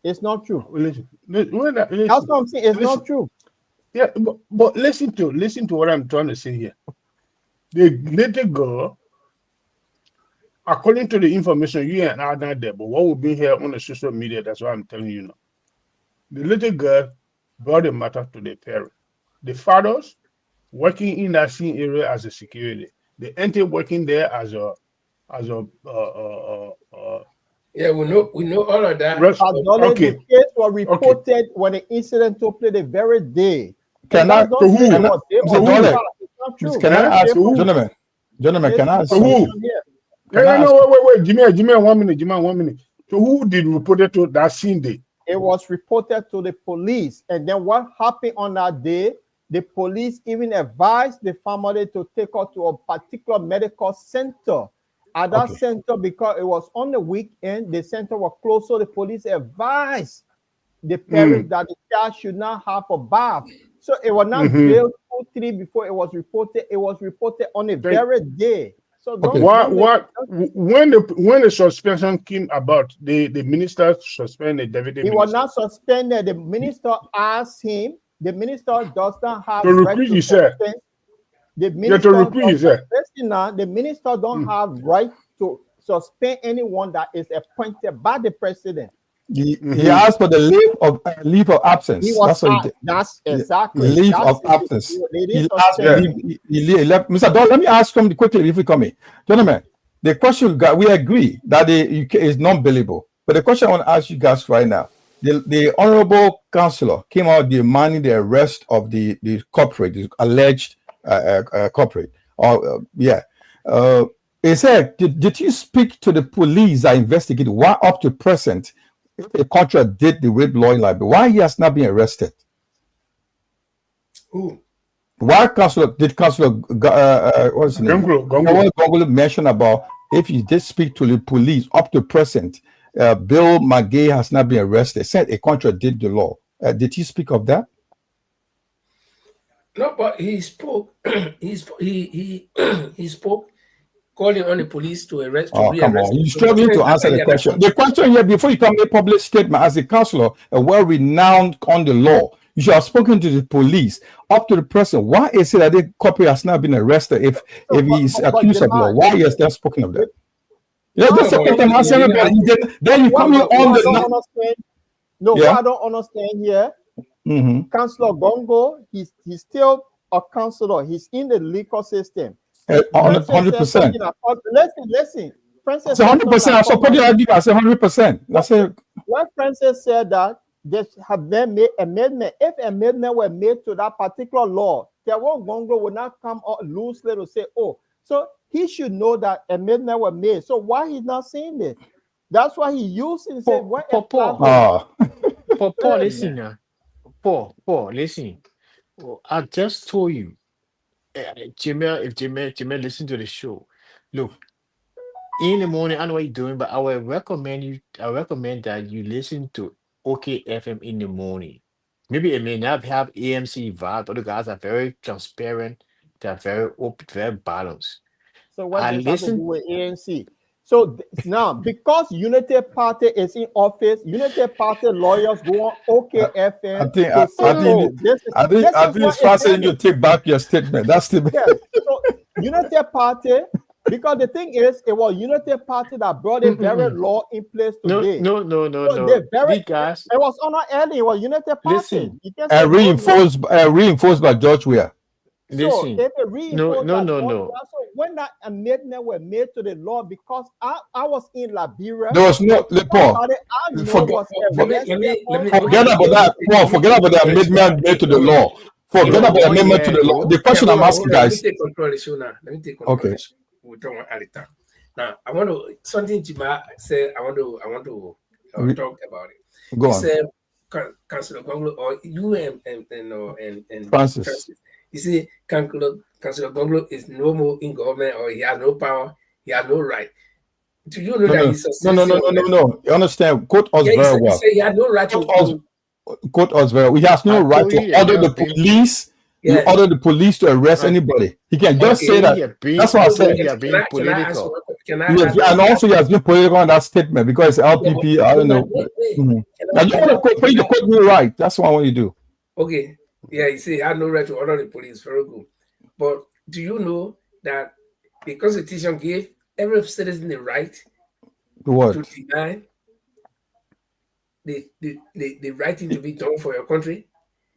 D: It's not true.
H: Listen.
D: That's what I'm saying. It's not true.
H: Yeah, but listen to what I'm trying to say here. The little girl, according to the information, you and I are not there, but what will be here on the social media, that's what I'm telling you now. The little girl brought the matter to the parent. The fathers working in that same area as a security. The auntie working there as a
C: yeah, we know all of that.
D: Okay. The case was reported when the incident took place the very day.
G: Can I ask who? Gentlemen, can I ask
H: who? Wait, Jimmy, 1 minute. So who did report it to that same day?
D: It was reported to the police, and then what happened on that day? The police even advised the family to take her to a particular medical center. At that center, because it was on the weekend, the center was closed, so the police advised the parents that the child should not have a bath. So it was not jail 2-3 before it was reported. It was reported on the very day. So
H: when the suspension came about, the minister suspended David.
D: He was not suspended. The minister asked him. The minister does not have
H: to recruit. He said.
D: The minister, the minister don't have right to suspend anyone that is appointed by the president.
G: He asked for the leave of absence.
D: That's exactly
G: leave of absence. He asked he left. Mr. Don, let me ask him quickly if we come in. Gentlemen, the question we agree that the UK is non-billable. But the question I want to ask you guys right now, the honorable councillor came out demanding the arrest of the corporate, the alleged corporate. He said, did you speak to the police that investigated why up to present, if a contract did the rape law in Liberia, why he has not been arrested?
C: Who?
G: Why Councillor what's his name? Gongloe mentioned about if you did speak to the police up to present, Bill McGay has not been arrested. Said a contract did the law. Did he speak of that?
C: No, but he spoke. he spoke, calling on the police to arrest.
G: Come on, you're struggling to answer the question. The question here, before you come to a public statement as a councillor, a well-renowned on the law, you should have spoken to the police up to the present. Why is it that the corporate has not been arrested if he is accused of law? Why has not spoken of that? Yeah, that's the question I'm asking about. Then you come on the.
D: What I don't understand here. Councillor Gongloe, he's still a councillor. He's in the legal system.
G: 100%.
D: Listen. Francis,
G: 100%. I support your idea. I say 100%. That's it.
D: When Francis said that there have been made amendment, if amendment were made to that particular law, Tiawan Gongloe would not come out loosely to say, oh, so he should know that amendment were made. So why he's not saying it? That's why he used it and said,
R: Paul, listen. Paul, listen. I just told you, if Jimmy listen to the show, look, in the morning, I know what you're doing, but I recommend that you listen to OKFM in the morning. Maybe it may not have AMC vibe, but the guys are very transparent, they're very open, very balanced.
D: So what does that have to do with ANC? So now, because Unity Party is in office, Unity Party lawyers go on OKFM.
G: I think it's fascinating you take back your statement. That's the
D: So Unity Party, because the thing is, it was Unity Party that brought the very law in place today.
R: No.
D: It was on early. It was Unity Party.
G: Reinforced by George Weah.
R: Listen, no.
D: when that amendment were made to the law, because I was in Liberia.
G: There was no Paul.
D: Somebody I know
G: Forget,
D: was arrested.
G: forget about that. Paul, forget about the amendment made to the law. Forget about the amendment to the law. The question I'm asking, guys.
C: Let me take control of the show now. Let me take control
G: Okay.
C: of the show. We'll talk at the time. Now, I want to something Jima said. I want to talk about it.
G: Go
C: He
G: on.
C: said, Councillor Gongloe, or you and
G: Francis.
C: You see, Councillor Gongloe is no more in government, or he has no power, he has no right. Do you know that he's a
G: No. You understand? Quote us
C: he
G: very
C: said,
G: well.
C: he had no right
G: Quote us very well. He has no right to order the police. You order the police to arrest anybody. He can just say that. That's what I said. And also he has been political on that statement because LPP. I don't know. Now you want to quote me right. That's what I want you to do.
C: Okay. Yeah, you say he had no right to order the police. Very good. But do you know that the Constitution gave every citizen the right to deny the right thing to be done for your country?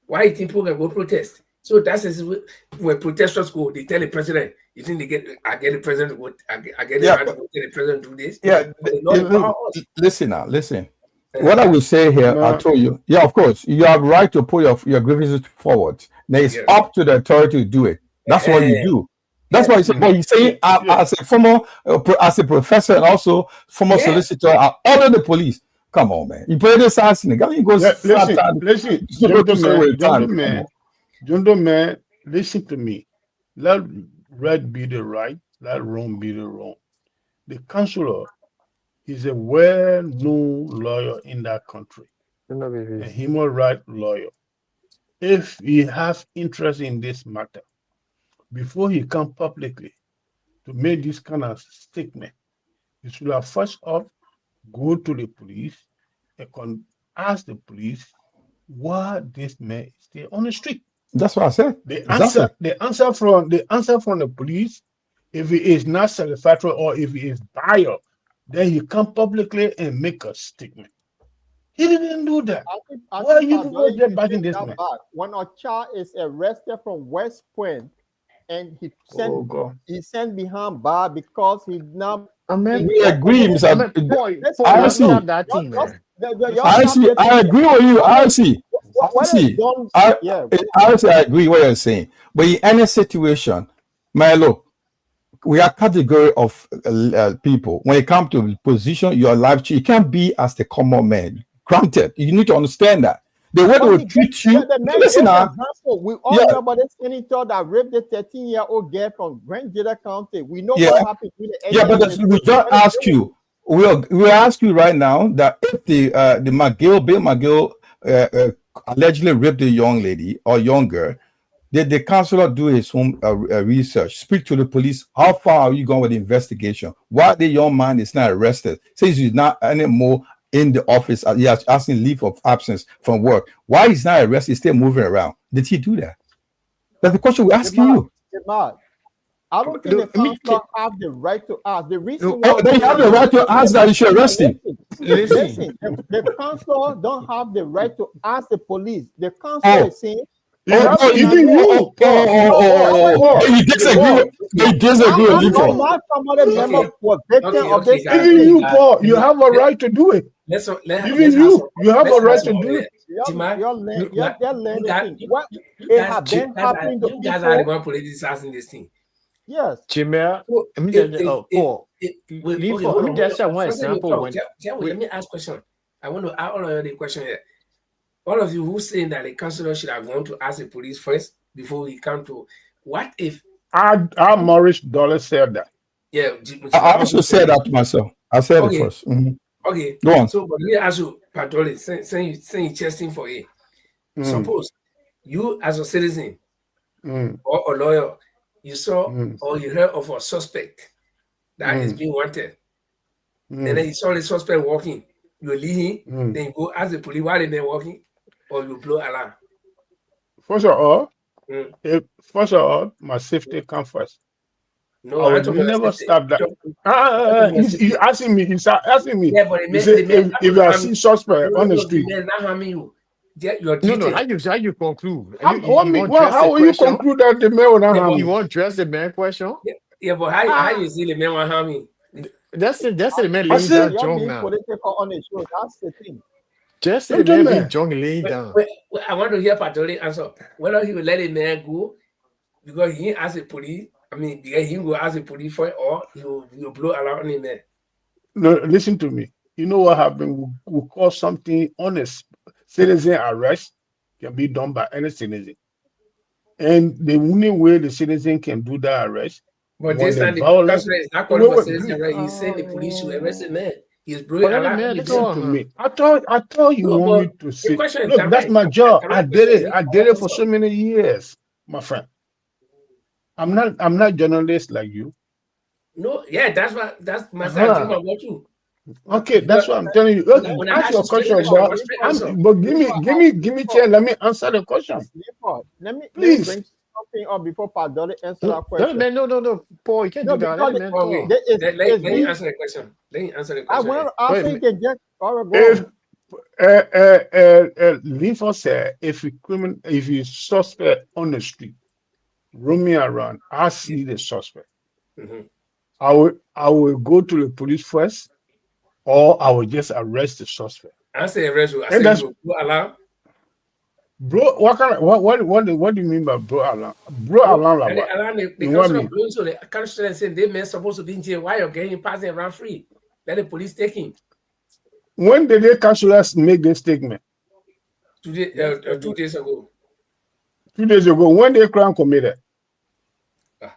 C: Why you think people can go protest? So that's when protesters go, they tell the president, you think I get the president to go, I get the right to go tell the president to do this?
G: Yeah, listen. What I will say here, I told you, of course, you have right to put your grievances forward. Now it's up to the authority to do it. That's what you do. That's why you say, as a professor and also former solicitor, I order the police. Come on, man. You play this ass in the guy.
H: Gentlemen, listen to me. Let right be the right, let wrong be the wrong. The councillor is a well-known lawyer in that country, a human rights lawyer. If he has interest in this matter, before he comes publicly to make this kind of statement, he should have first off go to the police and ask the police why this man stay on the street.
G: That's what I said.
H: The answer from the police, if it is not satisfactory or if it is biased, then he come publicly and make a statement. He didn't do that. Why are you people get back in this man?
D: When a child is arrested from West Point and he sent behind bar because he now
G: we agree, Mr. I agree with you. I agree what you're saying. But in any situation, Milo, we are category of people. When it comes to position, your life, you can't be as the common man. Granted, you need to understand that. The way they will treat you. Listen now.
D: We all know about the senator that raped the 13-year-old girl from Grand Jada County. We know what happened.
G: But we just ask you. We'll ask you right now that if Bill McGill allegedly raped the young lady or younger, did the councillor do his own research? Speak to the police. How far are you going with the investigation? Why the young man is not arrested? Says he's not anymore in the office. He has asking leave of absence from work. Why he's not arrested? He's still moving around. Did he do that? That's the question we're asking you.
D: I don't think the councillor have the right to ask. The reason why
G: they have the right to ask that you should arrest him.
D: Listen, the councillor don't have the right to ask the police. The councillor is saying,
H: even you.
G: You disagree with you.
H: Even you, Paul, you have a right to do it. Even you have a right to do it.
C: You guys are the one police asking this thing.
D: Yes.
R: Chimera, let me just say one example.
C: Let me ask a question. I want to ask all of the question here. All of you who saying that the councillor should have gone to ask the police first before he come to. What if?
H: Maurice Dollar said that.
C: Yeah,
G: I also said that to myself. I said it first.
C: Okay.
G: Go on.
C: So, but let me ask you, Patoli, saying chesting for you. Suppose you as a citizen or a lawyer, you saw or you heard of a suspect that is being wanted, and then you saw the suspect walking. You leave him, then you go ask the police why they're walking, or you blow alarm.
H: First of all, my safety comes first.
C: No,
H: I will never stop that. He's asking me. He's asking me.
C: Yeah, but
H: if you are seeing suspect on the street,
C: they're not harming you.
R: No. How you conclude?
H: How will you conclude that the man will not harm you?
R: You want to address the man question?
C: Yeah, but how you see the man want harm me?
R: That's the man
D: I
R: laying
D: said,
R: down
D: you're
R: John
D: being
R: now.
D: political on the show. That's the thing.
R: Just the man being John laying down.
C: I want to hear Patori answer whether he will let a man go because he asked the police. I mean, because he will ask the police for it, or he will blow around in there.
H: No, listen to me. You know what happened? We call something honest. Citizen arrest can be done by any citizen. And the only way the citizen can do that arrest
C: But
H: when
C: this
H: the
C: time the
H: violence.
C: council is not calling for citizen arrest. He's saying the police should arrest the man. He's blowing alarm.
H: Listen to me. I thought you
C: No,
H: want
C: but
H: me to
C: the
H: say,
C: question is
H: look, that's
C: correct.
H: my job. I
C: Correct
H: did
C: question.
H: it. I did it for so many years, my friend. I'm not journalist like you.
C: No, yeah, that's my dream about you.
H: Okay, that's what I'm telling you. Look,
C: When I
H: ask
C: ask
H: your
C: you straight
H: question,
C: question,
H: but
C: what straight answer?
H: give me chance. Let me answer the question.
D: Let me
H: Please.
D: bring something up before Padoli answer
R: No,
D: that question.
R: no, Paul, you can't do that. Let the man talk.
C: Let me answer the question. Let me answer the question.
D: I want to answer. You can just
H: If Linford said if you suspect on the street roaming around, I see the suspect.
C: Mm-hmm.
H: I will go to the police first, or I will just arrest the suspect.
C: I say arrest you. I say you will allow.
H: Bro, what do you mean by bro alarm? Bro alarm like what?
C: The council of blowing, so the council saying they men supposed to be in jail. Why you're getting passing around free? Let the police take him.
H: When did the councillors make this statement?
C: 2 days ago.
H: 2 days ago. When the crime committed?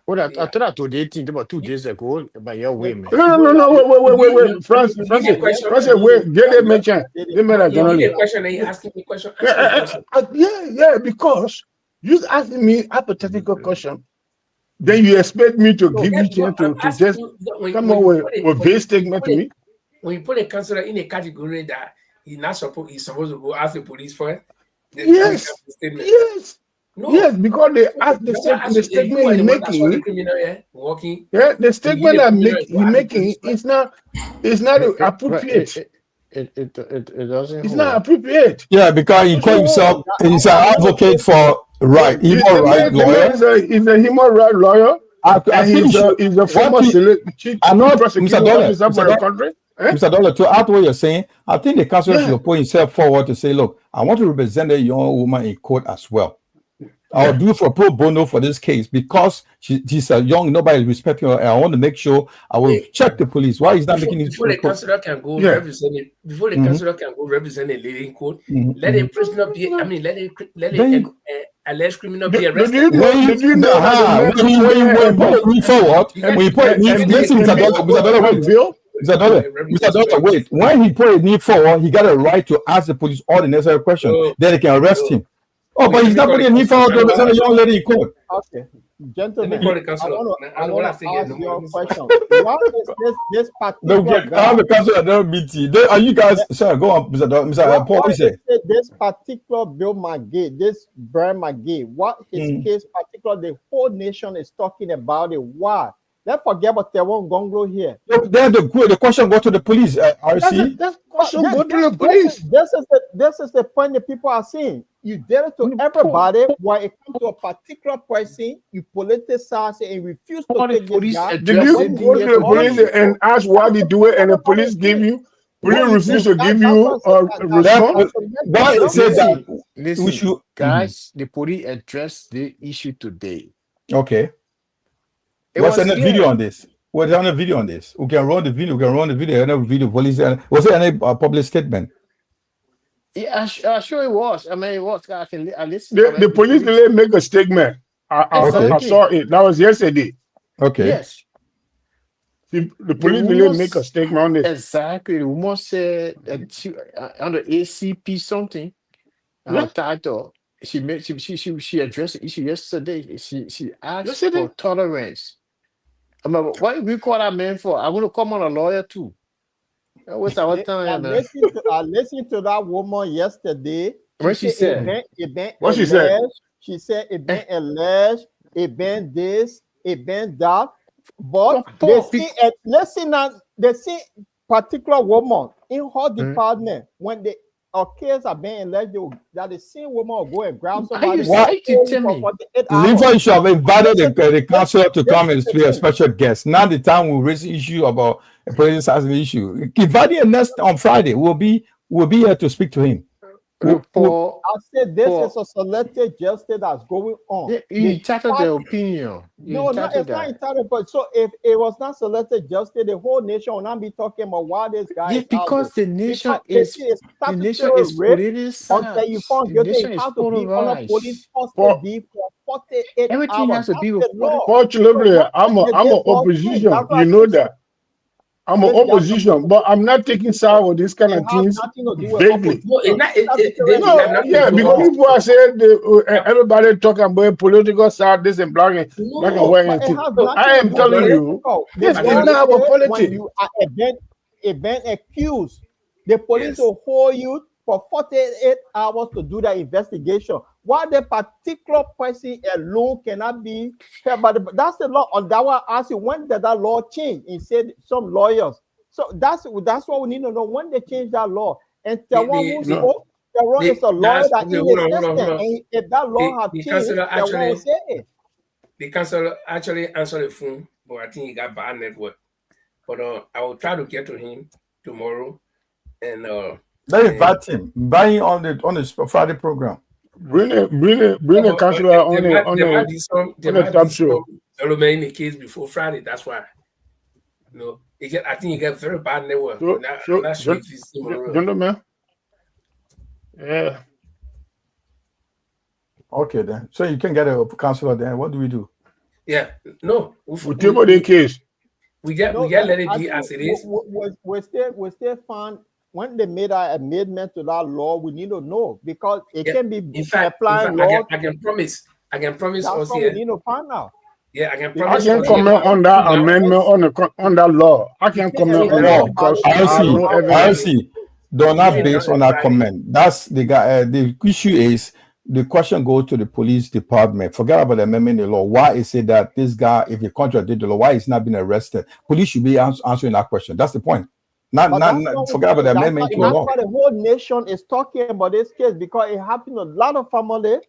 R: Well, I thought I told 18 about 2 days ago by your way, man.
H: No, wait. Francis, wait, get it, mention. Give me that journalist.
C: The question, and you asking me question. Answer the question.
H: Yeah, because you asking me hypothetical question, then you expect me to give you chance to just come on with vague statement to me.
C: When you put a councillor in a category that he's supposed to go ask the police for it.
H: Yes.
C: No.
H: Yes, because they ask the statement he's making. Yeah, the statement he's making is not appropriate.
R: It doesn't.
H: It's not appropriate.
N: Yeah, because he called himself he's an advocate for human rights lawyer.
H: He's a human rights lawyer.
N: I think
H: he's a former chief prosecuting officer for the country.
N: Mr. Dollar, to add what you're saying, I think the council should put himself forward to say, look, I want to represent a young woman in court as well. I'll do for pro bono for this case because she's a young, nobody respecting her. And I want to make sure I will check the police. Why is that making it
C: before the councillor can go represent it? Before the councillor can go represent a lady in court, let a prisoner be. I mean, let a alleged criminal be arrested.
N: When you put a knee Mr. Dollar, wait. When he put a knee forward, he got a right to ask the police all the necessary questions. Then they can arrest him. Oh, but he's not putting a knee forward to represent a young lady in court.
D: Okay, gentlemen, I want to ask your question. Why is this particular guy?
N: I'm the council at LBT. Are you guys? Sorry, go on, Mr. Paul. What you say?
D: This particular Bill McGee, this Brian McGee, what his case particular, the whole nation is talking about it. Why? Let's forget about Tiawan Gongloe here.
N: Then the question go to the police. RC.
H: That question go to the police.
D: This is the point that people are saying. You did it to everybody. When it comes to a particular person, you politicize it and refuse to take this guy.
H: Did you go to the police and ask why they do it, and the police refuse to give you a response?
N: Why say that?
R: Listen, guys, the police addressed the issue today.
N: Okay. What's the video on this? What's on the video on this? We can run the video. Police. Was there any public statement?
R: Yeah, sure it was. I mean, it was. I listened.
H: The police didn't make a statement. I saw it. That was yesterday.
N: Okay.
R: Yes.
H: The police didn't make a statement on this.
R: Exactly. The woman said under ACP something. Her title. She addressed the issue yesterday. She asked for tolerance. I mean, what we call that man for? I want to come on a lawyer too. What's our time?
D: I listened to that woman yesterday.
R: What she said?
H: What she said?
D: She said it been alleged, it been this, it been that. But they see particular woman in her department when they a case are being alleged that the same woman will go and grab
R: Are
D: somebody.
R: you trying to tell me?
D: 48 hours.
B: Linford should have invited the councillor to come and be a special guest. Now the time we raise the issue about a president assassination issue. Kivadi next on Friday will be here to speak to him.
D: I said this is a selective justice that's going on.
R: You entitled the opinion.
D: No, it's not entitled. But so if it was not selective justice, the whole nation will not be talking about why this guy.
R: Yeah,
D: is
R: because
D: out
R: the nation is politicized.
D: Until you found guilty, you have to be on a police custody for 48
R: Everything
D: hours.
R: has to be with
H: Fortunately, I'm an opposition. You know that. I'm an opposition, but I'm not taking side with this kind of things vaguely. Yeah, because people are saying everybody talking about political side, this and black and white. I am telling you, this is not about politics.
D: When you are event accused, the police will hold you for 48 hours to do the investigation. Why the particular person alone cannot be fair, but that's the law. On that one, I ask you, when did that law change? He said some lawyers. So that's what we need to know, when they change that law. And Tiawan who spoke, Tiawan is a lawyer that inexistent. And if that law had changed, Tiawan will say it.
C: The council actually answered the phone, but I think he got bad network. But I will try to get to him tomorrow. And
B: let me invite him. Buy him on the Friday program.
H: Bring a councillor on the top show.
C: There may be case before Friday. That's why. No, I think he got very bad network.
H: Gentlemen. Yeah.
B: Okay then. So you can get a councillor then. What do we do?
C: Yeah. No.
H: We table the case.
C: We get let it be as it is.
D: We still find. When they made an amendment to that law, we need to know, because it can be applying law.
C: I can promise
D: that's
C: us
D: what
C: here.
D: we need to find out.
C: Yeah, I can promise.
H: I can comment on that amendment on that law. I can comment on that because
B: I see. They're not based on that comment. That's the guy. The issue is the question goes to the police department. Forget about the amendment in the law. Why is it that this guy, if he contradicted the law, why is not being arrested? Police should be answering that question. That's the point. Not forget about the amendment to the law.
D: That's why the whole nation is talking about this case, because it happened to a lot of family.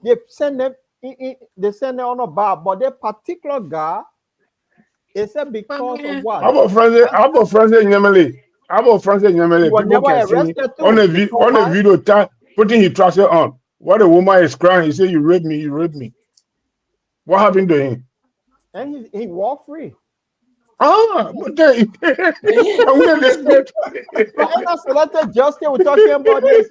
D: They send them on a bar, but that particular guy, it's because of what?
H: How about Francis Nyamele? People can see on a video time putting his trouser on. What a woman is crying. He said, "You raped me, you raped me." What happened to him?
D: And he walked free.
H: But then
D: that's selective justice we're talking about this.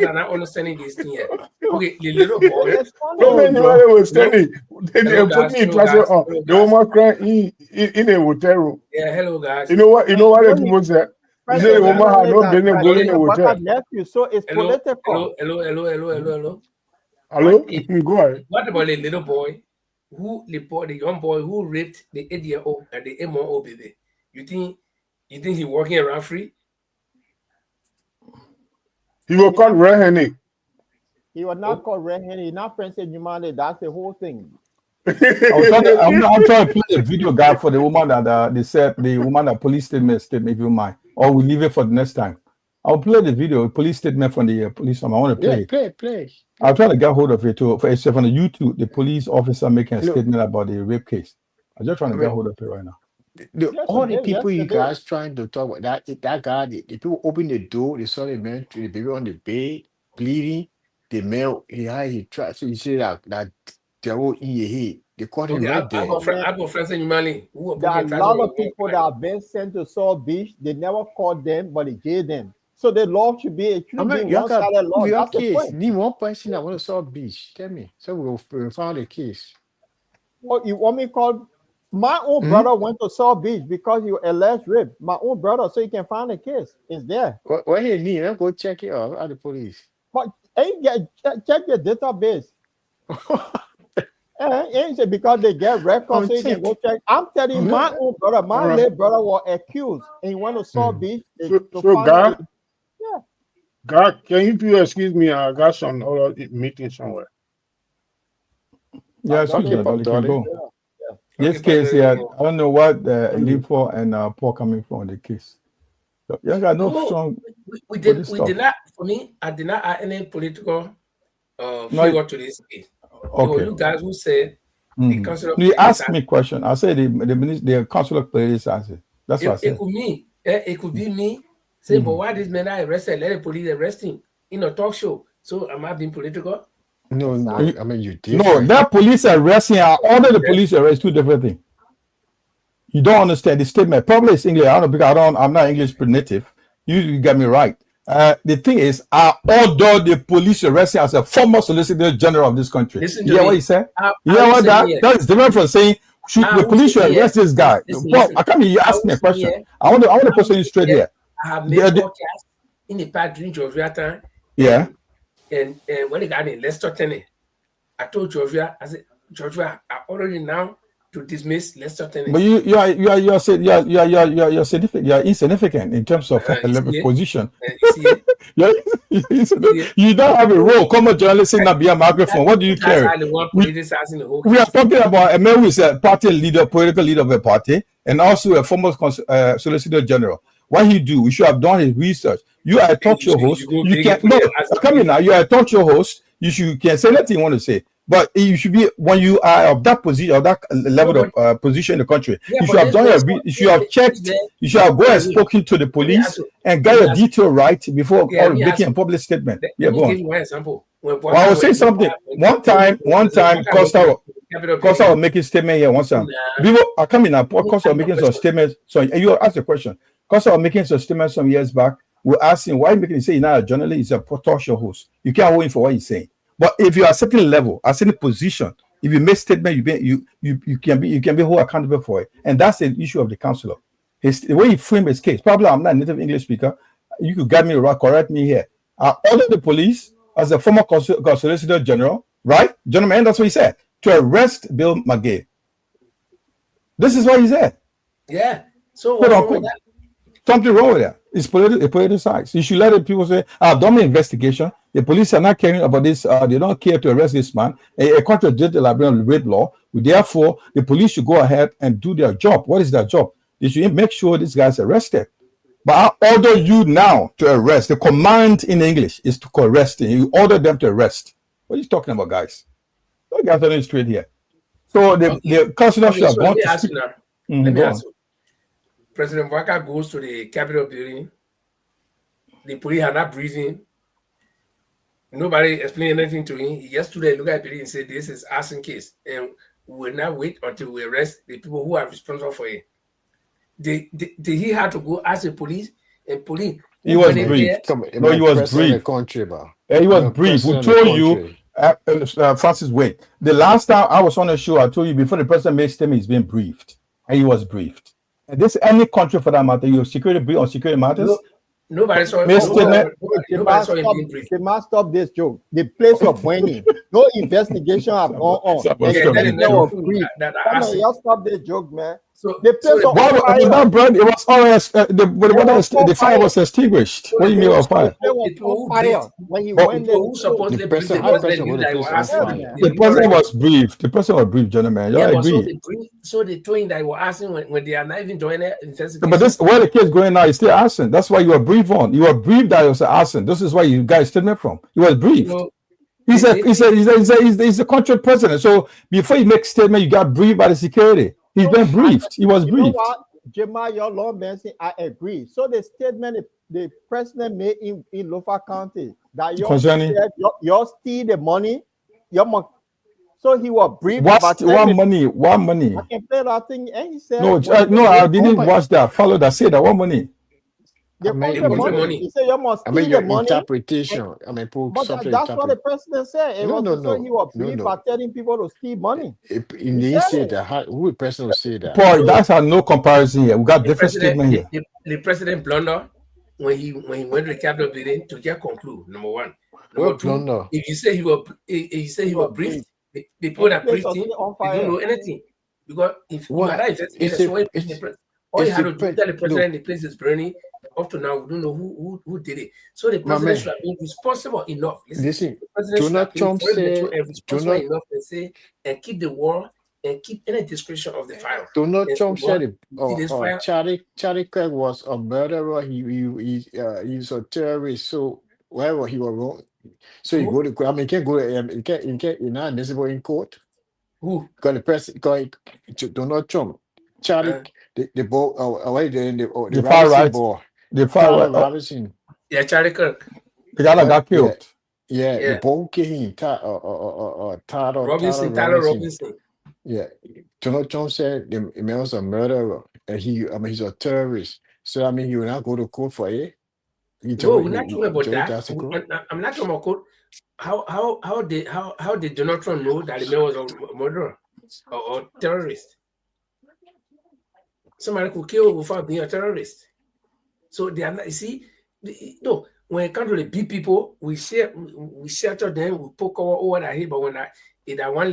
C: I'm not understanding this thing yet. Okay, the little boy.
H: Was standing. They put me in class on. The woman crying in a hotel room.
C: Yeah, hello guys.
H: You know what the people said? They say the woman had no business going in a hotel.
D: So it's political.
C: Hello.
H: Go ahead.
C: What about the little boy? The young boy who raped the 8-year-old and the 8-month-old baby? You think he's walking around free?
H: He was called red-handed.
D: He was not called red-handed. He's not Francis Nyamele. That's the whole thing.
B: I'm trying to play the video guide for the woman that they said the woman that police statement, if you mind, or we leave it for the next time. I'll play the video, police statement from the police. I want to play it.
R: Play.
B: I'll try to get hold of it too. For except on the YouTube, the police officer making a statement about the rape case. I'm just trying to get hold of it right now.
R: All the people you guys trying to talk about that guy, the people open the door, they saw the man, the baby on the bed, bleeding. The male, he tried. So you say that they're all in your head. They caught him right there.
C: I got friends in Mali.
D: There are a lot of people that have been sent to Saw Beach. They never caught them, but they gave them. So the law should be a one-sided law.
R: That's the point. Need one person that want to Saw Beach. Tell me. So we'll find the case.
D: What you want me to call? My own brother went to Saw Beach because you alleged rape. My own brother, so you can find the case. It's there.
R: What he need? Let's go check it out at the police.
D: But check your database. Because they get records, so you can go check. I'm telling you, my own brother, my late brother was accused, and he went to Saw Beach.
H: God, can you please excuse me? I got some other meeting somewhere.
B: Yeah, it's okay, but you can go. This case here, I don't know what Liberian and Paul coming from the case.
N: You got no
C: No,
N: strong.
C: we did
N: stuff.
C: not. For me, I did not add any political
N: No,
C: flavor to this case. It was
N: Okay.
C: you guys who said the council of
N: You
C: police.
N: asked me a question. I said the council of police answered. That's what I
C: It
N: said.
C: could me. It could be me saying, but why this man I arrested? Let the police arrest him in a talk show. So am I being political?
E: No, no. I mean, you did.
N: No, that police arresting and order the police arrest two different things. You don't understand the statement. Probably it's English. I don't know because I'm not English native. You get me right. The thing is, I order the police arresting as a former Solicitor General of this country.
C: Listen
N: You
C: to
N: hear what
C: me.
N: he said?
C: I
N: You hear
C: will
N: what
C: say
N: that?
C: here.
N: That is different from saying should
C: I
N: the
C: will
N: police
C: say
N: should
C: here.
N: arrest this guy.
C: Listen,
N: Paul,
C: listen.
N: I come here. You
C: I
N: ask
C: will
N: me a
C: say
N: question.
C: here.
N: I want to
C: I will
N: question you
C: say
N: straight
C: here.
N: here.
C: I have made podcasts in the past during Georgia time.
N: Yeah.
C: And when they got in Lester Tenney, I told Georgia, I said, Georgia, I already now to dismiss Lester Tenney.
N: But you're significant. You're insignificant in terms of position. You don't have a role. Come on, journalist, sitting up behind a microphone. What do you care? We are talking about a man who is a party leader, political leader of a party, and also a former Solicitor General. What he do? We should have done his research. You are a talk show host. You can't. No, come in now. You are a talk show host. You can say anything you want to say. But you should be, when you are of that position, of that level of position in the country, you should have done you should have checked, you should have gone and spoken to the police and got your detail right before making a public statement. Yeah, go on.
C: Give you one example.
N: Well, I will say something. One time, Costa was making statement here one time. People are coming now. Costa was making some statements. So you asked the question. Costa was making some statements some years back. We asked him why he making. He say he's not a journalist. He's a talk show host. You can't hold him for what he's saying. But if you are a certain level, a certain position, if you make statement, you can be held accountable for it, and that's the issue of the councillor. The way he framed his case. Probably I'm not a native English speaker. You could get me right, correct me here. I ordered the police as a former Solicitor General, right, gentlemen? That's what he said, to arrest Bill McGay. This is what he said.
C: Yeah. So what's wrong with that?
N: Something wrong with that. It's politicized. You should let the people say, I've done my investigation. The police are not caring about this. They don't care to arrest this man. A contradict the Liberian rape law. Therefore, the police should go ahead and do their job. What is their job? They should make sure this guy's arrested. But I order you now to arrest. The command in English is to arrest him. You order them to arrest. What are you talking about, guys? Don't get it straight here. So the councillor should have gone to speak.
C: Let me ask you. President Waka goes to the Capitol building. The police are not breathing. Nobody explained anything to him. He just stood there, looked at the building and said, this is arson case. And we will not wait until we arrest the people who are responsible for it. Did he have to go ask the police? And police.
N: He was briefed. No, he was briefed. He was briefed. We told you, Francis, wait. The last time I was on the show, I told you before the president made statement, he's been briefed. And he was briefed. And this any country for that matter, your security brief on security matters.
C: Nobody saw
D: They must stop this joke. The place of burning. No investigation have gone on. Y'all stop this joke, man.
C: So
D: the place of
N: fire. It was always the fire was extinguished. What do you mean of fire?
D: When he went there,
N: the person was briefed. The person was briefed, gentlemen.
C: Yeah, so they told him that they were asking when they are not even joining the investigation.
N: But this where the case going now is still asking. That's why you were briefed on. You were briefed that it was asking. This is why you guys statement from. He was briefed. He's a country president. So before you make statement, you got briefed by the security. He's been briefed. He was briefed.
D: Jemma, your law man, I agree. So the statement the president made in Lofa County that you steal the money, so he was briefed.
N: What money? What money?
D: I can play that thing, and he said,
N: no, I didn't watch that. Follow that. Say that. What money?
D: Money. He said you must steal
E: your
D: the money.
E: Interpretation.
D: But that's what the president said. He was briefed by telling people to steal money.
E: He didn't say that. Who the president will say that?
N: Paul, that's no comparison here. We got different statement here.
C: The president blunder when he went to the Capitol building to just conclude. Number one. Number two. If you say he was briefed, the people that briefed him, they don't know anything. Because if you are that all you had to do tell the president the place is burning. Up to now, we don't know who did it. So the president should have been responsible enough.
E: Listen,
C: Donald Trump said responsible enough and say and keep the war and keep any description of the file.
R: Donald
C: And
R: Trump
C: say, well,
R: said
C: you see this file?
R: Charlie Kirk was a murderer. He's a terrorist. So wherever he was wrong, so you
C: Who?
R: go to court. I mean, you can't go to you're not admissible in court.
C: Who?
R: Because the president, Donald Trump, Charlie, the ball, the
G: far
R: Robinson
G: right,
R: ball,
G: the far
R: Tyler
G: right.
R: Robinson.
C: Yeah, Charlie Kirk.
G: The guy that got killed.
R: Yeah,
C: Yeah.
R: the ball came, Tyler
C: Robinson.
R: Yeah, Donald Trump said the man was a murderer, and he's a terrorist. So I mean, he will not go to court for it.
C: No, we're not talking about that. I'm not talking about court. How did Donald Trump know that the man was a murderer or terrorist? Somebody could kill without being a terrorist. So they are not. You see, no. When it comes to the big people, we shelter them, we poke over that head. But when that one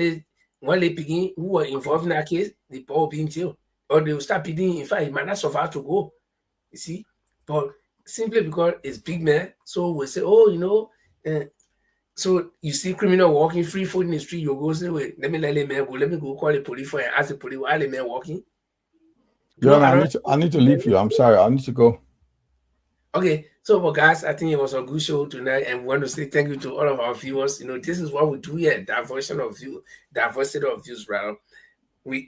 C: lady begin who were involved in that case, the boy will be in jail, or they will start pleading. In fact, he might not survive to go. You see, but simply because it's big man, so we say, oh, you know. So you see criminal walking free foot in the street, you go say, wait, let me let the man go. Let me go call the police for and ask the police why the man walking.
G: John, I need to leave you. I'm sorry. I need to go.
C: Okay, so but guys, I think it was a good show tonight, and we want to say thank you to all of our viewers. You know, this is what we do here: diversity of views. Rather,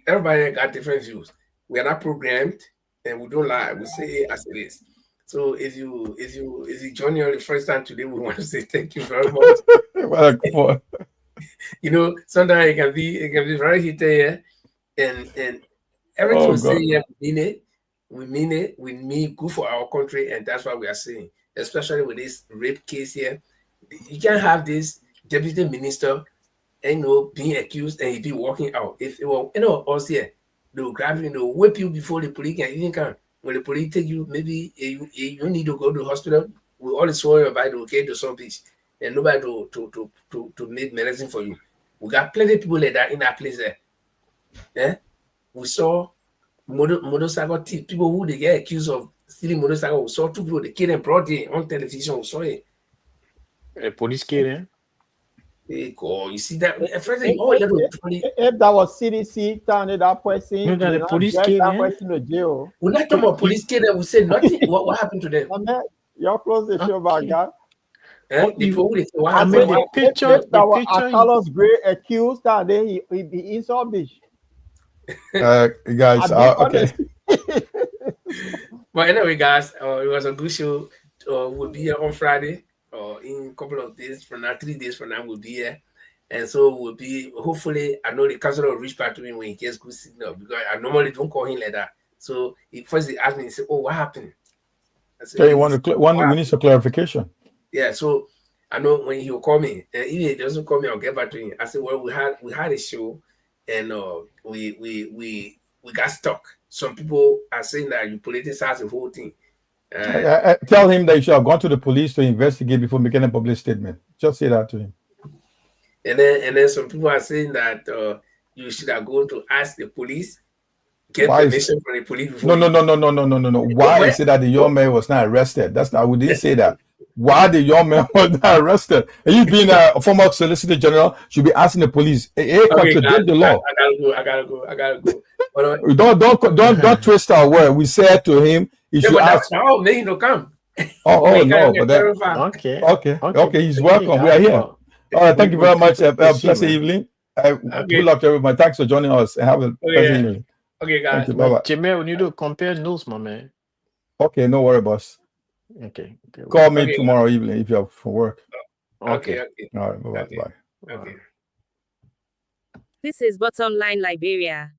C: everybody got different views. We are not programmed, and we don't lie. We say it as it is. So if you join us the first time today, we want to say thank you very much. You know, sometimes it can be very heated here, and everything we say here, we mean it. We mean good for our country, and that's what we are saying. Especially with this rape case here, you can't have this deputy minister, being accused and he be walking out. If it were us here, they will grab you, whip you before the police can even come. When the police take you, maybe you need to go to the hospital. We all swear by the okay to some beach, and nobody to make medicine for you. We got plenty of people like that in that place there. Yeah, we saw motorcycle thief, people who they get accused of stealing motorcycle. We saw 2 people, they killed them broad day on television. We saw it.
R: A police killed.
C: Hey God, you see that?
D: If that was CDC turning that person,
R: no, that the police
D: that
R: killed
D: person to jail.
C: We're not talking about police killed them. We said nothing. What happened to them?
D: You're close to show back, guy.
C: What happened?
R: The picture.
D: Carlos Gray accused that then he be in some beach.
G: Guys, okay.
C: But anyway, guys, it was a good show. We'll be here on Friday, in a couple of days from now, 3 days from now, we'll be here. And so we'll be, hopefully, I know the councilor will reach back to me when he gets good signal, because I normally don't call him like that. So first he asked me, he said, oh, what happened? I said,
G: we need some clarification.
C: Yeah, so I know when he will call me, and even if he doesn't call me, I'll get back to him. I said, well, we had a show, and we got stuck. Some people are saying that you politicize the whole thing.
G: Tell him that you should have gone to the police to investigate before making a public statement. Just say that to him.
C: And then some people are saying that you should have gone to ask the police, get permission from the police. Before
G: No. Why is it that the young man was not arrested? That's not. We didn't say that. Why the young man was not arrested? And you being a former Solicitor General should be asking the police. Contradict the law.
C: I gotta go.
G: Don't twist our word. We said to him, you should ask.
C: Oh, maybe he'll come.
G: No, but that, okay. He's welcome. We are here. All right. Thank you very much. Pleasant evening. Good luck to everybody. Thanks for joining us. And have a pleasant evening.
C: Okay, guys.
G: Bye-bye.
R: Jimmy, we need to compare notes, my man.
G: Okay, no worry, boss.
R: Okay.
G: Call me tomorrow evening if you're for work.
C: Okay.
G: All right. Bye-bye.
C: Okay.
A: This is Bottom Line Liberia.